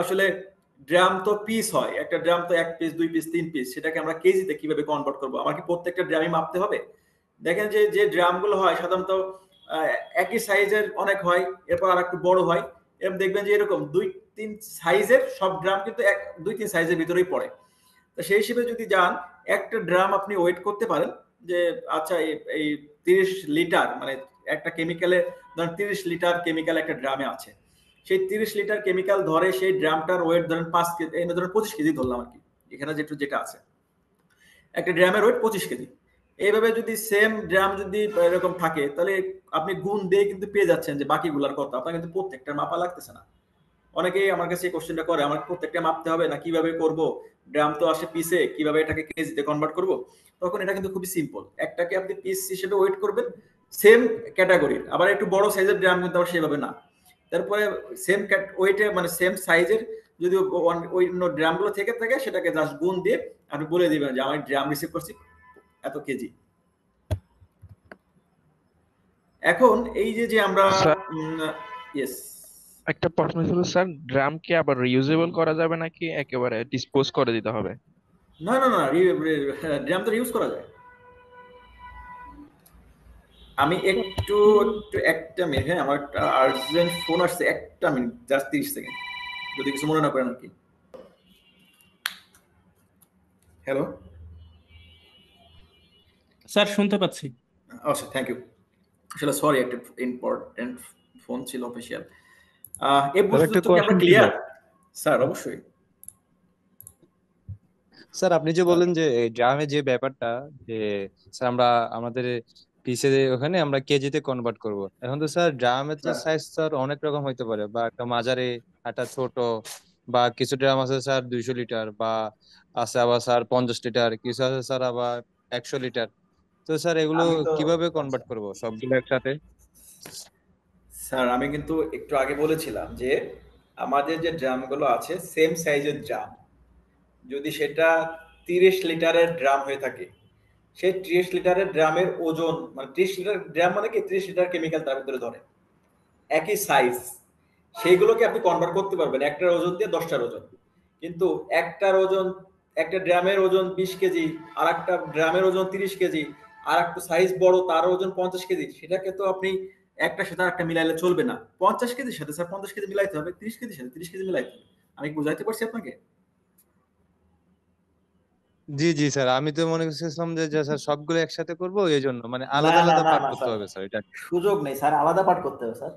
আসলে ড্রাম তো পিস হয়, একটা ড্রাম তো 1 পিস 2 পিস 3 পিস, সেটাকে আমরা কেজিতে কিভাবে কনভার্ট করবো? আমার কি প্রত্যেকটা ড্রামই মাপতে হবে? দেখেন যে যে ড্রাম গুলো হয় সাধারণত একই সাইজের অনেক হয়, এরপর আর একটু বড় হয়, এরকম দেখবেন যে এরকম 2-3 সাইজের সব ড্রাম কিন্তু 2-3 সাইজের ভিতরেই পড়ে। তো সেই হিসেবে যদি যান, একটা ড্রাম আপনি ওয়েট করতে পারেন যে আচ্ছা এই 30 লিটার, মানে একটা কেমিক্যালে ধরেন 30 লিটার কেমিক্যাল একটা ড্রামে আছে, সেই 30 লিটার কেমিক্যাল ধরে সেই ড্রামটার ওয়েট ধরেন 5 কেজি, এই ধরেন 25 কেজি ধরলাম আর কি, এখানে যেটা আছে একটা ড্রামের ওয়েট 25 কেজি। এইভাবে যদি সেম ড্রাম যদি এরকম থাকে, তাহলে আপনি গুণ দিয়ে কিন্তু পেয়ে যাচ্ছেন যে বাকিগুলার কত, আপনার কিন্তু প্রত্যেকটা মাপা লাগতেছে না। অনেকেই আমার কাছে এই কোশ্চেনটা করে, আমার প্রত্যেকটা মাপতে হবে না, কিভাবে করব, ড্রাম তো আসে পিসে, কিভাবে এটাকে কেজিতে কনভার্ট করব? তখন এটা কিন্তু খুবই সিম্পল, একটাকে আপনি পিস হিসেবে ওয়েট করবেন সেম ক্যাটাগরির, আবার একটু বড় সাইজের ড্রাম কিন্তু আবার সেভাবে না। তারপরে সেম ওয়েটে মানে সেম সাইজের যদি অন্য ড্রামগুলো থেকে থাকে, সেটাকে জাস্ট গুণ দিয়ে আপনি বলে দিবেন যে আমি ড্রাম রিসিভ করছি এত কেজি। এখন এই যে আমরা স্যার ইয়েস, একটা প্রশ্ন ছিল স্যার, ড্রাম কি আবার রিউজেবল করা যাবে নাকি একেবারে ডিসপোজ করে দিতে হবে? না না না, ড্রাম তো ইউজ করা যায়। আমি একটু একটা মিনিট, হ্যাঁ আমার একটা আর্জেন্ট ফোন আসছে, একটা মিনিট জাস্ট 30 সেকেন্ড, যদি কিছু মনে না করেন আর কি। হ্যালো স্যার শুনতে পাচ্ছি। আচ্ছা, থ্যাংক ইউ। আসলে সরি, একটা ইম্পর্টেন্ট ফোন ছিল অফিসিয়াল। এই স্যার একটা বুঝতে কি আমরা কোয়েশ্চেন ছিল। ক্লিয়ার? স্যার অবশ্যই। স্যার আপনি যে বললেন যে এই ড্রামে যে ব্যাপারটা, যে স্যার আমরা আমাদের পিসে ওখানে আমরা কেজিতে কনভার্ট করব, এখন তো স্যার ড্রামের তো স্যার সাইজ স্যার অনেক রকম হইতে পারে, বা একটা মাঝারি, একটা ছোট, বা কিছু ড্রাম আছে স্যার 200 লিটার, বা আছে আবার স্যার 50 লিটার, কিছু আছে স্যার আবার 100 লিটার। তো স্যার এগুলো আমি তো কিভাবে আচ্ছা কনভার্ট করব সবগুলো একসাথে? স্যার, আমি কিন্তু একটু আগে বলেছিলাম যে আমাদের যে ড্রামগুলো আছে সেম সাইজের ড্রাম, যদি সেটা 30 লিটারের ড্রাম হয়ে থাকে, সেই 30 লিটারের ড্রামের ওজন মানে 30 লিটার ড্রাম মানে কি 30 লিটার কেমিক্যাল তার ভিতরে ধরে, একই সাইজ, সেইগুলোকে আপনি কনভার্ট করতে পারবেন একটার ওজন দিয়ে 10টার ওজন। কিন্তু একটার ওজন, একটা ড্রামের ওজন 20 কেজি, আর একটা ড্রামের ওজন 30 কেজি, আর একটা সাইজ বড় তার ওজন 50 কেজি, সেটাকে তো আপনি একটার সাথে একটা মিলাইলে চলবে না। 50 কেজির সাথে স্যার 50 কেজি মিলাইতে হবে, 30 কেজির সাথে 30 কেজি মিলাইতে হবে। আমি বুঝাইতে পারছি আপনাকে? জি জি স্যার, আমি তো মনে করছিলাম যে যে স্যার সবগুলো একসাথে করব, এই জন্য মানে না আলাদা না আলাদা না পার্ট না করতে স্যার, হবে স্যার এটা। সুযোগ নেই স্যার, আলাদা পাঠ করতে হবে স্যার।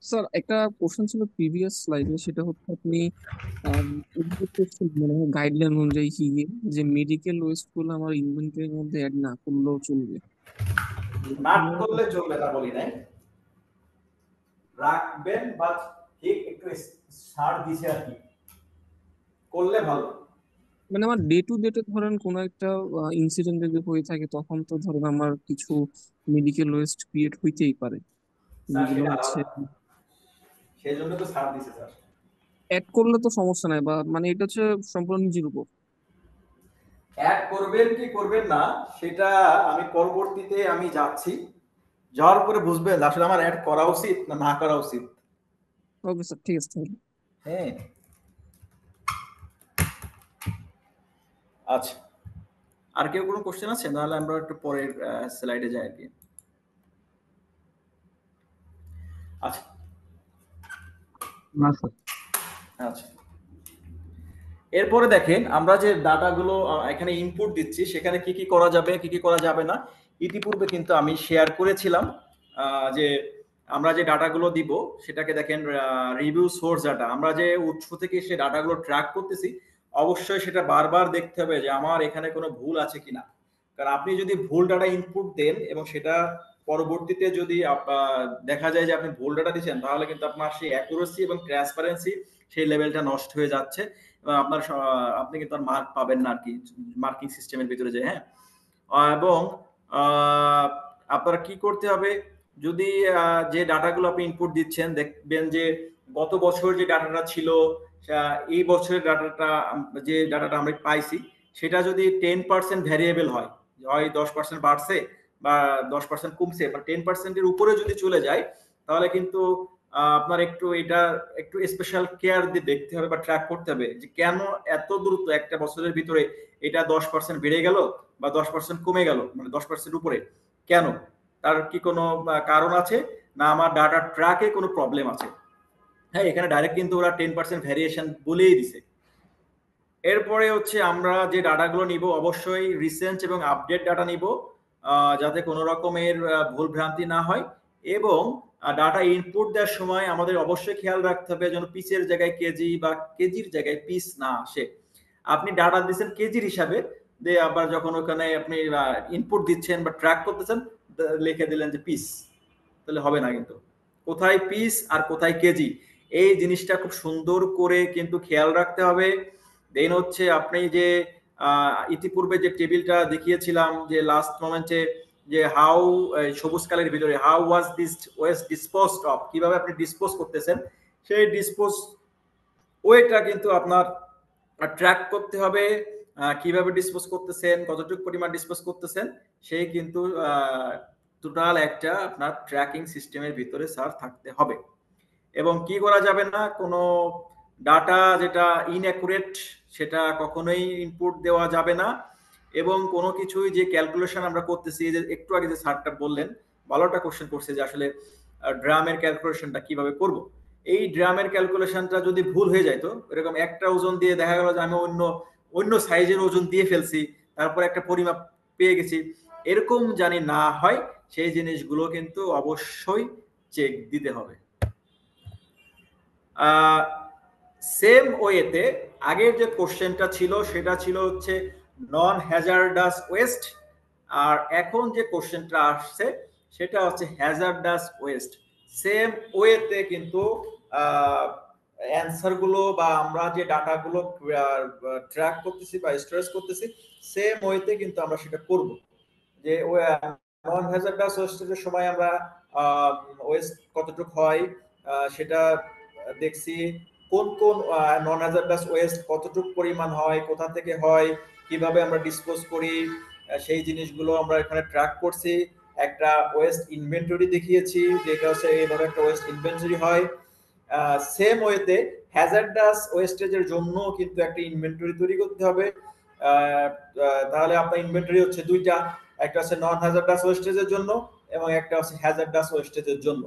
স্যার একটা কোশ্চেন ছিল প্রিভিয়াস স্লাইডে, সেটা হচ্ছে আপনি উল্লেখ করছেন মনে হয় গাইডলাইন অনুযায়ী কি যে মেডিকেল ওয়েস্ট গুলো আমার ইনভেন্টরির মধ্যে অ্যাড না করলেও চলবে। না করলে চলবে না বলি নাই, রাখবেন বা ঠিক একটু ছাড় দিছে আর কি, করলে ভালো। মানে আমার ডে টু ডে ধরেন কোনো একটা ইনসিডেন্ট যদি হয়ে থাকে, তখন তো ধরেন আমার কিছু মেডিকেল ওয়েস্ট ক্রিয়েট হইতেই পারে, স্যার যেগুলো সেটা হচ্ছে আলাদা, সেই জন্য তো ছাড় দিছে স্যার। অ্যাড করলে তো সমস্যা নাই, বা মানে এটা হচ্ছে সম্পূর্ণ নিজের উপর। অ্যাড করবেন কি করবেন না সেটা আমি পরবর্তীতে আমি যাচ্ছি, যাওয়ার পরে বুঝবেন আসলে আমার অ্যাড করা উচিত না না করা উচিত। ওকে স্যার, ঠিক আছে, থ্যাংক ইউ। হ্যাঁ আচ্ছা, আর কেউ কোনো কোশ্চেন আছে? নাহলে আমরা একটু পরের স্লাইডে যাই আর কি। আচ্ছা না স্যার। আচ্ছা, এরপরে দেখেন আমরা যে ডাটাগুলো এখানে ইনপুট দিচ্ছি, সেখানে কি কি করা যাবে কি কি করা যাবে না, ইতিপূর্বে কিন্তু আমি শেয়ার করেছিলাম যে আমরা যে ডাটাগুলো দিব সেটাকে দেখেন রিভিউ সোর্স ডাটা, আমরা যে উৎস থেকে সে ডাটাগুলো ট্র্যাক করতেছি, অবশ্যই সেটা বারবার দেখতে হবে যে আমার এখানে কোনো ভুল আছে কিনা। কারণ আপনি যদি ভুল ডাটা ইনপুট দেন এবং সেটা পরবর্তীতে যদি দেখা যায় যে আপনি ভুল ডাটা দিচ্ছেন, তাহলে কিন্তু আপনার সেই অ্যাকুরেসি এবং ট্রান্সপারেন্সি সেই লেভেলটা নষ্ট হয়ে যাচ্ছে, এবং আপনার আপনি কিন্তু আর মার্ক পাবেন না আর কি মার্কিং সিস্টেমের ভিতরে যে। হ্যাঁ, এবং আপনারা কি করতে হবে, যদি যে ডাটাগুলো আপনি ইনপুট দিচ্ছেন দেখবেন যে গত বছর যে ডাটাটা ছিল এই বছরের ডাটাটা, যে ডাটাটা আমরা পাইছি সেটা যদি 10% ভ্যারিয়েবল হয়, হয় 10% বাড়ছে বা 10% কমছে বা 10% এর উপরে যদি চলে যায়, তাহলে কিন্তু আপনার একটু এটা একটু স্পেশাল কেয়ার দিয়ে দেখতে হবে বা ট্র্যাক করতে হবে যে কেন এত দ্রুত একটা বছরের ভিতরে এটা 10% বেড়ে গেল বা 10% কমে গেল, মানে 10% উপরে কেন, তার কি কোনো কারণ আছে না আমার ডাটা ট্র্যাকে কোনো প্রবলেম আছে। হ্যাঁ, এখানে ডাইরেক্ট কিন্তু ওরা 10% ভ্যারিয়েশন বলেই দিছে। এরপরে হচ্ছে আমরা যে ডাটাগুলো নিব অবশ্যই রিসেন্ট এবং আপডেট ডাটা নিব, যাতে কোনো রকমের ভুল ভ্রান্তি না হয়, এবং ডাটা ইনপুট দেওয়ার সময় আমাদের অবশ্যই খেয়াল রাখতে হবে যেন পিসের জায়গায় কেজি বা কেজির জায়গায় পিস না আসে। আপনি ডাটা দিচ্ছেন কেজির হিসাবে দিয়ে আবার যখন ওখানে আপনি ইনপুট দিচ্ছেন বা ট্র্যাক করতেছেন লিখে দিলেন যে পিস, তাহলে হবে না। কিন্তু কোথায় পিস আর কোথায় কেজি এই জিনিসটা খুব সুন্দর করে কিন্তু খেয়াল রাখতে হবে। দেন হচ্ছে আপনি যে ইতিপূর্বে যে টেবিলটা দেখিয়েছিলাম যে লাস্ট মোমেন্টে যে হাউ সবুজ কালের ভিতরে how was this West disposed of, কিভাবে আপনি ডিসপোজ করতেছেন সেই ডিসপোজ ওয়েটা কিন্তু আপনার ট্র্যাক করতে হবে, কিভাবে ডিসপোজ করতেছেন কতটুকু পরিমাণ ডিসপোজ করতেছেন সেই কিন্তু টোটাল একটা আপনার ট্র্যাকিং সিস্টেমের ভিতরে স্যার থাকতে হবে। এবং কি করা যাবে না, কোনো ডাটা যেটা ইনঅ্যাকুরেট সেটা কখনোই ইনপুট দেওয়া যাবে না। এবং কোনো কিছুই যে ক্যালকুলেশন আমরা করতেছি, যে একটু আগে যে স্যারটা বললেন ভালোটা কোশ্চেন করছে যে আসলে ড্রামের ক্যালকুলেশনটা কিভাবে করব, এই ড্রামের ক্যালকুলেশনটা যদি ভুল হয়ে যায়, তো এরকম একটা ওজন দিয়ে দেখা গেল যে আমি অন্য সাইজের ওজন দিয়ে ফেলছি, তারপর একটা পরিমাপ পেয়ে গেছি, এরকম জানি না হয় সেই জিনিসগুলো কিন্তু অবশ্যই চেক দিতে হবে। সেম ওয়েতে আগের যে কোশ্চেনটা ছিল সেটা ছিল হচ্ছে নন হ্যাজার্ডাস ওয়েস্ট, আর এখন যে কোশ্চেনটা আসছে সেটা হচ্ছে হ্যাজার্ডাস ওয়েস্ট। সেম ওয়েতে কিন্তু অ্যান্সারগুলো বা আমরা যে ডাটাগুলো ট্র্যাক করতেছি বা স্টোরেজ করতেছি সেম ওয়েতে কিন্তু আমরা সেটা করব। যে নন হ্যাজার্ডাস ওয়েস্টের সময় আমরা ওয়েস্ট কতটুকু হয় সেটা দেখছি, কোন কোন নন হ্যাজার্ডাস ওয়েস্ট কতটুকু পরিমাণ হয়, কোথা থেকে হয়, কিভাবে আমরা ডিসপোজ করি, সেই জিনিসগুলো আমরা এখানে ট্র্যাক করছি। একটা ওয়েস্ট ইনভেন্টরি দেখিয়েছি, যেটা হচ্ছে এইভাবে একটা ওয়েস্ট ইনভেন্টরি হয়। সেম ওয়েতে হ্যাজার্ডাস ওয়েস্টেজের জন্য কিন্তু একটা ইনভেন্টরি তৈরি করতে হবে। তাহলে আপনার ইনভেন্টরি হচ্ছে দুইটা, একটা হচ্ছে নন হ্যাজার্ডাস ওয়েস্টেজের জন্য এবং একটা হচ্ছে হ্যাজার্ডাস ওয়েস্টেজের জন্য,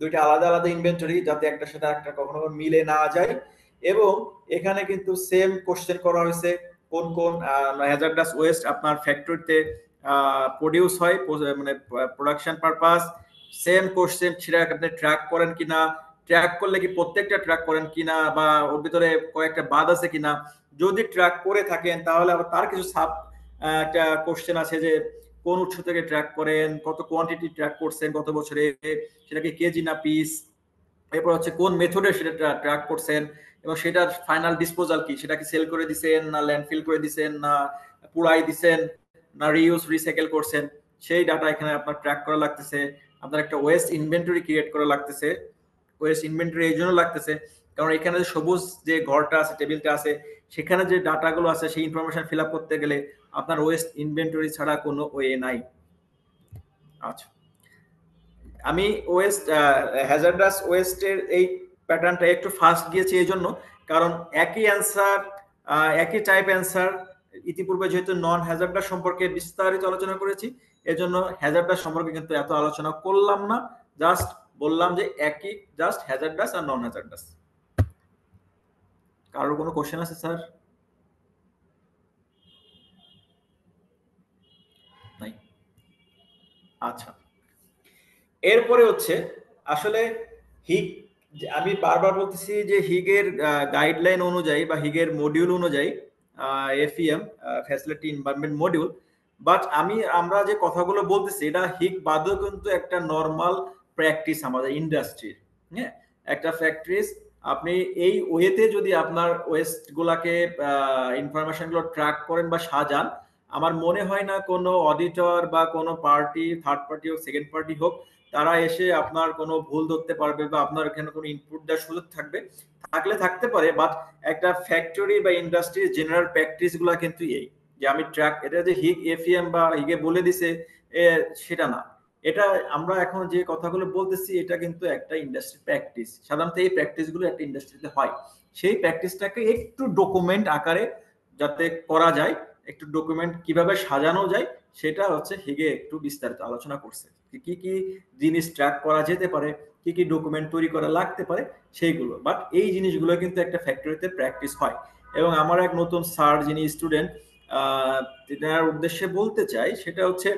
দুইটা আলাদা আলাদা ইনভেন্টরি যাতে একটা সাথে একটা কখনো মিলে না যায়। এবং এখানে কিন্তু সেম কোশ্চেন করা হয়েছে কোন কোন হ্যাজার্ডাস ওয়েস্ট আপনার ফ্যাক্টরিতে প্রডিউস হয়, মানে প্রোডাকশন পারপাস। সেম কোশ্চেন সেটা আপনি ট্র্যাক করেন কিনা, ট্র্যাক করলে কি প্রত্যেকটা ট্র্যাক করেন কিনা বা ওর ভিতরে কয়েকটা বাদ আছে কিনা, যদি ট্র্যাক করে থাকেন তাহলে আবার তার কিছু সাব একটা কোশ্চেন আছে যে কোন উৎস থেকে ট্র্যাক করেন, কত কোয়ান্টিটি ট্র্যাক করছেন গত বছরে, সেটা কি কেজি না পিস, এরপর হচ্ছে কোন মেথডে সেটা ট্র্যাক করছেন এবং সেটার ফাইনাল ডিসপোজাল কি, সেটা কি সেল করে দিছেন না ল্যান্ডফিল করে দিছেন না পুরাই দিছেন না রিইউজ রিসাইকেল করছেন, সেই ডাটা এখানে আপনার ট্র্যাক করা লাগতেছে। আপনার একটা ওয়েস্ট ইনভেন্টরি ক্রিয়েট করা লাগতেছে। ওয়েস্ট ইনভেন্টরি এই জন্য লাগতেছে কারণ এখানে যে সবুজ যে ঘরটা আছে টেবিলটা আছে সেখানে যে ডাটাগুলো আছে সেই ইনফরমেশন ফিল আপ করতে গেলে আপনার ওয়েস্ট ইনভেন্টরি ছাড়া কোনো ওয়ে নাই। আচ্ছা, আমি ওয়েস্ট হ্যাজার্ডাস ওয়েস্টের এই প্যাটার্নটা একটু ফাস্ট গিয়েছি এই জন্য কারণ একই অ্যান্সার একই টাইপ অ্যান্সার ইতিপূর্বে যেহেতু নন হ্যাজার্ডাস সম্পর্কে বিস্তারিত আলোচনা করেছি এজন্য হ্যাজার্ডাস সম্পর্কে কিন্তু এত আলোচনা করলাম না, জাস্ট বললাম যে একই জাস্ট হ্যাজার্ডাস আর নন হ্যাজার্ডাস। কারোর কোনো কোশ্চেন আছে স্যার? নাই? আচ্ছা, এরপরে হচ্ছে আসলে হিগ, আমি বারবার বলতেছি যে হিগের গাইডলাইন অনুযায়ী বা হিগের মডিউল অনুযায়ী FEM facility environment module, but আমরা যে কথাগুলো বলতেছি এটা হিগ বাদেও কিন্তু একটা নর্মাল প্র্যাকটিস আমাদের ইন্ডাস্ট্রির। হ্যাঁ, একটা ফ্যাক্টরিজ আপনি এই ওয়েতে যদি আপনার ওয়েস্ট গুলাকে ইনফরমেশন গুলো ট্র্যাক করেন বা সাজান, আমার মনে হয় না কোনো অডিটর বা কোনো পার্টি, থার্ড পার্টি হোক সেকেন্ড পার্টি হোক, তারা এসে আপনার কোনো ভুল ধরতে পারবে বা আপনার এখানে কোনো ইনপুট দেওয়ার সুযোগ থাকলে থাকতে পারে, বাট একটা ফ্যাক্টরি বা ইন্ডাস্ট্রির জেনারেল প্র্যাকটিস গুলা কিন্তু এই যে আমি ট্র্যাক, এটা যে হিগ এফএম বা হিগে বলে দিছে সেটা না। এটা আমরা এখন যে কথাগুলো বলতেছি এটা কিন্তু একটা ইন্ডাস্ট্রি প্র্যাকটিস। সাধারণত এই প্র্যাকটিসগুলো একটা ইন্ডাস্ট্রিতে হয়। সেই প্র্যাকটিসটাকে একটু ডকুমেন্ট আকারে যাতে করা যায়, একটু ডকুমেন্ট কিভাবে সাজানো যায়, সেটা হচ্ছে হিগে একটু বিস্তারিত আলোচনা করছে। কি কি জিনিস ট্র্যাক করা যেতে পারে, কি কি ডকুমেন্ট তৈরি করা লাগতে পারে সেইগুলো। বাট এই জিনিসগুলো কিন্তু একটা ফ্যাক্টরিতে প্র্যাকটিস হয়। এবং আমার এক নতুন স্যার যিনি স্টুডেন্ট, তার উদ্দেশ্যে বলতে চাই সেটা হচ্ছে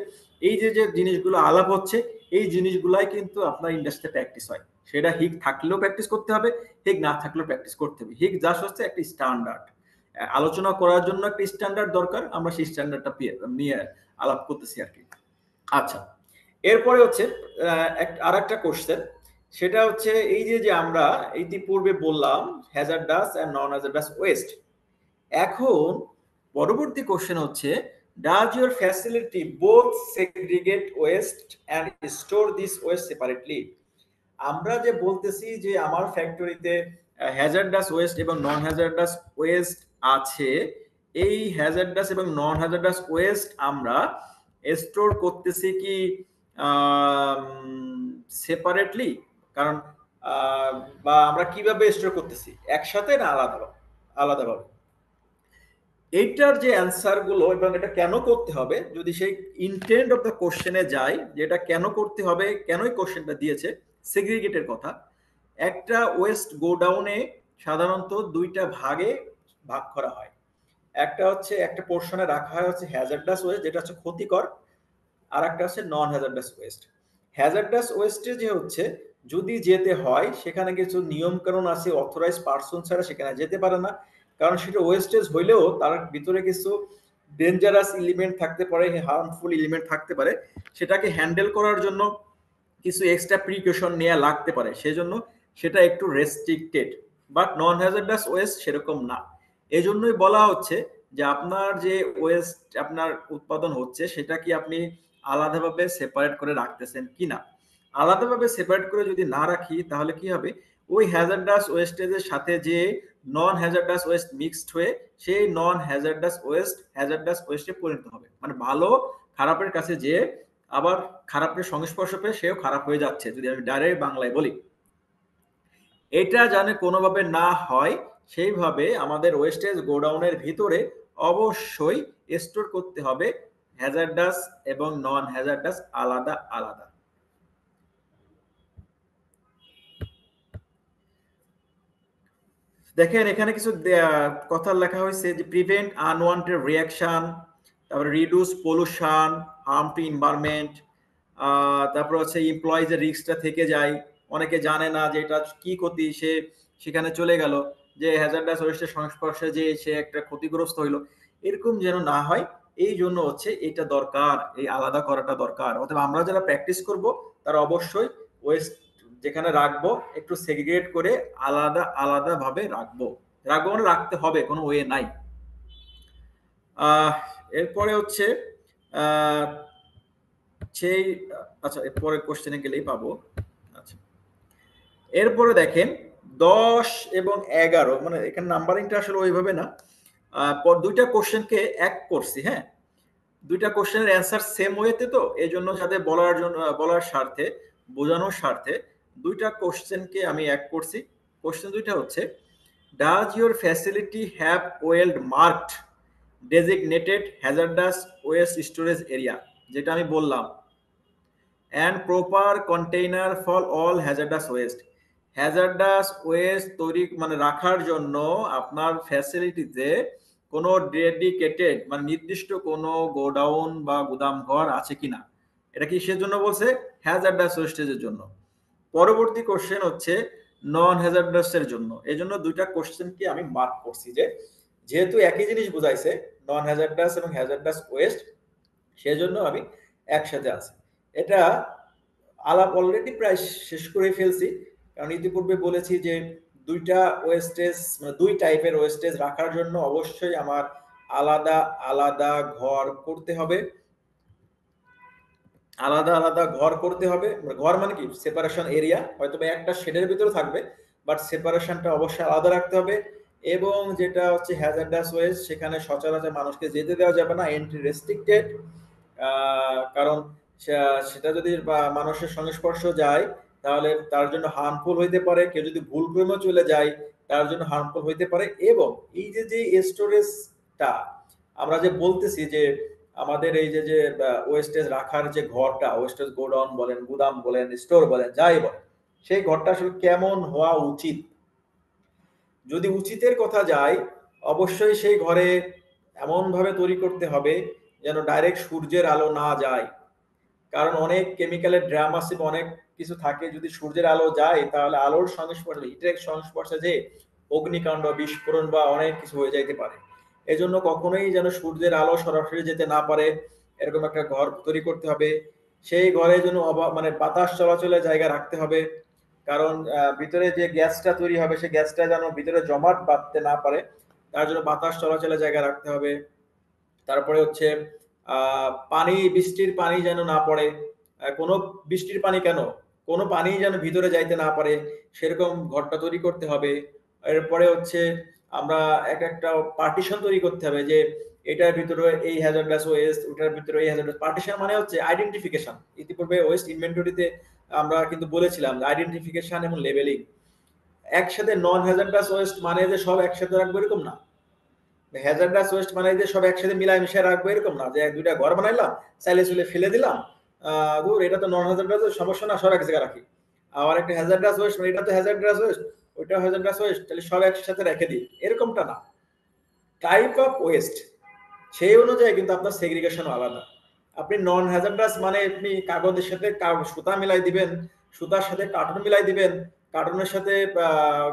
এই যে যে জিনিসগুলো আলাপ হচ্ছে, এই জিনিসগুলাই কিন্তু আপনার ইন্ডাস্ট্রিতে প্র্যাকটিস হয়। সেটা হিগ থাকলেও প্র্যাকটিস করতে হবে, হিগ না থাকলেও প্র্যাকটিস করতে হবে। হিগ জাস্ট হচ্ছে একটা স্ট্যান্ডার্ড, আলোচনা করার জন্য একটা স্ট্যান্ডার্ড দরকার, আমরা সেই স্ট্যান্ডার্ডটা নিয়ে আলাপ করতেছি আর কি। আচ্ছা, এরপরে হচ্ছে আর একটা কোশ্চেন, সেটা হচ্ছে এই যে যে আমরা ইতিপূর্বে বললাম hazardous and non hazardous waste. এখন পরবর্তী কোশ্চেন হচ্ছে, does your facility both segregate waste and store this waste separately? আমরা যে বলতেছি যে আমার ফ্যাক্টরিতে হ্যাজার্ডাস ওয়েস্ট এবং নন হ্যাজার্ডাস ওয়েস্ট আছে, এই হ্যাজার্ডাস এবং নন হ্যাজার্ডাস ওয়েস্ট আমরা স্টোর করতেছি কি সেপারেটলি, কারণ বা আমরা কিভাবে স্টোর করতেছি, একসাথে না আলাদাভাবে? এইটার যে অ্যান্সার গুলো এবং এটা কেন করতে হবে, যদি সেই ইন্টেন্ট অফ দ্য কোশ্চেনে যাই, যে এটা কেন করতে হবে, কেনই কোশ্চেনটা দিয়েছে সেগ্রিগেটের কথা। একটা ওয়েস্ট গোডাউনে সাধারণত দুইটা ভাগে ভাগ করা হয়। একটা হচ্ছে একটা পোর্শনে রাখা হয় হচ্ছে হ্যাজার্ডাস ওয়েস্ট, যেটা হচ্ছে ক্ষতিকর, আর একটা হচ্ছে নন হ্যাজার্ডাস ওয়েস্ট। হ্যাজার্ডাস ওয়েস্টে যে হচ্ছে যদি যেতে হয় সেখানে কিছু নিয়ম কানুন আছে, অথরাইজ পারসন ছাড়া সেখানে যেতে পারে না, কারণ সেটা ওয়েস্টেজ হইলেও তার ভিতরে কিছু ডেঞ্জারাস এলিমেন্ট থাকতে পারে, হার্মফুল এলিমেন্ট থাকতে পারে, সেটাকে হ্যান্ডেল করার জন্য কিছু এক্সট্রা প্রিকশন নেওয়া লাগতে পারে, সেজন্য সেটা একটু restricted. But non hazardous West সেরকম না। এই জন্যই বলা হচ্ছে যে আপনার যে ওয়েস্ট আপনার উৎপাদন হচ্ছে সেটা কি আপনি আলাদাভাবে সেপারেট করে রাখতেছেন কিনা। আলাদাভাবে সেপারেট করে যদি না রাখি তাহলে কি হবে, ওই হ্যাজার্ডাস ওয়েস্টেজের সাথে যে নন হ্যাজার্ডাস ওয়েস্ট মিক্সড হয়ে সেই নন হ্যাজার্ডাস ওয়েস্টে পরিণত হবে। মানে ভালো খারাপের কাছে যে আবার খারাপের সংস্পর্শ পেয়ে সেও খারাপ হয়ে যাচ্ছে, যদি আমি ডাইরেক্ট বাংলায় বলি। এটা জানে কোনোভাবে না হয় সেইভাবে আমাদের ওয়েস্টেজ গোডাউনের ভিতরে অবশ্যই স্টোর করতে হবে হ্যাজার্ডাস এবং নন হ্যাজার্ডাস আলাদা আলাদা। দেখেন এখানে কিছু কথা লেখা হয়েছে যে প্রিভেন্ট আনওয়ান্টেড রিয়াকশন, তারপরে reduce pollution, harm two environment, তারপর হচ্ছে এমপ্লয়িজের রিস্কটা থেকে যায়, অনেকে জানে না যে এটা কি ক্ষতি, সে সেখানে চলে গেল যে হ্যাজার্ডাস ওয়েস্টের সংস্পর্শে যে সে একটা ক্ষতিগ্রস্ত হইলো, এরকম যেন না হয় এই জন্য হচ্ছে এটা দরকার, এই আলাদা করাটা দরকার। অথবা আমরা যারা প্র্যাকটিস করব তারা অবশ্যই ওয়েস্ট যেখানে রাখবো একটু সেগ্রিগেট করে আলাদা আলাদা ভাবে রাখবো মানে রাখতে হবে, কোনো ওয়ে নাই। এরপরে হচ্ছে সেই আচ্ছা এরপরে কোশ্চেনে গেলেই পাবো। আচ্ছা এরপরে দেখেন 10 এবং 11, মানে এখানে নাম্বারিংটা আসলে ওইভাবে না, দুইটা কোশ্চেনকে এক করছি। হ্যাঁ, দুইটা কোশ্চেনের অ্যান্সার সেম ওয়েতে, তো এই জন্য সাথে বলার স্বার্থে, বোঝানোর স্বার্থে দুইটা কোশ্চেনকে আমি এক করছি। কোশ্চেন দুইটা হচ্ছে, does your facility have well marked designated hazardous West storage area, যেটা আমি বললাম, and proper container for all hazardous West. Hazardous West তৈরি মানে রাখার জন্য আপনার ফ্যাসিলিটিতে কোনো ডেডিকেটেড মানে নির্দিষ্ট কোনো গোডাউন বা গুদাম ঘর আছে কিনা। এটা কি সেজন্য বলছে? হ্যাজার্ডাস ওয়েস্টেজের জন্য। পরবর্তী কোশ্চেন হচ্ছে নন হ্যাজার্ডাস এর জন্য। এই জন্য দুইটা কোশ্চেনকে আমি মার্ক করছি, যে যেহেতু একই জিনিস বুঝাইছে নন হ্যাজার্ডাস এবং হ্যাজার্ডাস ওয়েস্ট, সেজন্য আমি একসাথে আছি। এটা আলাপ অলরেডি প্রায় শেষ করে ফেলছি, কারণ ইতিপূর্বে বলেছি যে দুইটা ওয়েস্টেজ মানে দুই টাইপের ওয়েস্টেজ রাখার জন্য অবশ্যই আমার আলাদা আলাদা ঘর করতে হবে, আলাদা আলাদা ঘর করতে হবে। ঘর মানে কি, সেপারেশন এরিয়া, হয়তো একটা শেডের ভিতরে থাকবে বাট সেপারেশনটা অবশ্যই আলাদা রাখতে হবে। এবং যেটা হচ্ছে হ্যাজার্ডাস ওয়েস্ট, সেখানে সচরাচর মানুষকে যেতে দেওয়া যাবে না, এন্ট্রি রেস্ট্রিক্টেড। কারণ সেটা যদি মানুষের সংস্পর্শ যায় তাহলে তার জন্য হার্মফুল হইতে পারে, কেউ যদি ভুলক্রমে চলে যায় তার জন্য হার্মফুল হইতে পারে। এবং এই যে স্টোরেজটা আমরা যে বলতেছি যে আমাদের এই যে ওয়েস্টেজ রাখার যে ঘরটা, ওয়েস্টেজ গোডাউন বলেন, গুদাম বলেন, স্টোর বলেন, যাই বলেন, সেই ঘরটা আসলে কেমন হওয়া উচিত। যদি উচিতের কথা যায়, অবশ্যই সেই ঘরে এমনভাবে তৈরি করতে হবে যেন ডাইরেক্ট সূর্যের আলো না যায়। কারণ অনেক কেমিক্যালের ড্রাম আছে, অনেক কিছু থাকে, যদি সূর্যের আলো যায় তাহলে আলোর সংস্পর্শে, হিটের সংস্পর্শে যে অগ্নিকাণ্ড, বিস্ফোরণ বা অনেক কিছু হয়ে যাইতে পারে। এজন্য কখনোই যেন সূর্যের আলো সরাসরি যেতে না পারে এরকম একটা ঘর তৈরি করতে হবে। সেই ঘরে যেন মানে বাতাস চলাচলের জায়গা রাখতে হবে, কারণ ভিতরে যে গ্যাসটা তৈরি হবে সেই গ্যাসটা যেন ভিতরে জমাট বাঁধতে না পারে, তার জন্য বাতাস চলাচলের জায়গা রাখতে হবে। তারপরে হচ্ছে পানি, বৃষ্টির পানি যেন না পড়ে, কোনো বৃষ্টির পানি কেন, কোনো পানি যেন ভিতরে যাইতে না পারে সেরকম ঘরটা তৈরি করতে হবে। এরপরে হচ্ছে আমরা একটা পার্টিশন তৈরি করতে হবে যে এটার ভিতরে এই হ্যাজার্ডাস ওয়েস্ট, ওটার ভিতরে এই হ্যাজার্ডাস। পার্টিশন মানে হচ্ছে আইডেন্টিফিকেশন। ইতিপূর্বে ওয়েস্ট ইনভেন্টরিতে আমরা কিন্তু বলেছিলাম আইডেন্টিফিকেশন এবং লেবেলিং। একসাথে নন হ্যাজার্ডাস ওয়েস্ট মানে যে সব একসাথে রাখবো এরকম না, হ্যাজার্ডাস ওয়েস্ট মানে যে সব একসাথে মিলাই মিশাই রাখবো এরকম না, যে এক দুইটা ঘর বানাইলাম চাইলে চুলে ফেলে দিলাম, দূর এটা তো নন হ্যাজার্ডাস সমস্যা না, সব এক জায়গায় রাখি। আবার একটা হ্যাজার্ডাস ওয়েস্ট মানে এটা তো হ্যাজার্ডাস ওয়েস্ট, ওইটা হ্যাজার্ডাস ওয়েস্ট, তাহলে সব একসাথে রেখে দিই, এরকমটা না। টাইপ অফ ওয়েস্ট সেই অনুযায়ী কিন্তু আপনার সেগ্রিগেশন আলাদা। আপনি নন হ্যাজার্ডাস মানে আপনি কাগজের সাথে সুতা মিলাই দিবেন, সুতার সাথে কার্টুন মিলাই দিবেন, কার্টুনের সাথে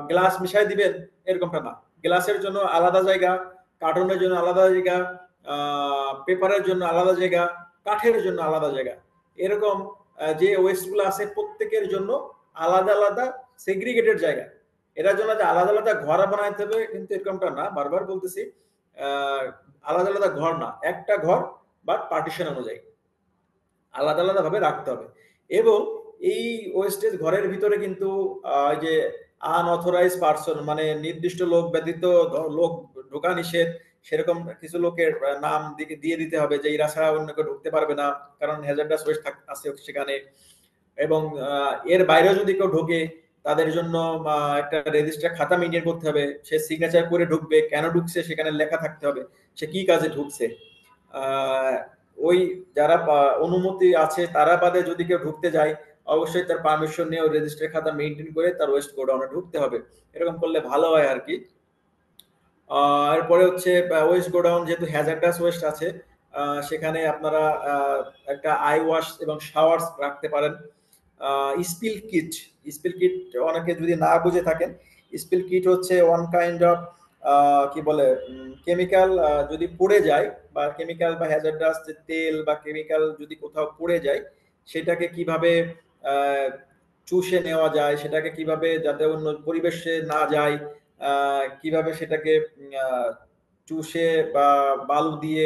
গ্লাস মিশাই দিবেন, এরকমটা না। গ্লাসের জন্য আলাদা জায়গা, কার্টুনের জন্য আলাদা জায়গা, পেপারের জন্য আলাদা জায়গা, কাঠের জন্য আলাদা জায়গা। এরকম যে ওয়েস্টগুলো আছে প্রত্যেকের জন্য আলাদা আলাদা সেগ্রিগেটেড জায়গা। এটার জন্য যে আলাদা আলাদা ঘর বানাইতে হবে কিন্তু এরকমটা না, বারবার বলতেছি, আলাদা আলাদা ঘর না, একটা ঘর বাট পার্টিশন অনুযায়ী আলাদা আলাদা ভাবে রাখতে হবে। এবং এই ওয়েস্টেজ ঘরের ভিতরে কিন্তু যে আনঅথরাইজ পারসন মানে নির্দিষ্ট লোক ব্যতীত লোক ঢোকা নিষেধ, সেরকম কিছু লোকের নাম দিয়ে দিতে হবে যে এরা ছাড়া অন্য কেউ ঢুকতে পারবে না, কারণ হ্যাজার্ডাস ওয়েস্ট আছে সেখানে। এবং এর বাইরেও যদি কেউ ঢোকে তাদের জন্য একটা রেজিস্টার খাতা মেনটেন করতে হবে, সে সিগনেচার করে ঢুকবে, কেন ঢুকছে সেখানে লেখা থাকতে হবে, সে কি কাজে ঢুকছে। ওই যারা অনুমতি আছে তারা বাদে যদি কেউ ঢুকতে যায় অবশ্যই তার পারমিশন নিয়ে রেজিস্টার খাতা মেনটেন করে তার ওয়েস্ট গোডাউনে ঢুকতে হবে। এরকম করলে ভালো হয় আর কি। এরপরে হচ্ছে ওয়েস্ট গোডাউন যেহেতু হ্যাজার্ডাস ওয়েস্ট আছে, সেখানে আপনারা একটা আই ওয়াশ এবং শাওয়ার্স রাখতে পারেন। স্পিল কিট, স্পিল কিট অনেকে যদি না বুঝে থাকেন, স্পিল কিট হচ্ছে ওয়ান কাইন্ড অফ কি বলে কেমিক্যাল যদি পড়ে যায় বা কেমিক্যাল বা হ্যাজার্ডাস তেল বা কেমিক্যাল যদি কোথাও পড়ে যায় সেটাকে কিভাবে চুষে নেওয়া যায়, সেটাকে কিভাবে যাতে অন্য পরিবেশে না যায়, কিভাবে সেটাকে চুষে বা বালু দিয়ে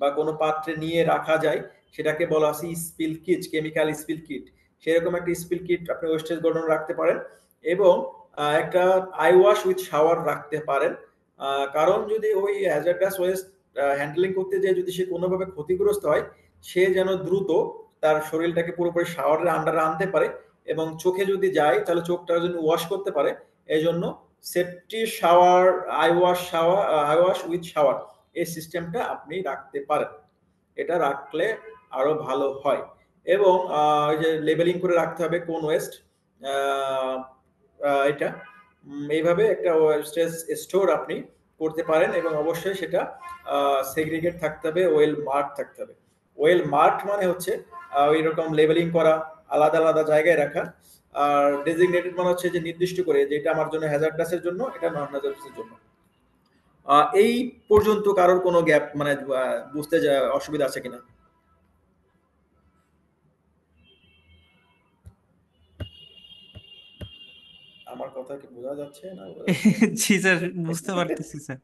বা কোনো পাত্রে নিয়ে রাখা যায়, সেটাকে বলা আছে spill kit, chemical spill kit. সেরকম একটা স্পিল কিট আপনি ওয়েস্টেজ গোডাউনে রাখতে পারেন। এবং একটা আই ওয়াশ উইথ শাওয়ার রাখতে পারেন, কারণ যদি ওই হ্যাজার্ডাস ওয়েস্ট হ্যান্ডলিং করতে যেয়ে যদি সে কোনোভাবে ক্ষতিগ্রস্ত হয়, সে যেন দ্রুত তার শরীরটাকে পুরোপুরি শাওয়ারের আন্ডারে আনতে পারে এবং চোখে যদি যায় তাহলে চোখটা যেন ওয়াশ করতে পারে। এই জন্য safety shower, I wash with shower এই সিস্টেমটা আপনি রাখতে পারেন, এটা রাখলে আরো ভালো হয়। এবং ওই যে লেবেলিং করে রাখতে হবে কোন ওয়েস্ট, এটা এইভাবে একটা ওয়েস্টেজ স্টোর আপনি করতে পারেন। এবং অবশ্যই সেটা সেগ্রিগেট থাকতে হবে, ওয়েল মার্ক থাকতে হবে। ওয়েল মার্ক মানে হচ্ছে ওই রকম লেবেলিং করা, আলাদা আলাদা জায়গায় রাখা। আর ডেজিগনেটেড মানে হচ্ছে যে নির্দিষ্ট করে যে এটা আমার জন্য হ্যাজার্ডাসের জন্য, এটা নন হ্যাজার্ডাসের জন্য। এই পর্যন্ত কারোর কোনো গ্যাপ মানে বুঝতে অসুবিধা আছে কিনা? আমার কথা কি বোঝা যাচ্ছে না? জি স্যার, বুঝতে পারতেছি স্যার।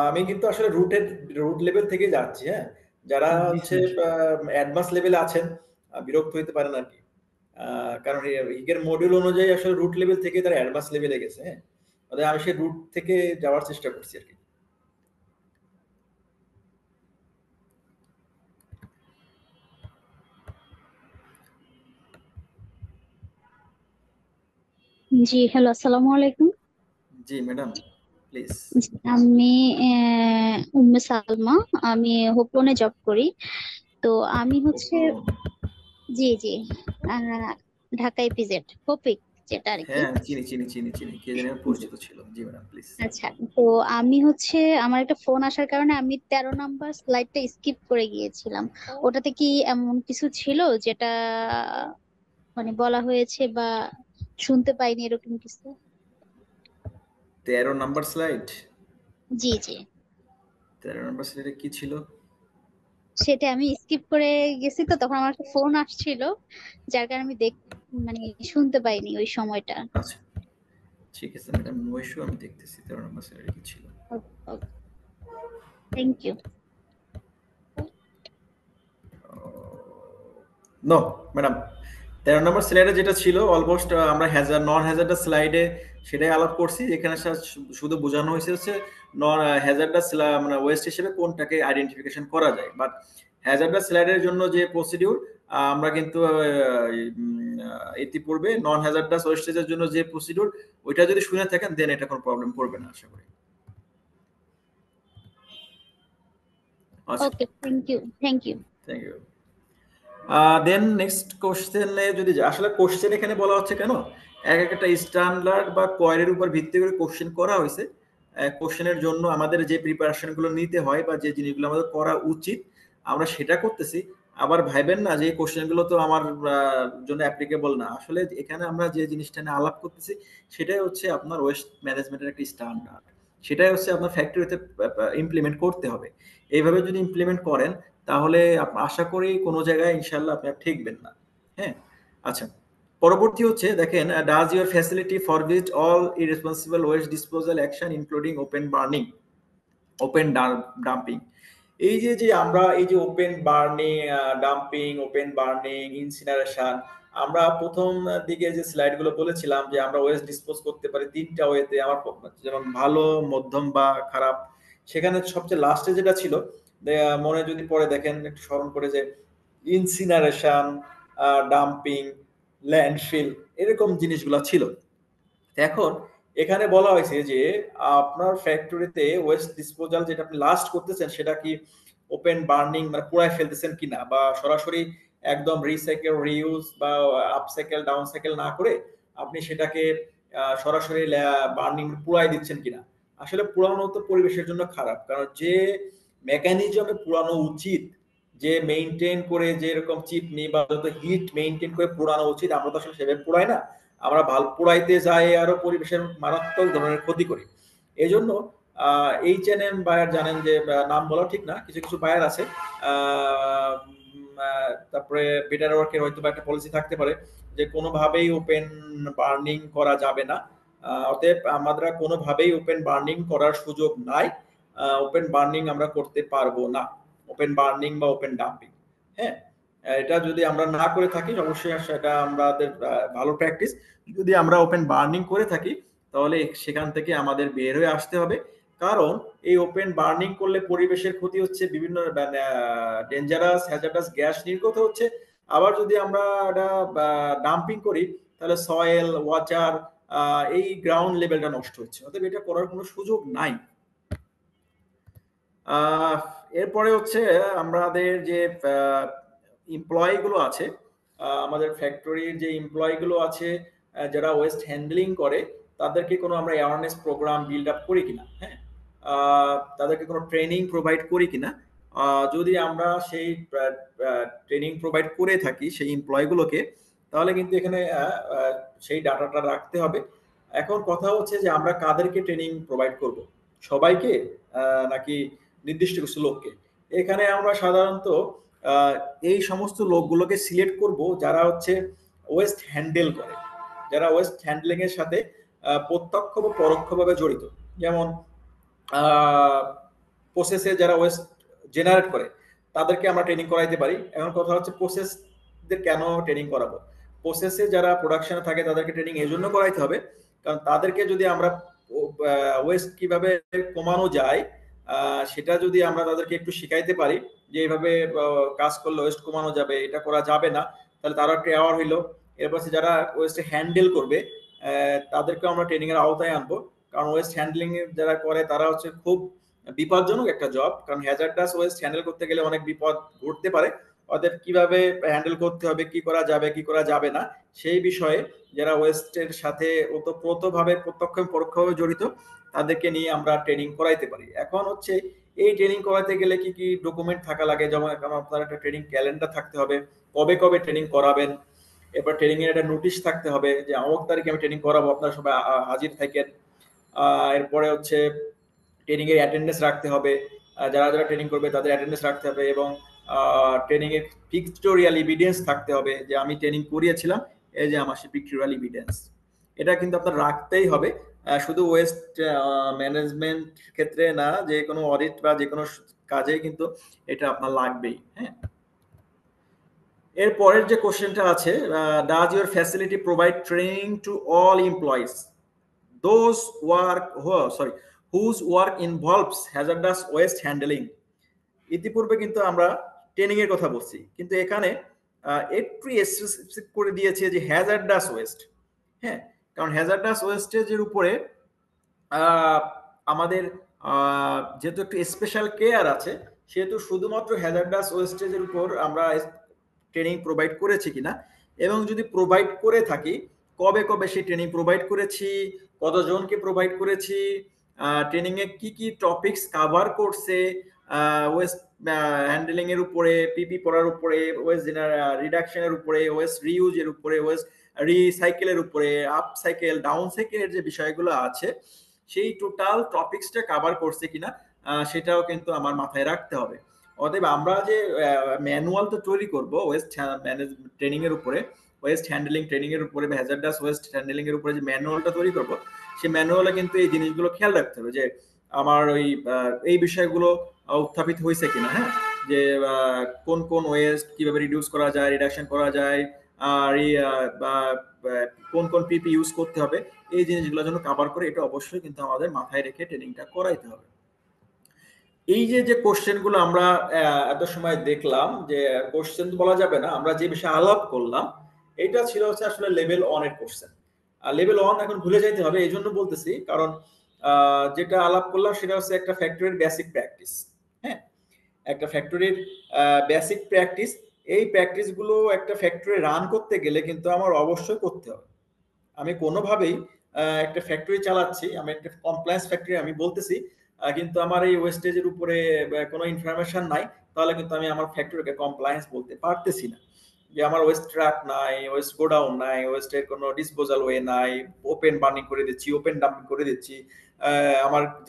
আমি কিন্তু আসলে রুট লেভেল থেকে যাচ্ছি। হ্যাঁ, যারা জি হচ্ছে স্যার। অ্যাডভান্স লেভেলে আছেন বিরক্ত হইতে পারেন আর কি। কারণ হিগের মডিউল অনুযায়ী আসলে রুট লেভেল থেকে তারা অ্যাডভান্স লেভেলে গেছে। হ্যাঁ, আমি সেই রুট থেকে যাওয়ার চেষ্টা করছি আর কি। জি, হ্যালো, আসসালামু আলাইকুম। জি ম্যাডাম, প্লিজ। আমি উম্মে সালমা, আমি হোপলোনে জব করি। তো আমি হচ্ছে জি জি ঢাকা ইপিজেড হোপিক যেটা আর কি। হ্যাঁ, চিনি, কে জানি আমার পরিচিত ছিল। জি ম্যাডাম, প্লিজ। আচ্ছা, তো আমি হচ্ছে আমার একটা ফোন আসার কারণে আমি 13 নাম্বার স্লাইডটা স্কিপ করে গিয়েছিলাম। ওটাতে কি এমন কিছু ছিল যেটা মানে বলা হয়েছে বা শুনতে পাইনি এরকম কিছু? 13 নাম্বার স্লাইড? জি জি, 13 নাম্বার স্লাইডে কি ছিল? সেটা আমি স্কিপ করে গেছি, তো তখন আমার একটা ফোন আসছিল যার কারণে আমি মানে শুনতে পাইনি ওই সময়টা। আচ্ছা, ঠিক আছে ম্যাডাম, নো ইস্যু, আমি দেখতেছি 13 নাম্বার স্লাইডে কি ছিল। Thank you. No madam, 13 number স্লাইডে যেটা ছিল অলমোস্ট আমরা নন হ্যাজার্ডাস স্লাইডে সেটাই আলাপ করছি। এখানে শুধু বোঝানো হয়েছে হচ্ছে নন হ্যাজার্ডাস মানে ওয়েস্ট হিসেবে কোনটাকে আইডেন্টিফিকেশন করা যায়। বাট হ্যাজার্ডাস স্লাইডের জন্য যে প্রসিডিউর আমরা কিন্তু ইতিপূর্বে নন হ্যাজার্ডাস ওয়েস্টেজের জন্য যে প্রসিডিউর ওইটা যদি শুনে থাকেন দেন এটা কোনো প্রবলেম করবে না আশা করি। আচ্ছা, okay, thank you. Thank you. Then next কোশ্চেনে যদি আসলে কোশ্চেন এখানে বলা হচ্ছে কেন, একটা স্ট্যান্ডার্ড বা কোয়ারির উপর ভিত্তি করে কোশ্চেন করা হয়েছে। কোশ্চেনের জন্য আমাদের যে প্রিপারেশনগুলো নিতে হয় বা যে জিনিসগুলো আমাদের করা উচিত আমরা সেটা করতেছি। আবার ভাইবেন না যে এই কোশ্চেনগুলো তো আমার জন্য অ্যাপ্লিকেবল না। আসলে এখানে আমরা যে জিনিসটা নিয়ে আলাপ করতেছি সেটাই হচ্ছে আপনার ওয়েস্ট ম্যানেজমেন্টের একটা স্ট্যান্ডার্ড, সেটাই হচ্ছে আপনার ফ্যাক্টরিতে ইমপ্লিমেন্ট করতে হবে। এইভাবে যদি ইমপ্লিমেন্ট করেন তাহলে আশা করি কোনো জায়গায় ইনশাল্লাহ আপনি ঠেকবেন না। হ্যাঁ, আচ্ছা, পরবর্তী হচ্ছে দেখেন, does your facility forbid all irresponsible waste disposal action including open burning, open dumping. এই যে আমরা এই যে open burning, dumping, open burning, incineration, আমরা প্রথম দিকে যে স্লাইডগুলো বলেছিলাম যে আমরা ওয়েস্ট ডিসপোজ করতে পারি তিনটা ওয়েতে, আমার যেমন ভালো, মধ্যম বা খারাপ। সেখানে সবচেয়ে লাস্টে যেটা ছিল মনে যদি পরে দেখেন একটু স্মরণ করে যে ইনসিনারেশন, ডাম্পিং, ল্যান্ডফিল, এরকম জিনিসগুলো ছিল। এখন এখানে বলা হয়েছে যে আপনার ফ্যাক্টরিতে ওয়েস্ট ডিসপোজাল যেটা আপনি লাস্ট করতেছেন সেটা কি ওপেন বার্নিং মানে পুড়ায় ফেলতেছেন কিনা, বা সরাসরি একদম রিসাইকেল, রিইউজ বা আপসাইকেল, ডাউন সাইকেল না করে আপনি সেটাকে সরাসরি বার্নিং পুড়ায় দিচ্ছেন কিনা। আসলে পুরানো তো পরিবেশের জন্য খারাপ, কারণ যে মেকানিজমে পুরানো উচিত, যে মেইনটেইন করে, যেরকম চিপনি বা যত হিট মেইনটেইন করে পুরানো উচিত, আমরা তো আসলে সেভাবে পুড়াই না। আমরা ভাল পোড়াইতে যাই আরো পরিবেশের মারাত্মক ধরনের ক্ষতি করি। এই জন্য H&M বায়ার জানেন যে নাম বলা ঠিক না, কিছু কিছু বায়ার আছে, তারপরে বেটার ওয়ার্কের হয়তো বা একটা পলিসি থাকতে পারে যে কোনোভাবেই ওপেন বার্নিং করা যাবে না। অতএব আমরা কোনোভাবেই ওপেন বার্নিং করার সুযোগ নাই, ওপেন বার্নিং আমরা করতে পারবো না, ওপেন বার্নিং বা ওপেন ডাম্পিং। হ্যাঁ, এটা যদি আমরা না করে থাকি অবশ্যই সেটা আমাদের ভালো প্র্যাকটিস। যদি আমরা ওপেন বার্নিং করে থাকি তাহলে সেখান থেকে আমাদের বের হয়ে আসতে হবে, কারণ এই ওপেন বার্নিং করলে পরিবেশের ক্ষতি হচ্ছে, বিভিন্ন ডেঞ্জারাস হ্যাজার্ডাস গ্যাস নির্গত হচ্ছে। আবার যদি আমরা এটা ডাম্পিং করি তাহলে সয়েল, ওয়াটার, এই গ্রাউন্ড লেভেলটা নষ্ট হচ্ছে, অতএব এটা করার কোনো সুযোগ নাই। এরপরে হচ্ছে আমাদের যে এমপ্লয়ি গুলো আছে, আমাদের ফ্যাক্টরির যে এমপ্লয়ি গুলো আছে যারা ওয়েস্ট হ্যান্ডলিং করে, তাদেরকে কোনো আমরা অ্যাওয়ারনেস প্রোগ্রাম বিল্ড আপ করি কিনা, হ্যাঁ, তাদেরকে কোনো ট্রেনিং প্রোভাইড করি কিনা। যদি আমরা সেই ট্রেনিং প্রোভাইড করে থাকি সেই এমপ্লয়ি গুলোকে, তাহলে কিন্তু এখানে সেই ডাটাটা রাখতে হবে। এখন কথা হচ্ছে যে আমরা কাদেরকে ট্রেনিং প্রোভাইড করব, সবাইকে নাকি নির্দিষ্ট কিছু লোককে? এখানে আমরা সাধারণত এই সমস্ত লোকগুলোকে সিলেক্ট করব যারা হচ্ছে ওয়েস্ট হ্যান্ডেল করে, যারা ওয়েস্ট হ্যান্ডলিং এর সাথে প্রত্যক্ষ বা পরোক্ষভাবে জড়িত। যেমন প্রসেসে যারা ওয়েস্ট জেনারেট করে তাদেরকে আমরা ট্রেনিং করাইতে পারি। এখন কথা হচ্ছে প্রসেসদের কেন ট্রেনিং করাবো? প্রসেসে যারা প্রোডাকশনে থাকে তাদেরকে ট্রেনিং এই জন্য করাইতে হবে, কারণ তাদেরকে যদি আমরা ওয়েস্ট কিভাবে কমানো যায় সেটা যদি আমরা তাদেরকে একটু শিখাইতে পারি যে এইভাবে কাজ করলে ওয়েস্ট কমানো যাবে, এটা করা যাবে না, তাহলে তারা একটু অ্যাওয়ার হইলো। এরপর যারা ওয়েস্ট হ্যান্ডেল করবে তাদেরকে আমরা ট্রেনিং এর আওতায় আনবো, কারণ ওয়েস্ট হ্যান্ডলিং যারা করে তারা হচ্ছে খুব বিপজ্জনক একটা জব, কারণ হ্যাজার্ডাস ওয়েস্ট হ্যান্ডেল করতে গেলে অনেক বিপদ ঘটতে পারে। ওদের কিভাবে হ্যান্ডেল করতে হবে, কি করা যাবে কি করা যাবে না, সেই বিষয়ে যারা ওয়েস্টের সাথে ওতপ্রোতভাবে প্রত্যক্ষ পরোক্ষভাবে জড়িত তাদেরকে নিয়ে আমরা ট্রেনিং করাইতে পারি। এখন হচ্ছে এই ট্রেনিং করাইতে গেলে কি কি ডকুমেন্ট থাকা লাগে, যেমন আপনার একটা ট্রেনিং ক্যালেন্ডার থাকতে হবে, কবে কবে ট্রেনিং করাবেন, এরপর ট্রেনিং এর একটা নোটিশ থাকতে হবে যে অমুক তারিখে আমি ট্রেনিং করাবো, আপনারা সবাই হাজির থাকেন। এরপরে হচ্ছে ট্রেনিং এর অ্যাটেন্ডেন্স রাখতে হবে, যারা যারা ট্রেনিং করবে তাদের অ্যাটেন্ডেন্স রাখতে হবে, এবং ট্রেনিং এর পিকটোরিয়াল এভিডেন্স থাকতে হবে যে আমি ট্রেনিং করিয়েছিলাম, এই যে আমার সেই পিকটোরিয়াল এভিডেন্স, এটা কিন্তু আপনার রাখতেই হবে। শুধু ওয়েস্ট ম্যানেজমেন্ট ক্ষেত্রে না, যে কোনো অডিট বা যে কোনো কাজে কিন্তু এটা আপনার লাগবেই। হ্যাঁ, এর পরের যে কোশ্চেনটা আছে, does your facility provide training to all employees those work whose work involves hazardous waste handling. ইতিপূর্বে কিন্তু আমরা ট্রেনিং এর কথা বলছি, কিন্তু এখানে একটু স্পেসিফিক করে দিয়েছে যে হ্যাজার্ডাস ওয়েস্ট। হ্যাঁ, কারণ হ্যাজার্ডাস ওয়েস্টেজের উপরে আমাদের যেহেতু একটু স্পেশাল কেয়ার আছে, সেহেতু শুধুমাত্র হ্যাজার্ডাস ওয়েস্টেজের উপর আমরা ট্রেনিং প্রোভাইড করেছি কিনা, এবং যদি প্রোভাইড করে থাকি কবে কবে সেই ট্রেনিং প্রোভাইড করেছি, কতজনকে প্রোভাইড করেছি, ট্রেনিং এ কি কি টপিকস কভার করছে, ওয়েস্ট হ্যান্ডলিং এর উপরে, পিপি পড়ার উপরে, ওয়েস্ট রিডাকশনের উপরে, ওয়েস্ট রিইউজের উপরে, ওয়েস্ট রিসাইকেলের উপরে, আপ সাইকেল ডাউন সাইকেলের যে বিষয়গুলো আছে সেই টোটাল টপিকসটা কভার করছে কিনা সেটাও কিন্তু আমার মাথায় রাখতে হবে। অতএব আমরা যে ম্যানুয়াল তো তৈরি করবো ওয়েস্ট ট্রেনিং এর উপরে, ওয়েস্ট হ্যান্ডলিং ট্রেনিং এর উপরে, হ্যাজার্ডাস ওয়েস্ট হ্যান্ডলিং এর উপরে যে ম্যানুয়ালটা তৈরি করবো, সেই ম্যানুয়ালে কিন্তু এই জিনিসগুলো খেয়াল রাখতে হবে যে আমার ওই এই বিষয়গুলো উত্থাপিত হয়েছে কিনা। হ্যাঁ, যে কোন কোন ওয়েস্ট কিভাবে রিডিউস করা যায়, রিডাকশন করা যায়, কোন কোন পিপি ইউজ করতে হবে, এই জিনিসগুলো যেন কভার করে, এটা অবশ্যই কিন্তু আমাদের মাথায় রেখে ট্রেনিংটা করাইতে হবে। এই যে কোশ্চেনগুলো আমরা এত সময় দেখলাম, যে কোশ্চেন বলা যাবে না, আমরা যে বিষয়ে আলাপ করলাম এটা ছিল হচ্ছে আসলে লেভেল 1 এর কোশ্চেন। আর লেভেল 1 এখন ভুলে যাইতে হবে, এই জন্য বলতেছি কারণ যেটা আলাপ করলাম সেটা হচ্ছে একটা ফ্যাক্টরির বেসিক প্র্যাকটিস। হ্যাঁ, একটা ফ্যাক্টরির বেসিক প্র্যাকটিস, এই প্র্যাকটিসগুলো একটা ফ্যাক্টরি রান করতে গেলে কিন্তু আমার অবশ্যই করতে হবে। আমি কোনোভাবেই একটা ফ্যাক্টরি চালাচ্ছি, আমি একটা কমপ্লায়েন্স ফ্যাক্টরি আমি বলতেছি, কিন্তু আমার এই ওয়েস্টেজের উপরে কোনো ইনফরমেশন নাই, তাহলে কিন্তু আমি আমার ফ্যাক্টরিকে কমপ্লায়েন্স বলতে পারতেছি না। যে আমার ওয়েস্ট ট্রাক নাই, ওয়েস্ট গোডাউন নাই, ওয়েস্টের কোনো ডিসপোজাল ওয়ে নাই, ওপেন বার্নিং করে দিচ্ছি, ওপেন ডাম্পিং করে দিচ্ছি,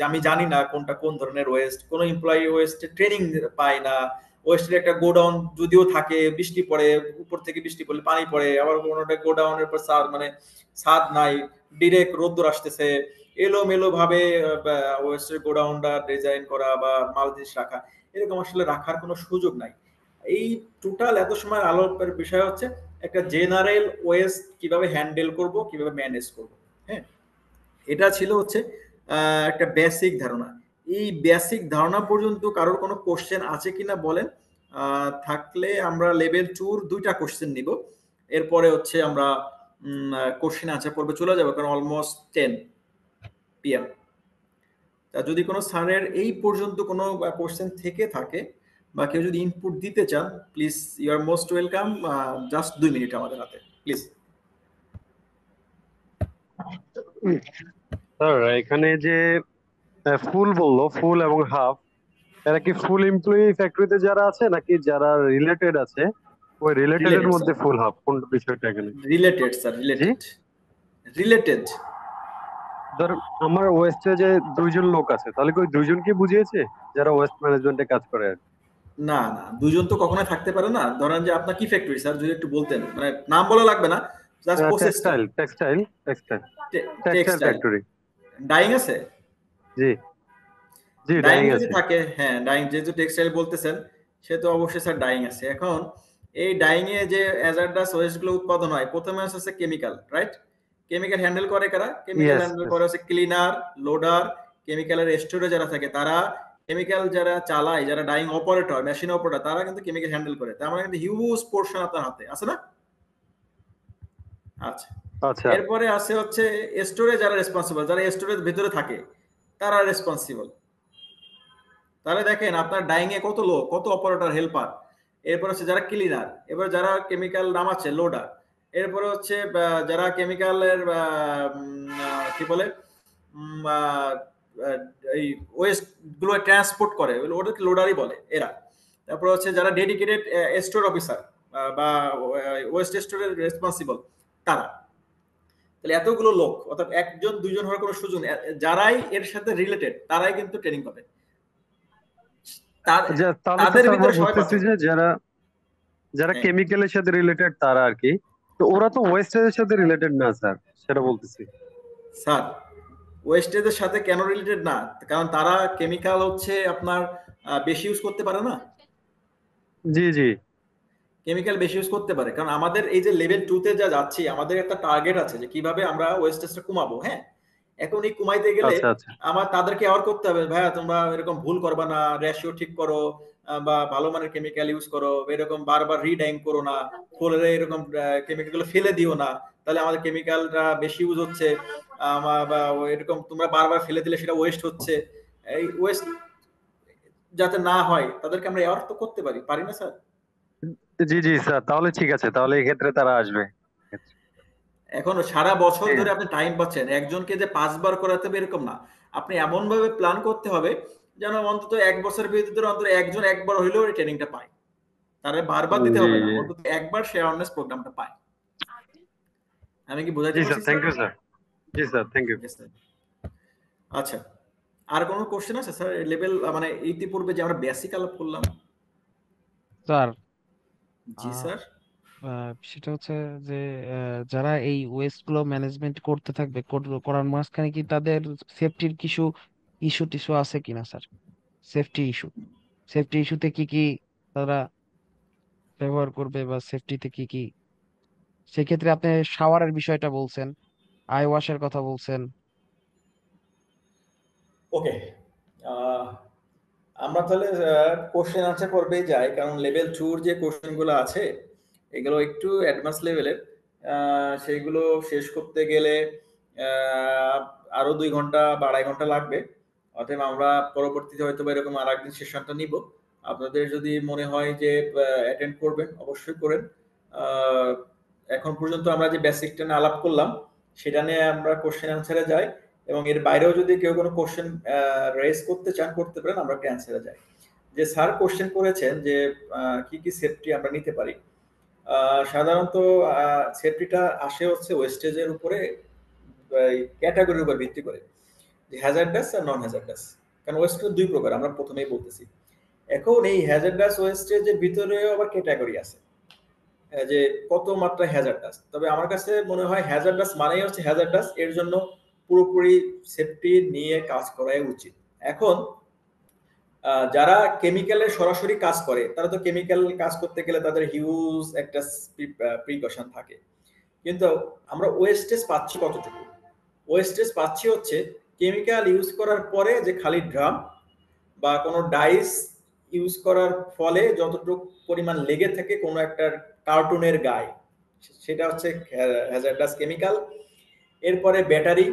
আমি জানি না কোনটা কোন ধরনের ওয়েস্ট, কোনো এমপ্লয়ি ওয়েস্টের ট্রেনিং পায় না, ওয়েস্টের একটা গোডাউন যদিও থাকে, বৃষ্টি পড়ে, উপর থেকে বৃষ্টি পড়লে পানি পড়ে, আবার কোনোটা গোডাউনের পর ছাদ নাই, ডিরেক্ট রোদ্দুর আসতেছে, এলোমেলো ভাবে ওয়েস্টের গোডাউনটা ডিজাইন করা বা মাল জিনিস রাখা, এরকম আসলে রাখার কোনো সুযোগ নাই। এই টোটাল এত সময় আলোচনার বিষয় হচ্ছে একটা জেনারেল ওয়েস্ট কিভাবে হ্যান্ডেল করব, কিভাবে ম্যানেজ করব। হ্যাঁ, এটা ছিল হচ্ছে একটা বেসিক ধারণা। এই বেসিক ধারণা পর্যন্ত কারোর কোনো কোশ্চেন আছে কিনা বলেন, থাকলে আমরা লেভেল 2 দুইটা কোশ্চেন নিব, এরপরে হচ্ছে আমরা কোশ্চেন আনসার পর্বে চলে যাবো, কারণ অলমোস্ট 10 PM। তা যদি কোনো স্যারের এই পর্যন্ত কোনো কোশ্চেন থেকে থাকে বা কেউ যদি ইনপুট দিতে চান, please you are most welcome. Just 2 minute আমাদের হাতে, প্লিজ। স্যার এখানে যে ফুল বললো, ফুল এবং হাফ, এরা কি ফুল এমপ্লয়ি ফ্যাক্টরিতে যারা আছে নাকি যারা রিলেটেড আছে, ওই রিলেটেড এর মধ্যে ফুল হাফ কোন বিষয়টা এখানে? Related sir, related. ধর আমার ওয়েস্টে যে 2 জন লোক আছে, তাহলে কি ওই 2 জনকে বুঝিয়েছে যারা ওয়েস্ট ম্যানেজমেন্টে কাজ করে? না না, 2 জন তো কখনোই থাকতে পারে না। ধরেন যে আপনার কি ফ্যাক্টরি স্যার, যদি একটু বলতেন, মানে নাম বলা লাগবে না, just process. Textile factory. Dyeing আছে? জি ডাইং যদি থাকে, হ্যাঁ ডাইং, যেহেতু টেক্সটাইল বলতেছেন সে তো অবশ্যই স্যার ডাইং আছে। এখন এই ডাইং এ যে হ্যাজার্ডাস ওয়েস্ট গুলো উৎপাদন হয় প্রথমে হচ্ছে কেমিক্যাল, রাইট? কেমিক্যাল হ্যান্ডেল করে কারা? কেমিক্যাল ইয়েস হ্যান্ডেল করে হচ্ছে ক্লিনার, লোডার, কেমিক্যালের স্টোরে যারা থাকে তারা, কেমিক্যাল যারা চালায়, যারা ডাইং অপারেটর, মেশিন অপারেটর, তারা কিন্তু কেমিক্যাল হ্যান্ডেল করে। তার মানে কিন্তু হিউজ পোর্শন আপনার হাতে আছে না? আচ্ছা, আচ্ছা এরপরে আছে হচ্ছে স্টোরে যারা রেসপন্সিবল, যারা স্টোরের ভিতরে থাকে তারা রেসপন্সিবল। তাহলে দেখেন আপনার ডাইং এ কত লোক, কত অপারেটর, হেল্পার। এরপর হচ্ছে যারা ক্লিনার, এবার যারা কেমিক্যাল নামাচ্ছে লোডার, এরপরে হচ্ছে যারা কেমিক্যালের কি বলে এই ওয়েস্ট গুলো ট্রান্সপোর্ট করে ওদেরকে লোডারই বলে এরা। তারপর হচ্ছে যারা ডেডিকেটেড স্টোর অফিসার বা ওয়েস্ট স্টোরের রেসপন্সিবল তারা। তাহলে এতগুলো লোক, অর্থাৎ একজন দুইজন হওয়ার কোনো সুযোগ নেই, যারাই এর সাথে রিলেটেড তারাই কিন্তু ট্রেনিং পাবে। তাহলে তো তাদের স্যার আমরা ভিতরে সবাই বুঝতেছি পাচ্ছে। যে যারা যারা হ্যাঁ কেমিক্যালের সাথে রিলেটেড তারা আর কি, তো ওরা তো ওয়েস্টেজের সাথে রিলেটেড না স্যার, সেটা বলতেছি। স্যার, ওয়েস্টেজের সাথে কেন রিলেটেড না? কারণ তারা কেমিক্যাল হচ্ছে আপনার বেশি ইউজ করতে পারে না। জি জি কেমিক্যাল বেশি ইউজ করতে পারে, কারণ আমাদের এই যে লেভেল 2 তে যা যাচ্ছি, আমাদের একটা টার্গেট আছে যে কিভাবে আমরা ওয়েস্টেজটা কমাবো। হ্যাঁ, এখন এই কমাইতে গেলে আচ্ছা আচ্ছা আমার তাদেরকে অ্যাওয়ার করতে হবে, ভাইয়া তোমরা এরকম ভুল করবা না, রেশিও ঠিক করো, বা ভালো মানের কেমিক্যাল ইউজ করো, এরকম বারবার রিডাইং করো না, ফলে এরকম কেমিক্যাল গুলো ফেলে দিও না, তাহলে আমাদের কেমিক্যালটা বেশি ইউজ হচ্ছে, বা এরকম তোমরা বারবার ফেলে দিলে সেটা ওয়েস্ট হচ্ছে। এই ওয়েস্ট যাতে না হয় তাদেরকে আমরা অ্যাওয়ার তো করতে পারি না স্যার? জি জি স্যার, তাহলে ঠিক আছে, তাহলে এই ক্ষেত্রে তারা আসবে। এখন সারা বছর ঠিক ধরে আছে। আপনি টাইম পাচ্ছেন, একজনকে যে 5 বার করাতে হবে এরকম না। আপনি এমন ভাবে প্ল্যান করতে হবে যেন অন্তত 1 বছরের ভিতরে অন্তত একজন একবার হইলেও এই ট্রেনিংটা পায়। তারে বারবার দিতে জি হবে না, জি অন্তত একবার সে অ্যাওয়ারনেস প্রোগ্রামটা পায়। আমি কি বোঝাইতে জি স্যার, পারছি থ্যাংক স্যার? You sir. জি sir, thank you. Yes, sir. আচ্ছা, আর কোনো কোশ্চেন আছে স্যার? লেভেল মানে ইতিপূর্বে যে আমরা বেসিক আলাপ করলাম। স্যার জি স্যার। সেটা হচ্ছে যে যারা এই ওয়েস্ট গুলো ম্যানেজমেন্ট করতে থাকবে, করার মাঝখানে কি তাদের সেফটির কিছু ইস্যু টিস্যু আছে কিনা স্যার? সেফটি ইস্যুতে কি কি তারা ব্যবহার করবে, বা সেফটিতে কি কি, সেক্ষেত্রে আপনি শাওয়ারের বিষয়টা বলছেন, আই ওয়াশের কথা বলছেন। ওকে, আমরা তাহলে কোশ্চেন আনসার পর্বেই যাই, কারণ লেভেল 2 এর যে কোশ্চেনগুলো আছে এগুলো একটু অ্যাডভান্স লেভেলের। সেইগুলো শেষ করতে গেলে আরো 2 ঘন্টা বা 2.5 ঘন্টা লাগবে। অতএব আমরা পরবর্তীতে হয়তো এরকম আর একদিন সেশনটা নিব। আপনাদের যদি মনে হয় যে অ্যাটেন্ড করবেন অবশ্যই করেন। এখন পর্যন্ত আমরা যে বেসিকটা নিয়ে আলাপ করলাম সেটা নিয়ে আমরা কোশ্চেন আনসারে যাই, এবং এর বাইরেও যদি কেউ কোনো কোশ্চেন রেজ করতে চান করতে পারেন, আমরা একটা অ্যান্সারে যাই। যে স্যার কোশ্চেন করেছেন যে কি কি সেফটি আমরা নিতে পারি। সাধারণত সেফটিটা আসে হচ্ছে ওয়েস্টেজের উপরে, ক্যাটাগরির উপর ভিত্তি করে, যে হ্যাজার্ডাস আর নন হ্যাজার্ডাস। কারণ ওয়েস্টেজ 2 প্রকার, আমরা প্রথমেই বলতেছি। এখন এই হ্যাজার্ডাস ওয়েস্টেজের ভিতরেও আবার ক্যাটাগরি আছে, যে কত মাত্রা হ্যাজার্ডাস। তবে আমার কাছে মনে হয় হ্যাজার্ডাস মানেই হচ্ছে হ্যাজার্ডাস, এর জন্য পুরোপুরি সেফটি নিয়ে কাজ করাই উচিত। এখন যারা কেমিক্যালে সরাসরি কাজ করে তারা তো কেমিক্যাল কাজ করতে গেলে তাদের হিউজ একটা প্রিকশন থাকে, কিন্তু আমরা ওয়েস্টেজ পাচ্ছি কতটুকু? ওয়েস্টেজ পাচ্ছি হচ্ছে কেমিক্যাল ইউজ করার পরে যে খালি ড্রাম বা কোনো ডাইস ইউজ করার ফলে যতটুকু পরিমাণ লেগে থাকে কোনো একটা কার্টুনের গায়ে, সেটা হচ্ছে হ্যাজার্ডাস কেমিক্যাল। এরপরে ব্যাটারি,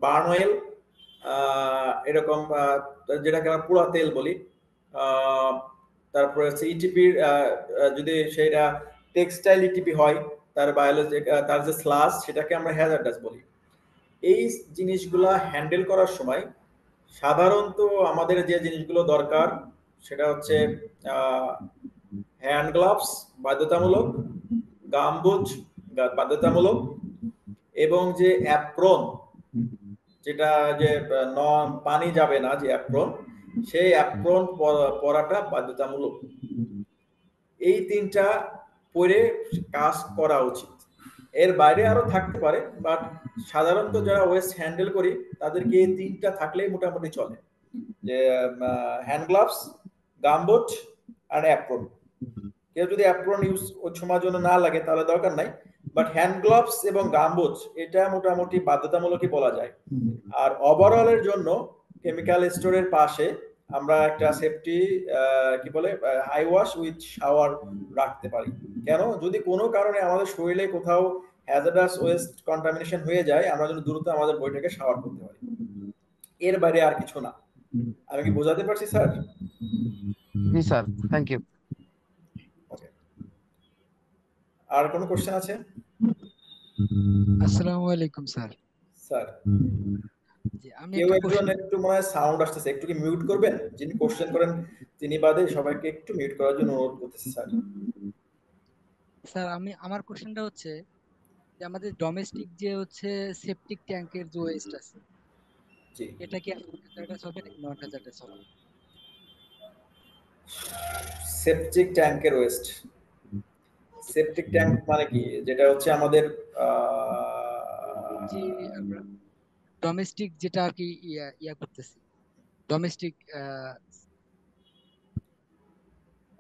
বার্ন অয়েল, এরকম যেটাকে আমরা পোড়া তেল বলি, তারপরে হচ্ছে ইটিপির, যদি সেটা টেক্সটাইল ইটিপি হয়, তার বায়োলজি তার যে স্লাস সেটাকে আমরা হ্যাজার্ডাস বলি। এই জিনিসগুলা হ্যান্ডেল করার সময় সাধারণত আমাদের যে জিনিসগুলো দরকার সেটা হচ্ছে হ্যান্ড গ্লাভস বাধ্যতামূলক, গামবুট বাধ্যতামূলক, এবং যে অ্যাপ্রন, যেটা যে পানি যাবে না যে অ্যাপ্রন, সেই অ্যাপ্রন পরাটা বাধ্যতামূলক। এই 3টা পরে কাজ করা উচিত। এর বাইরে আরো থাকতে পারে, বাট সাধারণত যারা ওয়েস্ট হ্যান্ডেল করি তাদেরকে এই 3টা থাকলেই মোটামুটি চলে, যে হ্যান্ড গ্লাভস, গামবুট আর অ্যাপ্রন। কেউ যদি অ্যাপ্রন ইউজ ওই সময়ের জন্য না লাগে তাহলে দরকার নাই, বাট হ্যান্ড গ্লাভস এবং গামবুটস এটা মোটামুটি বাধ্যতামূলকই বলা যায়। আর ওভারঅলের জন্য কেমিক্যাল স্টোরের পাশে আমরা একটা সেফটি কি বলে হাই ওয়াশ উইথ শাওয়ার রাখতে পারি। কেন, যদি কোনো কারণে আমাদের শরীরে কোথাও হ্যাজার্ডাস ওয়েস্ট কন্টামিনেশন হয়ে যায়, আমরা যেন দ্রুত আমাদের বইটাকে শাওয়ার করতে পারি। এর বাইরে আর কিছু না। আমি কি বোঝাতে পারছি স্যার? জি স্যার, থ্যাংক ইউ। ওকে, আর কোনো কোশ্চেন আছে? আসসালামু আলাইকুম স্যার। স্যার জি, আমি কেউ একটা একজন কোশ্চেন, একটু মনে হয় সাউন্ড আসতেছে, একটু কি মিউট করবেন? যিনি কোশ্চেন করেন তিনি বাদে সবাইকে একটু মিউট করার জন্য অনুরোধ করতেছি স্যার। স্যার আমার কোশ্চেনটা হচ্ছে যে আমাদের ডোমেস্টিক যে হচ্ছে সেপটিক ট্যাঙ্কের যে ওয়েস্ট আছে, জি, এটা কি হ্যাজার্ডাস হবে নাকি নন হ্যাজার্ডাস হবে? সেপটিক ট্যাঙ্কের ওয়েস্ট, সেপটিক ট্যাঙ্ক মানে কি? যেটা হচ্ছে আমাদের যে আমরা ডোমেস্টিক যেটা আর কি ইয়া করতেছি, ডোমেস্টিক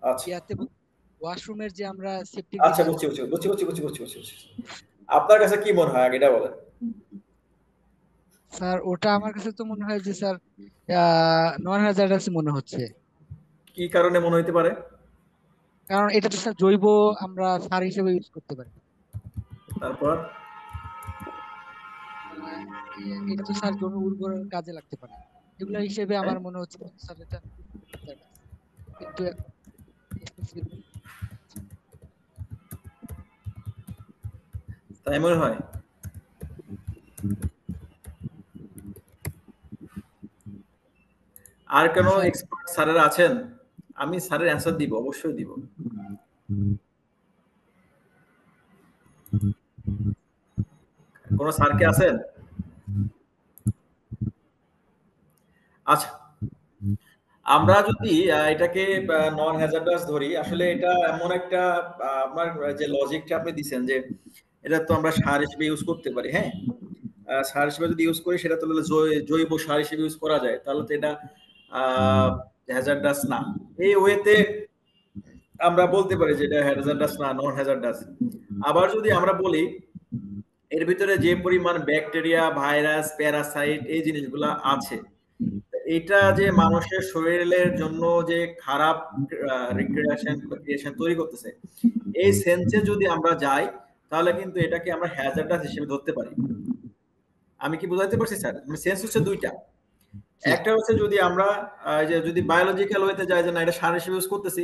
আচ্ছা ইয়াতে ওয়াশরুমের যে আমরা সেপটিক আচ্ছা, বুঝছি বুঝছি বুঝছি বুঝছি বুঝছি বুঝছি বুঝছি। আপনার কাছে কি মনে হয় আগে এটা বলেন। স্যার ওটা আমার কাছে তো মনে হয় যে স্যার নন হ্যাজার্ডাস মনে হচ্ছে। কি কারণে মনে হইতে পারে? কারণ এটা তো স্যার জৈব আমরা সার হিসেবে ইউজ করতে পারি। তারপর এটা তো স্যার জমি উর্বর কাজে লাগতে পারে, এগুলো হিসেবে আমার মনে হচ্ছে স্যার এটা কিন্তু তাই মনে হয়? আর কেন এক্সপার্ট স্যারেরা আছেন? আমি স্যারের অ্যান্সার দিব, অবশ্যই দিব। কোন স্যার কে আছেন? আচ্ছা, আমরা যদি এটাকে নন হ্যাজার্ডাস ধরি, আসলে এটা এমন একটা আপনার যে লজিকটা আপনি দিবেন যে এটা তো আমরা সার হিসেবে ইউজ করতে পারি, হ্যাঁ, সার হিসেবে যদি ইউজ করি সেটা তো জৈব সার হিসেবে ইউজ করা যায়, তাহলে তো এটা হ্যাজার্ডাস না। এই ওয়েতে আমরা বলতে পারি যে এটা হ্যাজার্ডাস না, নন হ্যাজার্ডাস। আবার যদি আমরা বলি এর ভিতরে যে পরিমাণ ব্যাকটেরিয়া, ভাইরাস, প্যারাসাইট এই জিনিসগুলা আছে, এটা যে মানুষের শরীরের জন্য যে খারাপ রিক্রিয়েশন তৈরি করতেছে, এই সেন্সে যদি আমরা যাই তাহলে কিন্তু এটাকে আমরা হ্যাজার্ডাস হিসেবে ধরতে পারি। আমি কি বুঝাইতে পারছি স্যার? সেন্স হচ্ছে দুইটা। একটা হচ্ছে যদি আমরা যে যদি বায়োলজিক্যাল ওয়েতে যাই যে না এটা সার হিসেবে ইউজ করতেছি,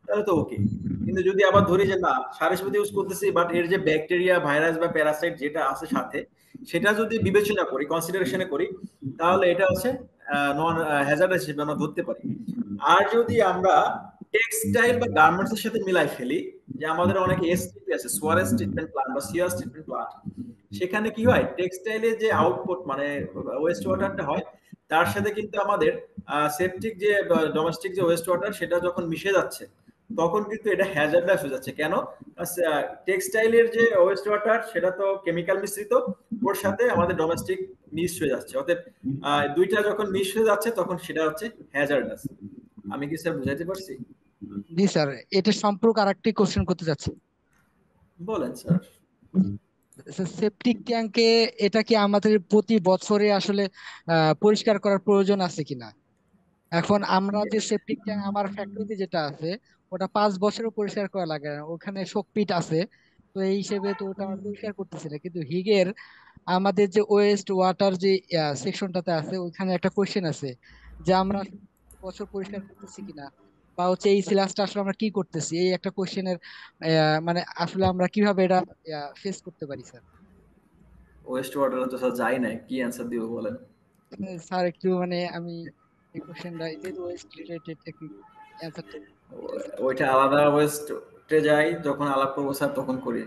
তাহলে তো ওকে। কিন্তু যদি আবার ধরি যে না সার হিসেবে ইউজ করতেছি, বাট এর যে ব্যাকটেরিয়া, ভাইরাস বা প্যারাসাইট যেটা আছে সাথে, সেটা যদি বিবেচনা করি, কনসিডারেশনে করি, তাহলে এটা হচ্ছে নন হ্যাজার্ডাস হিসেবে আমরা ধরতে পারি। আর যদি আমরা টেক্সটাইল বা গার্মেন্টস এর সাথে মিলাই ফেলি, যে আমাদের অনেক এসটিপি আছে, সোয়ারেজ ট্রিটমেন্ট প্ল্যান্ট বা সিয়াস ট্রিটমেন্ট প্ল্যান্ট, সেখানে কি হয় টেক্সটাইলের যে আউটপুট মানে ওয়েস্ট ওয়াটারটা হয়, তার সাথে কিন্তু আমাদের সেপটিক যে ডোমেস্টিক যে ওয়েস্ট ওয়াটার সেটা যখন মিশে যাচ্ছে, তখন কিন্তু এটা হ্যাজার্ডাস হয়ে যাচ্ছে। কেন? টেক্সটাইলের যে ওয়েস্ট ওয়াটার সেটা তো কেমিক্যাল মিশ্রিত, ওর সাথে আমাদের ডোমেস্টিক মিক্স হয়ে যাচ্ছে, অতএব দুইটা যখন মিক্স হয়ে যাচ্ছে তখন সেটা হচ্ছে হ্যাজার্ডাস। আমি কি স্যার বুঝাইতে পারছি? জি স্যার, এটা সম্পর্কে আরেকটি কোশ্চেন করতে যাচ্ছি। বলেন স্যার। সেপটিক ট্যাঙ্কে এটা কি আমাদের প্রতি বছরে আসলে পরিষ্কার করার প্রয়োজন আছে কিনা? এখন আমরা যে সেপটিক ট্যাঙ্ক আমার ফ্যাক্টরিতে যেটা আছে ওটা 5 বছরও পরিষ্কার করা লাগে না, ওখানে শোকপিট আছে, তো এই হিসেবে তো ওটা আমরা পরিষ্কার করতেছি না। কিন্তু হিগের আমাদের যে ওয়েস্ট ওয়াটার যে সেকশনটাতে আছে ওইখানে একটা কোশ্চেন আছে যে আমরা বছর পরিষ্কার করতেছি কিনা, বা হচ্ছে এই সিলাসটা আসলে আমরা কি করতেছি, এই একটা কোশ্চেনের মানে আসলে আমরা কিভাবে এটা ফেস করতে পারি স্যার? ওয়েস্ট ওয়াটার তো স্যার যাই না, কি অ্যানসার দিব বলেন? স্যার একটু মানে আমি এই কোশ্চেনটা যেহেতু ওয়েস্ট রিলেটেড একটু অ্যানসারটা ওইটা আলাদা ওয়েস্টে যাই যখন আলাপ করবো স্যার তখন করি,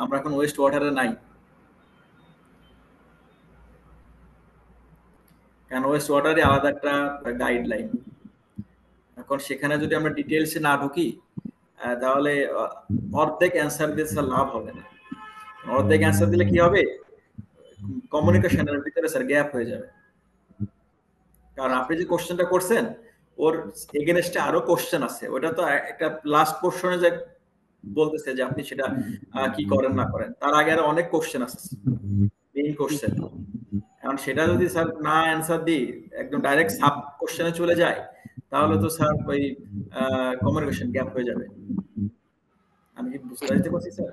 আমরা এখন ওয়েস্ট ওয়াটারে নাই। কারণ ওয়েস্ট ওয়াটারে আলাদা একটা গাইডলাইন, এখন সেখানে যদি আমরা ডিটেলসে না ঢুকি তাহলে অর্ধেক অ্যান্সার দিয়ে স্যার লাভ হবে না। অর্ধেক অ্যান্সার দিলে কি হবে, কমিউনিকেশনের ভিতরে স্যার গ্যাপ হয়ে যাবে। কারণ আপনি যে কোশ্চেনটা করছেন ওর এগেনস্টে আরো কোশ্চেন আছে, ওটা তো একটা লাস্ট পোর্শনে যে বলতেছে যে আপনি সেটা কি করেন না করেন, তার আগে আরো অনেক কোশ্চেন আছে, মেইন কোশ্চেন। এখন সেটা যদি স্যার না অ্যান্সার দিই, একদম ডাইরেক্ট সাব কোশ্চেনে চলে যায়, তাহলে তো স্যার ওই কমিউনিকেশন গ্যাপ হয়ে যাবে। আমি কি বুঝতে পারছি স্যার?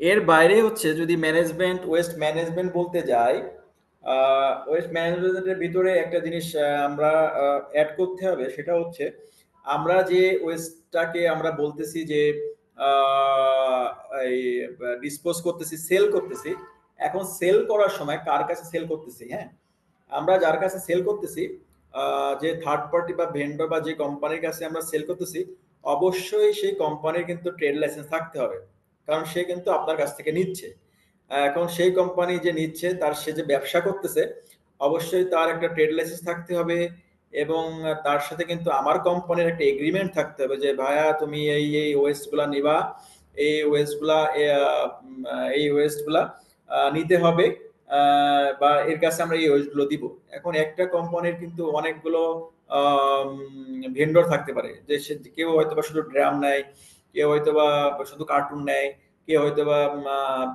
এর বাইরে হচ্ছে যদি ম্যানেজমেন্ট, ওয়েস্ট ম্যানেজমেন্ট বলতে যাই, ওয়েস্ট ম্যানেজমেন্টের ভিতরে একটা জিনিস আমরা অ্যাড করতে হবে, সেটা হচ্ছে আমরা যে ওয়েস্টটাকে আমরা বলতেছি যে এই ডিসপোজ করতেছি, সেল করতেছি, এখন সেল করার সময় কার কাছে সেল করতেছি? হ্যাঁ, আমরা যার কাছে সেল করতেছি, যে থার্ড পার্টি বা ভেন্ডর বা যে কোম্পানির কাছে আমরা সেল করতেছি, অবশ্যই সেই কোম্পানির কিন্তু ট্রেড লাইসেন্স থাকতে হবে, কারণ সে কিন্তু আপনার কাছ থেকে নিচ্ছে। এখন সেই কোম্পানি যে নিচ্ছে, তার সে যে ব্যবসা করতেছে, অবশ্যই তার একটা ট্রেড লাইসেন্স থাকতে হবে, এবং তার সাথে কিন্তু আমার কোম্পানির একটা এগ্রিমেন্ট থাকতে হবে যে ভাইয়া তুমি এই এই ওয়েস্টগুলা নিবা, এই ওয়েস্টগুলা নিতে হবে, বা এর কাছে আমরা এই ওয়েস্টগুলো দিব। এখন একটা কোম্পানির কিন্তু অনেকগুলো ভেন্ডর থাকতে পারে, যে কেউ হয়তো বা শুধু ড্রাম নেয়, কেউ হয়তো বা শুধু কার্টুন নেয়, কেউ হয়তো বা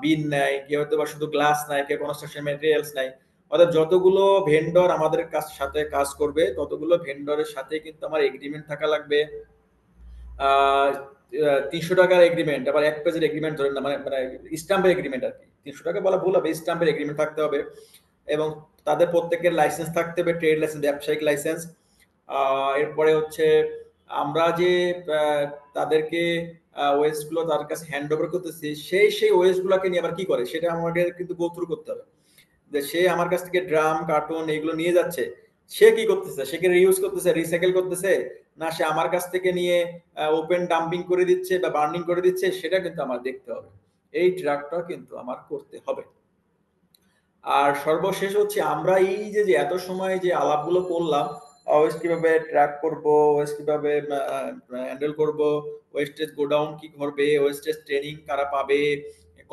বিন নেয়, কেউ হয়তো বা শুধু গ্লাস নেয়, কেউ কনস্ট্রাকশন ম্যাটেরিয়ালস নেয়। অর্থাৎ যতগুলো ভেন্ডর আমাদের সাথে কাজ করবে, ততগুলো ভেন্ডরের সাথে কিন্তু আমার এগ্রিমেন্ট থাকা লাগবে। 300 টাকার এগ্রিমেন্ট, আবার 1 পেজের এগ্রিমেন্ট ধরেন না, মানে স্ট্যাম্পের এগ্রিমেন্ট আর কি, 300 টাকা বলা ভুল হবে, স্ট্যাম্পের এগ্রিমেন্ট থাকতে হবে, এবং তাদের প্রত্যেকের লাইসেন্স থাকতে হবে, ট্রেড লাইসেন্স, ব্যবসায়িক লাইসেন্স। এরপরে হচ্ছে আমরা যে তাদেরকে ওয়েস্টগুলো তার কাছে হ্যান্ড ওভার করতেছি, সেই ওয়েস্টগুলোকে নিয়ে আবার কি করে সেটা আমাদের কিন্তু গো থ্রু করতে হবে, যে সে আমার কাছ থেকে ড্রাম, কার্টুন এগুলো নিয়ে যাচ্ছে, সে কি করতেছে? সে কি রিউজ করতেছে, রিসাইকেল করতেছে, না সে আমার কাছ থেকে নিয়ে ওপেন ডাম্পিং করে দিচ্ছে বা বার্নিং করে দিচ্ছে, সেটা কিন্তু আমার দেখতে হবে। এই ট্র্যাকটা কিন্তু আমার করতে হবে। আর সর্বশেষ হচ্ছে আমরা এই যে এত সময় যে আলাপগুলো করলাম, ওয়েস্ট কিভাবে ট্র্যাক করব, ওয়েস্ট কিভাবে হ্যান্ডেল করব, ওয়েস্টেজ গোডাউন কি করবে, ওয়েস্টেজ ট্রেনিং কারা পাবে,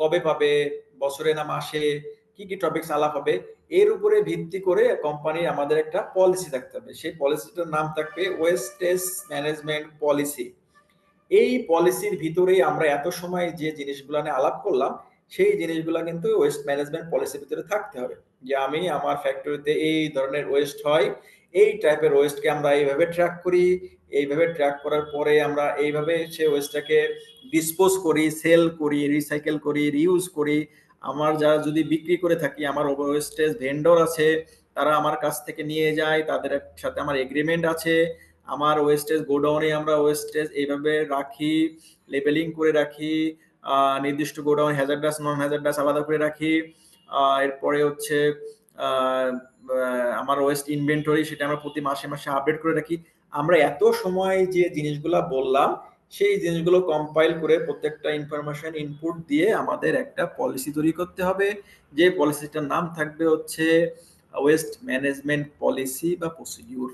কবে পাবে, বছরে না মাসে, কি কি টপিকস আলাপ হবে, এর উপরে ভিত্তি করে কোম্পানির আমাদের একটা পলিসি থাকতে হবে। সেই পলিসিটার নাম থাকবে ওয়েস্টেজ ম্যানেজমেন্ট পলিসি। এই পলিসির ভিতরেই আমরা এত সময় যে জিনিসগুলো নিয়ে আলাপ করলাম, সেই জিনিসগুলো কিন্তু ওয়েস্ট ম্যানেজমেন্ট পলিসির ভিতরে থাকতে হবে, যে আমি আমার ফ্যাক্টরিতে এই ধরনের ওয়েস্ট হয়, এই টাইপের ওয়েস্টকে আমরা এইভাবে ট্র্যাক করি, এইভাবে ট্র্যাক করার পরে আমরা এইভাবে সে ওয়েস্টটাকে ডিসপোজ করি, সেল করি, রিসাইকেল করি, রিউজ করি। আমার যারা যদি বিক্রি করে থাকি, আমার ওয়েস্টেজ ভেন্ডর আছে, তারা আমার কাছ থেকে নিয়ে যায়, তাদের সাথে আমার এগ্রিমেন্ট আছে। আমার ওয়েস্টেজ গোডাউনে আমরা ওয়েস্টেজ এইভাবে রাখি, লেবেলিং করে রাখি, নির্দিষ্ট গোডাউন হ্যাজার্ডাস, নন হ্যাজার্ডাস আলাদা করে রাখি। এরপরে হচ্ছে আমার ওয়েস্ট ইনভেন্টরি, সেটা আমরা প্রতি মাসে মাসে আপডেট করে রাখি। আমরা এত সময় যে জিনিসগুলো বললাম, সেই জিনিসগুলো কম্পাইল করে প্রত্যেকটা ইনফরমেশন ইনপুট দিয়ে আমাদের একটা পলিসি তৈরি করতে হবে, যে পলিসিটার নাম থাকবে হচ্ছে ওয়েস্ট ম্যানেজমেন্ট পলিসি বা প্রসিডিউর।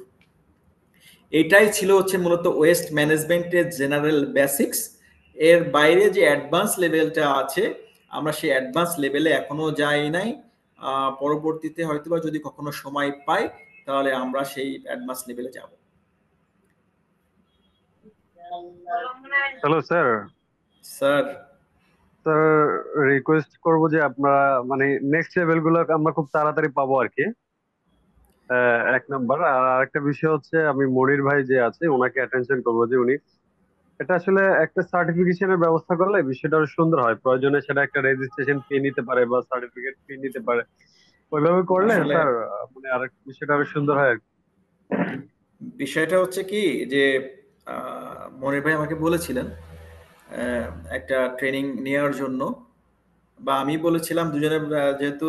এটাই ছিল হচ্ছে মূলত ওয়েস্ট ম্যানেজমেন্টের জেনারেল বেসিক্স। এর বাইরে যে অ্যাডভান্স লেভেলটা আছে, আমরা সেই অ্যাডভান্স লেভেলে এখনো যাই নাই। পরবর্তীতে হয়তোবা যদি কখনো সময় পাই, তাহলে আমরা সেই অ্যাডভান্স লেভেলে যাব। Hello sir. স্যার রিকোয়েস্ট করবো যে আপনারা মানে নেক্সট লেভেল গুলো আমরা খুব তাড়াতাড়ি পাবো আর কি, এক নাম্বার। আর আরেকটা বিষয় হচ্ছে আমি মনির ভাই যে আছে ওনাকে অ্যাটেনশন করবো যে উনি এটা আসলে একটা সার্টিফিকেশনের ব্যবস্থা করলে বিষয়টা আরো সুন্দর হয়। প্রয়োজনে সেটা একটা রেজিস্ট্রেশন ফি নিতে পারে বা সার্টিফিকেট ফি নিতে পারে, ওইভাবে করলে আসলে স্যার মানে আরেকটা বিষয়টা আরো সুন্দর হয় আর কি। বিষয়টা হচ্ছে কি যে মনির ভাই আমাকে বলেছিলেন একটা ট্রেনিং নেওয়ার জন্য, বা আমি বলেছিলাম দুজনের, যেহেতু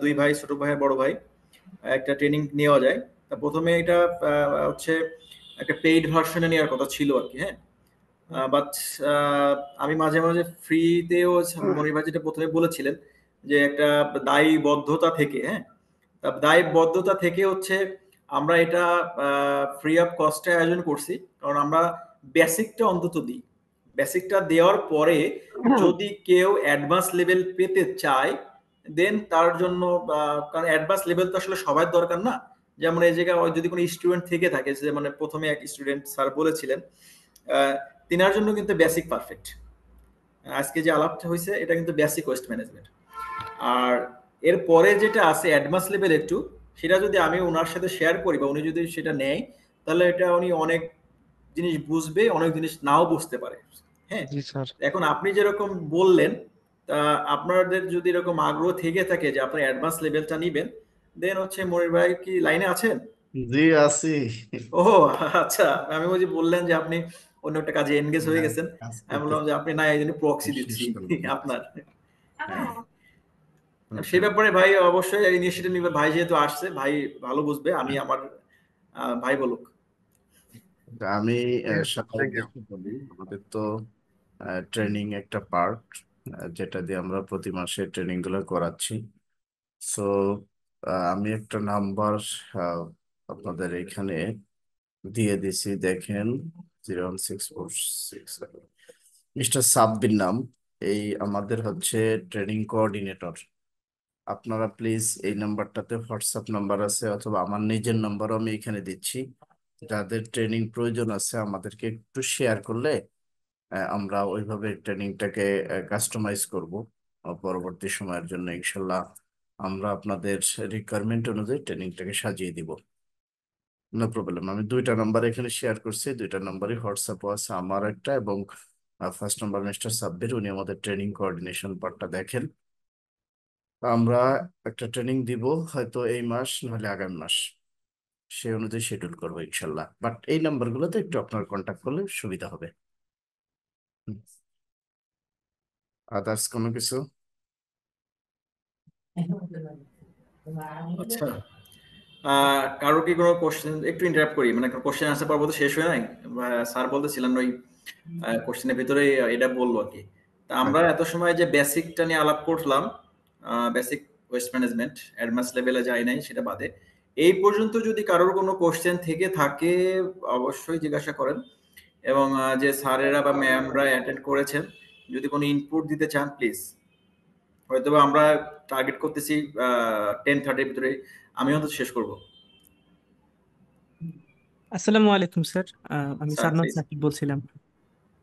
দুই ভাই, ছোট ভাই বড় ভাই, একটা ট্রেনিং নেওয়া যায়। তা প্রথমে এটা হচ্ছে একটা পেইড ভার্সনে নেওয়ার কথা ছিল আর কি। হ্যাঁ, বাট আমি মাঝে মাঝে ফ্রিতেও, মনির ভাই যেটা প্রথমে বলেছিলেন যে একটা দায়বদ্ধতা থেকে, হ্যাঁ, দায়বদ্ধতা থেকে হচ্ছে আমরা এটা ফ্রি অফ কস্টে আয়োজন করছি, কারণ আমরা বেসিকটা অন্তত দিই। বেসিকটা দেওয়ার পরে যদি কেউ অ্যাডভান্স লেভেল পেতে চায়, দেন তার জন্য কারণ অ্যাডভান্স লেভেল তো আসলে সবার দরকার না। যেমন এই জায়গায় যদি কোনো স্টুডেন্ট থেকে থাকে, যে মানে প্রথমে এক স্টুডেন্ট স্যার বলেছিলেন, তিনার জন্য কিন্তু বেসিক পারফেক্ট। আজকে যে আলাপটা হয়েছে এটা কিন্তু বেসিক ওয়েস্ট ম্যানেজমেন্ট। আর এর পরে যেটা আছে অ্যাডভান্স লেভেল একটু, সেটা যদি আমি ওনার সাথে শেয়ার করি বা উনি যদি সেটা নেয়, তাহলে এটা উনি অনেক জিনিস বুঝবে, অনেক জিনিস নাও বুঝতে পারে। হ্যাঁ, জি স্যার। এখন আপনি যেরকম বললেন, তা আপনাদের যদি এরকম আগ্রহ থেকে থাকে যে আপনি অ্যাডভান্স লেভেলটা নিবেন, দেন হচ্ছে মনির ভাই কি লাইনে আছেন? জি আছি। ও আচ্ছা, আমি ওই যে বললেন যে আপনি অন্য একটা কাজে এনগেজ হয়ে হ্যাঁ, গেছেন, কাজ আমি বললাম করতেছি, যে আপনি না, এই জন্য প্রক্সি শেষ দিচ্ছি করবো। আপনার। হ্যাঁ, সেই ওকে। ব্যাপারে ভাই অবশ্যই ইনিশিয়েটিভ নিবে, ভাই যেহেতু আসছে, ভাই ভালো বুঝবে। আমি আমার ভাই বলুক। আমি থ্যাংক ইউ। সাধারণত বলি, আমাদের তো ট্রেনিং একটা পার্ট, যেটা দিয়ে আমরা প্রতি মাসে ট্রেনিং গুলো করাচ্ছি। সো আমি একটা নাম্বার আপনাদের এখানে দিয়ে দিছি, দেখেন 01646, মিস্টার সাব্বির নাম, এই আমাদের হচ্ছে ট্রেনিং কোঅর্ডিনেটর। আপনারা প্লিজ এই নাম্বারটাতে হোয়াটসঅ্যাপ নাম্বার আছে, অথবা আমার নিজের নাম্বারও আমি এখানে দিচ্ছি। যাদের ট্রেনিং প্রয়োজন আছে আমাদেরকে একটু শেয়ার করলে আমরা ওইভাবে ট্রেনিংটাকে কাস্টমাইজ করব পরবর্তী সময়ের জন্য। ইনশাল্লাহ আমরা আপনাদের রিকোয়ারমেন্ট অনুযায়ী ট্রেনিংটাকে সাজিয়ে দিব। No problem. আমি দুইটা নাম্বার এখানে শেয়ার করছি, দুইটা নাম্বারই হোয়াটসঅ্যাপও আছে, আমার একটা এবং ফার্স্ট নাম্বার মিস্টার সাব্বির, উনি আমাদের ট্রেনিং কোঅর্ডিনেশন পার্টটা দেখেন। আমরা একটা ট্রেনিং দিব হয়তো এই মাস নাহলে আগামী মাস, সেই অনুযায়ী শিডিউল করবো ইনশাল্লাহ। বাট এই নাম্বারগুলোতে একটু আপনার কন্ট্যাক্ট করলে সুবিধা হবে। আদার্স কোনো কিছু? আচ্ছা, কারো কি কোনো কোশ্চেন? একটু ইন্টারাপ্ট করি, মানে কোশ্চেন আনসার পর্ব তো শেষ হয় নাই। স্যার বলতেছিলেন ওই কোশ্চেনের ভিতরে এটা বললো আর কি। তা আমরা এত সময় যে বেসিকটা নিয়ে আলাপ করলাম, বেসিক ওয়েস্ট ম্যানেজমেন্ট, অ্যাডভান্স লেভেলে যাই নাই সেটা বাদে, এই পর্যন্ত যদি কারোর কোনো কোশ্চেন থেকে থাকে অবশ্যই জিজ্ঞাসা করেন। এবং যে স্যারেরা বা ম্যামরা অ্যাটেন্ড করেছেন, যদি কোনো ইনপুট দিতে চান প্লিজ। হয়তো আমরা টার্গেট করতেছি 10:30 ভিতরে আমি অন্তত শেষ করব। আসসালামু আলাইকুম স্যার, আমি স্যার সাদমান প্লিজ। সাকিব বলছিলাম।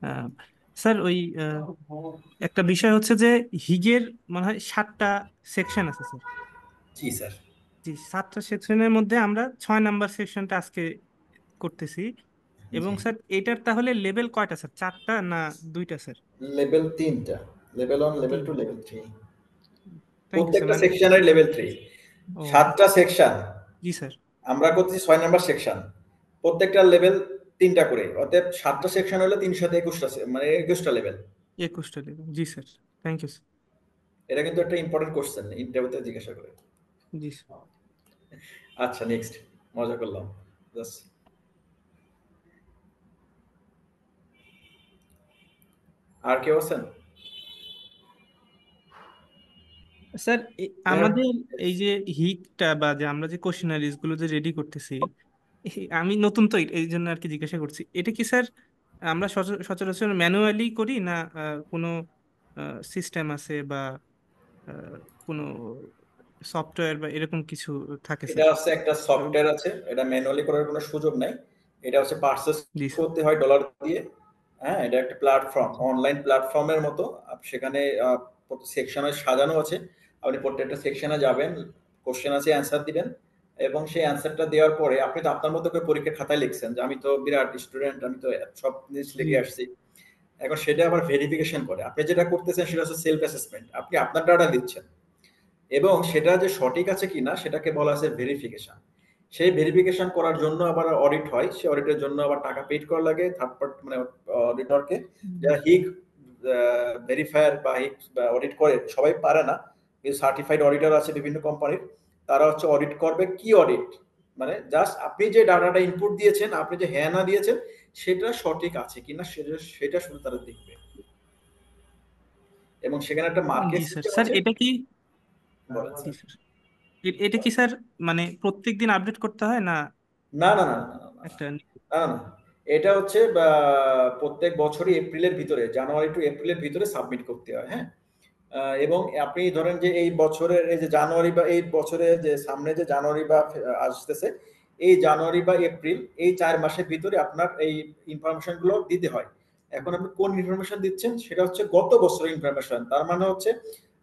আহ, স্যার ওই একটা বিষয় হচ্ছে যে হিগের মনে হয় 7টা সেকশন আছে স্যার। জি স্যার। জি, 7টা সেকশনের মধ্যে আমরা 6 নাম্বার সেকশনটা আজকে করতেছি। এবং জি, স্যার এটার তাহলে লেভেল কয়টা স্যার, 4টা না 2টা স্যার? লেভেল 3টা, লেভেল 1, লেভেল 2, 3টা। লেভেল 3। Thank you sir. প্রত্যেকটা মানে সেকশনের লেভেল 3, ও 7টা সেকশন। জি স্যার। আমরা করতেছি 6 নাম্বার সেকশন, প্রত্যেকটা লেভেল 3টা করে, অতএব 7টা সেকশন হলে 3 সাথে 21টা, মানে 21টা লেভেল। 21টা লেভেল, জি স্যার। Thank you sir. এটা কিন্তু একটা ইম্পর্টেন্ট কোশ্চেন, ইন্টারভিউতে জিজ্ঞাসা করে। জি স্যার। আচ্ছা, নেক্সট। মজা করলাম জাস্ট। আর কেউ আছেন? স্যার হ্যাঁ, আমাদের এই যে হিটটা বা যে আমরা যে কোশ্চেনারিজ গুলো যে রেডি করতেছি, আমি নতুন তো এই জন্য আর কি জিজ্ঞাসা করছি, এটা কি স্যার আমরা সচরাচর ম্যানুয়ালি করি না কোনো সিস্টেম আছে বা আহ, কোনো সফটওয়্যার বা এরকম কিছু থাকে এটা স্যার? হচ্ছে একটা সফটওয়্যার আছে, এটা ম্যানুয়ালি করার কোনো সুযোগ নাই। এটা হচ্ছে পারচেজ জি স্যার। করতে হয় ডলার দিয়ে। হ্যাঁ, এটা একটা প্ল্যাটফর্ম, অনলাইন প্ল্যাটফর্মের মতো। সেখানে সেকশনে সাজানো আছে। আপনি প্রত্যেকটা সেকশনে যাবেন, কোশ্চেন আছে, অ্যান্সার দিবেন, এবং সেই অ্যান্সারটা দেওয়ার পরে আপনি তো আপনার মতো করে পরীক্ষার খাতায় লিখছেন যে আমি তো বিরাট স্টুডেন্ট, আমি তো সব জিনিস জি লিখে আসছি। এখন সেটা আবার ভেরিফিকেশন করে। আপনি যেটা করতেছেন সেটা হচ্ছে সেলফ অ্যাসেসমেন্ট, আপনি আপনার ডাটা দিচ্ছেন এবং সেটা যে সঠিক আছে কিনা সেটাকে বলা আছে ভেরিফিকেশন। সেই ভেরিফিকেশন করার জন্য আবার অডিট হয়, সেই অডিটের জন্য আবার টাকা পেড করা লাগে থার্ড পার্টি, মানে অডিটরকে। যারা হিগ ভেরিফায়ার বা হিগ অডিট করে, সবাই পারে না, কিন্তু সার্টিফাইড অডিটর আছে বিভিন্ন কোম্পানির, তারা হচ্ছে অডিট করবে। কি অডিট? মানে জাস্ট আপনি যে ডাটাটা ইনপুট দিয়েছেন, আপনি যে হ্যাঁ না দিয়েছেন, সেটা সঠিক আছে কিনা সেটা সেটা শুধু তারা দেখবে। এবং সেখানে একটা মার্কেট জি স্যার। সিস্টেম স্যার আছে। এটা কি, বলেন জি স্যার। স্যার, এটা কি স্যার মানে প্রত্যেক দিন আপডেট করতে হয় না না, না, না, না, না, না, একটা? না, না। এটা হচ্ছে প্রত্যেক বছরই এপ্রিলের ভিতরে, জানুয়ারি টু এপ্রিলের ভিতরে সাবমিট করতে হয়। হ্যাঁ, এবং আপনি ধরেন যে এই বছরের এই যে জানুয়ারি বা এই বছরে যে সামনে যে জানুয়ারি বা আসতেছে, এই জানুয়ারি বা এপ্রিল এই 4 মাসের ভিতরে আপনার এই ইনফরমেশন গুলো দিতে হয়। এখন আপনি কোন ইনফরমেশন দিচ্ছেন সেটা হচ্ছে গত বছরের ইনফরমেশন। তার মানে হচ্ছে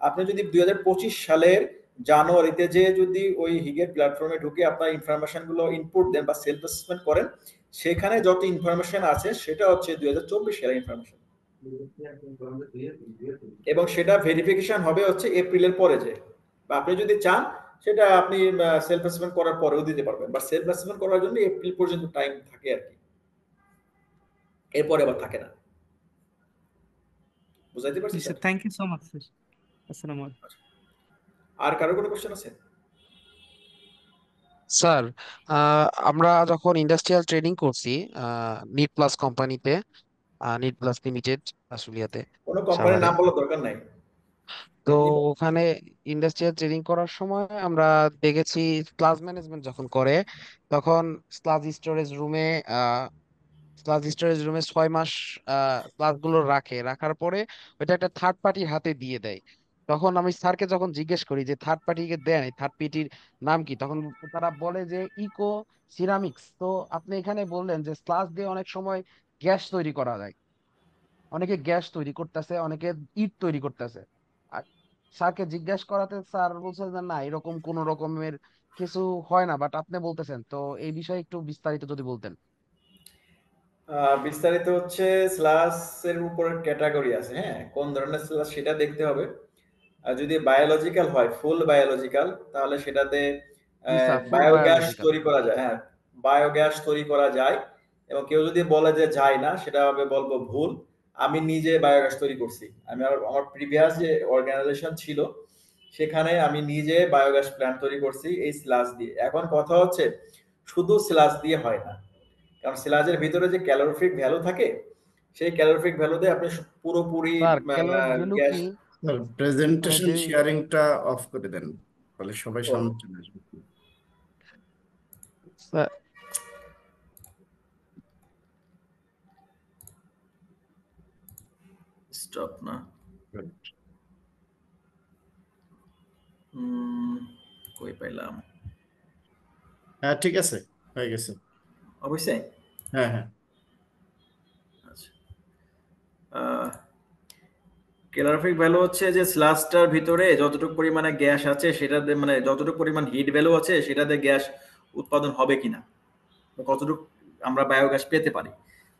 আপনি যদি 2025 সালের জানুয়ারিতে যে যদি ওই হিগের প্ল্যাটফর্মে ঢুকে আপনার ইনফরমেশন গুলো ইনপুট দেন বা সেলফ অ্যাসেসমেন্ট করেন, সেখানে যত ইনফরমেশন আছে সেটা হচ্ছে 2024 সালের ইনফরমেশন, এবং সেটা ভেরিফিকেশন হবে হচ্ছে এপ্রিলের পরে যে, বা আপনি যদি চান সেটা আপনি সেলফ অ্যাসেসমেন্ট করার পরেও দিতে পারবেন, বা সেলফ অ্যাসেসমেন্ট করার জন্য এপ্রিল পর্যন্ত টাইম থাকে আর কি, এরপরে আবার থাকে না। বুঝাইতে পারছি জি sir, sir? Thank you so much sir. আসসালামু আলাইকুম। আর কারো কোনো কোশ্চেন আছে? স্যার, আমরা যখন ইন্ডাস্ট্রিয়াল ট্রেনিং করছি নিট প্লাস কোম্পানিতে, নিট প্লাস লিমিটেড আশুলিয়াতে, কোনো কোম্পানির সাভারে, নাম বলার দরকার নাই। তো ওখানে ইন্ডাস্ট্রিয়াল ট্রেনিং করার সময় আমরা দেখেছি ক্লাস ম্যানেজমেন্ট যখন করে তখন ক্লাস স্টোরেজ রুমে ক্লাস স্টোরেজ রুমে 6 মাস ক্লাসগুলো রাখার পরে ওইটা একটা থার্ড পার্টির হাতে দিয়ে দেয়। তখন আমি স্যারকে যখন জিজ্ঞেস করি যে থার্ড পার্টিকে দেন, এই থার্ড পার্টির নাম কি, তখন তারা বলে যে ইকো সিরামিক্স। তো আপনি এখানে বললেন যে স্লাস দিয়ে অনেক সময় গ্যাস তৈরি করা যায়, অনেকে গ্যাস তৈরি করতেছে, অনেকে ইট তৈরি করতেছে। আর স্যারকে জিজ্ঞেস করাতে স্যার বলছে যে না, এরকম কোন রকমের কিছু হয় না, বাট আপনি বলতেছেন, তো এই বিষয়ে একটু বিস্তারিত যদি বলতেন। বিস্তারিত হচ্ছে স্লাসের উপরে ক্যাটাগরি আছে, হ্যাঁ, কোন ধরনের স্লাস সেটা দেখতে হবে। আর যদি বায়োলজিক্যাল হয়, ফুল বায়োলজিক্যাল, তাহলে সেটাতে জি স্যার, ফুল বায়োগ্যাস বায়োলজিক্যাল। তৈরি করা যায়, হ্যাঁ, বায়োগ্যাস তৈরি করা যায়। এবং কেউ যদি বলে যে যায় না, সেটা হবে বলবো ভুল। আমি নিজে বায়োগ্যাস তৈরি করছি, আমি আমার প্রিভিয়াস যে অর্গানাইজেশন ছিল সেখানে আমি নিজে বায়োগ্যাস প্ল্যান্ট তৈরি করছি এই স্লাস দিয়ে। এখন কথা হচ্ছে শুধু স্লাস দিয়ে হয় না, কারণ স্লাজের ভিতরে যে ক্যালোরিফিক ভ্যালু থাকে, সেই ক্যালোরিফিক ভ্যালু দিয়ে আপনি পুরোপুরি স্যার ক্যালোরিফ ভ্যালু গ্যাস। কি, স্যার মানে প্রেজেন্টেশন যে শেয়ারিংটা অফ করে দেন, তাহলে সবাই সামনে চলে আসবে। স্যার, স্টপ না, কই পাইলাম? হ্যাঁ ঠিক আছে, হয়ে গেছে। অবশ্যই। হ্যাঁ হ্যাঁ। আচ্ছা, ক্যালোরিফিক ভ্যালু হচ্ছে যে স্লাসটার ভিতরে যতটুকু পরিমাণে গ্যাস আছে সেটাতে, মানে যতটুকু পরিমাণ হিট ভ্যালু আছে সেটাতে গ্যাস উৎপাদন হবে কিনা, কতটুকু আমরা বায়োগ্যাস পেতে পারি।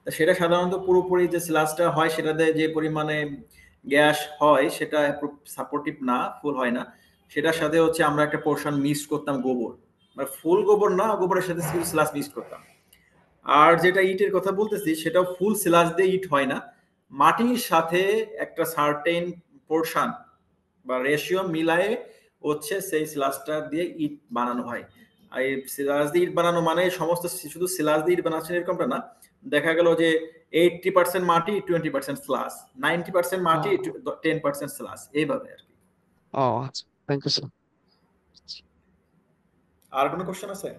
তা সেটা সাধারণত পুরোপুরি যে স্লাসটা হয় সেটাতে যে পরিমাণে গ্যাস হয় সেটা সাপোর্টিভ না, ফুল হয় না। সেটার সাথে হচ্ছে আমরা একটা পোর্শন মিক্স করতাম গোবর, মানে ফুল গোবর না, গোবরের সাথে স্লাস মিক্স করতাম। আর যেটা ইটের কথা বলতেছি সেটাও ফুল স্লাস দিয়ে ইট হয় না, মাটির সাথে একটা সার্টেন পোর্শন বা রেশিও মিলায়ে হচ্ছে সেই স্লাসটা দিয়ে ইট বানানো হয়। আর এই স্লাস দিয়ে ইট বানানো মানে সমস্ত শুধু স্লাস দিয়ে ইট বানাচ্ছেন এরকমটা না, দেখা গেল যে 80% মাটি, 20% স্লাস, 90% মাটি, 10% স্লাস, এইভাবে আর কি। ও আচ্ছা, থ্যাংক ইউ স্যার। আর কোনো কোশ্চেন আছে?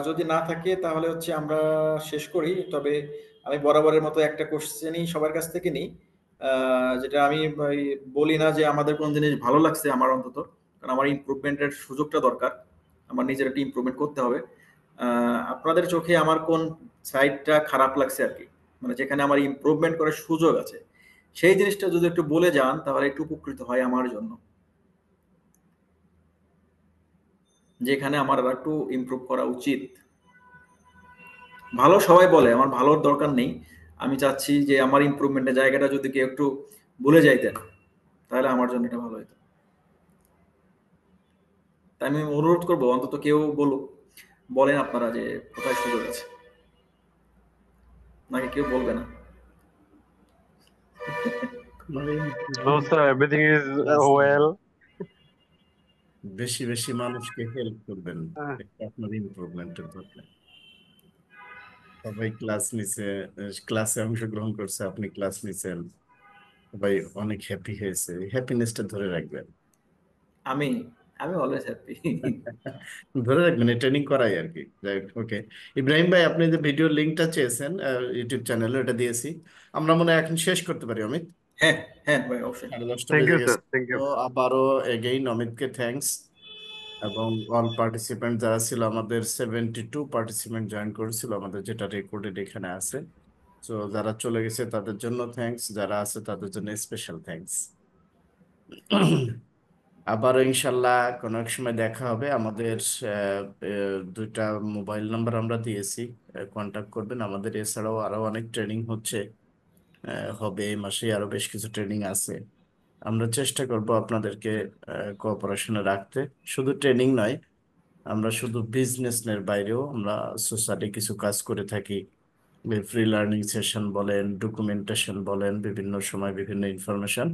যদি না থাকে তাহলে হচ্ছে আমরা শেষ করি। তবে আমি বরাবরের মতো একটা কোশ্চেনই সবার কাছ থেকে নিই, যেটা আমি বলি না যে আমাদের কোন জিনিস ভালো লাগছে, আমার অন্তত, কারণ আমার ইমপ্রুভমেন্টের সুযোগটা দরকার, আমার নিজের একটা ইমপ্রুভমেন্ট করতে হবে। আপনাদের চোখে আমার কোন সাইডটা খারাপ লাগছে আর কি, মানে যেখানে আমার ইমপ্রুভমেন্ট করার সুযোগ আছে, সেই জিনিসটা যদি একটু বলে যান তাহলে একটু উপকৃত হয় আমার জন্য, যেখানে আমার আর একটু ইমপ্রুভ করা উচিত। ভালো সবাই বলে, আমার ভালোর দরকার নেই, আমি চাচ্ছি যে আমার ইমপ্রুভমেন্টের জায়গাটা যদি কেউ একটু ভুলে যাইতেন তাহলে আমার জন্য এটা ভালো হতো। তাই আমি অনুরোধ করবো অন্তত কেউ বলেন আপনারা যে কোথায় সুযোগ আছে, নাকি কেউ বলবে না? No, sir, everything is well. বেশি বেশি মানুষকে হেল্প করবেন, এটা আপনার ইমপ্রুভমেন্টের দরকার। সবাই ক্লাস নিছে, ক্লাসে অংশগ্রহণ করছে, আপনি ক্লাস নিছেন, সবাই অনেক হ্যাপি হয়েছে, হ্যাপিনেসটা ধরে রাখবেন। আমি আমি অলওয়েজ হ্যাপি। ধরে রাখবেন এই ট্রেনিং করাই আর কি। যাই হোক, ওকে। ইব্রাহিম ভাই, আপনি যে ভিডিও লিঙ্কটা চেয়েছেন ইউটিউব চ্যানেলে, ওটা দিয়েছি। আমরা মনে হয় এখন শেষ করতে পারি অমিত। হ্যাঁ হ্যাঁ ভাই, অবশ্যই। 10:30 থ্যাংক বেজে ইউ গেছে। স্যার, থ্যাংক তো ইউ। আবারও এগেইন অমিতকে থ্যাঙ্কস, এবং অল পার্টিসিপেন্ট যারা ছিল, আমাদের 72 পার্টিসিপেন্ট জয়েন করেছিল আমাদের, যেটা রেকর্ডেড এখানে আছে। তো যারা চলে গেছে তাদের জন্য থ্যাঙ্কস, যারা আছে তাদের জন্য স্পেশাল থ্যাঙ্কস। আবারও ইনশাল্লাহ কোনো এক সময় দেখা হবে। আমাদের দুইটা মোবাইল নাম্বার আমরা দিয়েছি, কন্টাক্ট করবেন আমাদের। এছাড়াও আরো অনেক ট্রেনিং হচ্ছে, হবে এই মাসে আরো বেশ কিছু ট্রেনিং আছে। আমরা চেষ্টা করব আপনাদেরকে কোঅপারেশনে রাখতে। শুধু ট্রেনিং নয়, আমরা শুধু বিজনেসের বাইরেও আমরা সোশ্যালি কিছু কাজ করে থাকি। ফ্রি লার্নিং সেশন বলেন, ডকুমেন্টেশন বলেন, বিভিন্ন সময় বিভিন্ন ইনফরমেশন,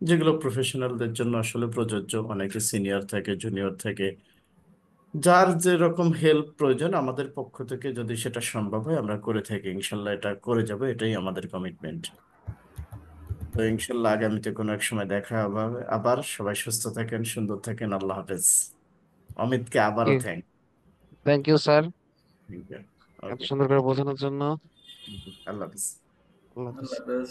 যেগুলো প্রফেশনালদের জন্য আসলে প্রযোজ্য। অনেকে সিনিয়র থাকে, জুনিয়র থাকে, যার যেরকম হেল্প প্রয়োজন আমাদের পক্ষ থেকে যদি সেটা সম্ভব হয় আমরা করে থাকি। ইনশাল্লাহ এটা করে যাব, এটাই আমাদের কমিটমেন্ট। তো ইনশাল্লাহ আগামীতে কোনো এক সময় দেখা হবে আবার। সবাই সুস্থ থাকেন, সুন্দর থাকেন। আল্লাহ হাফেজ। অমিতকে আবারও thank thank you sir, you. এত ওকে, সুন্দর করে বোঝানোর জন্য। আল্লাহ হাফেজ। আল্লাহ হাফেজ। আল্লাহ হাফেজ।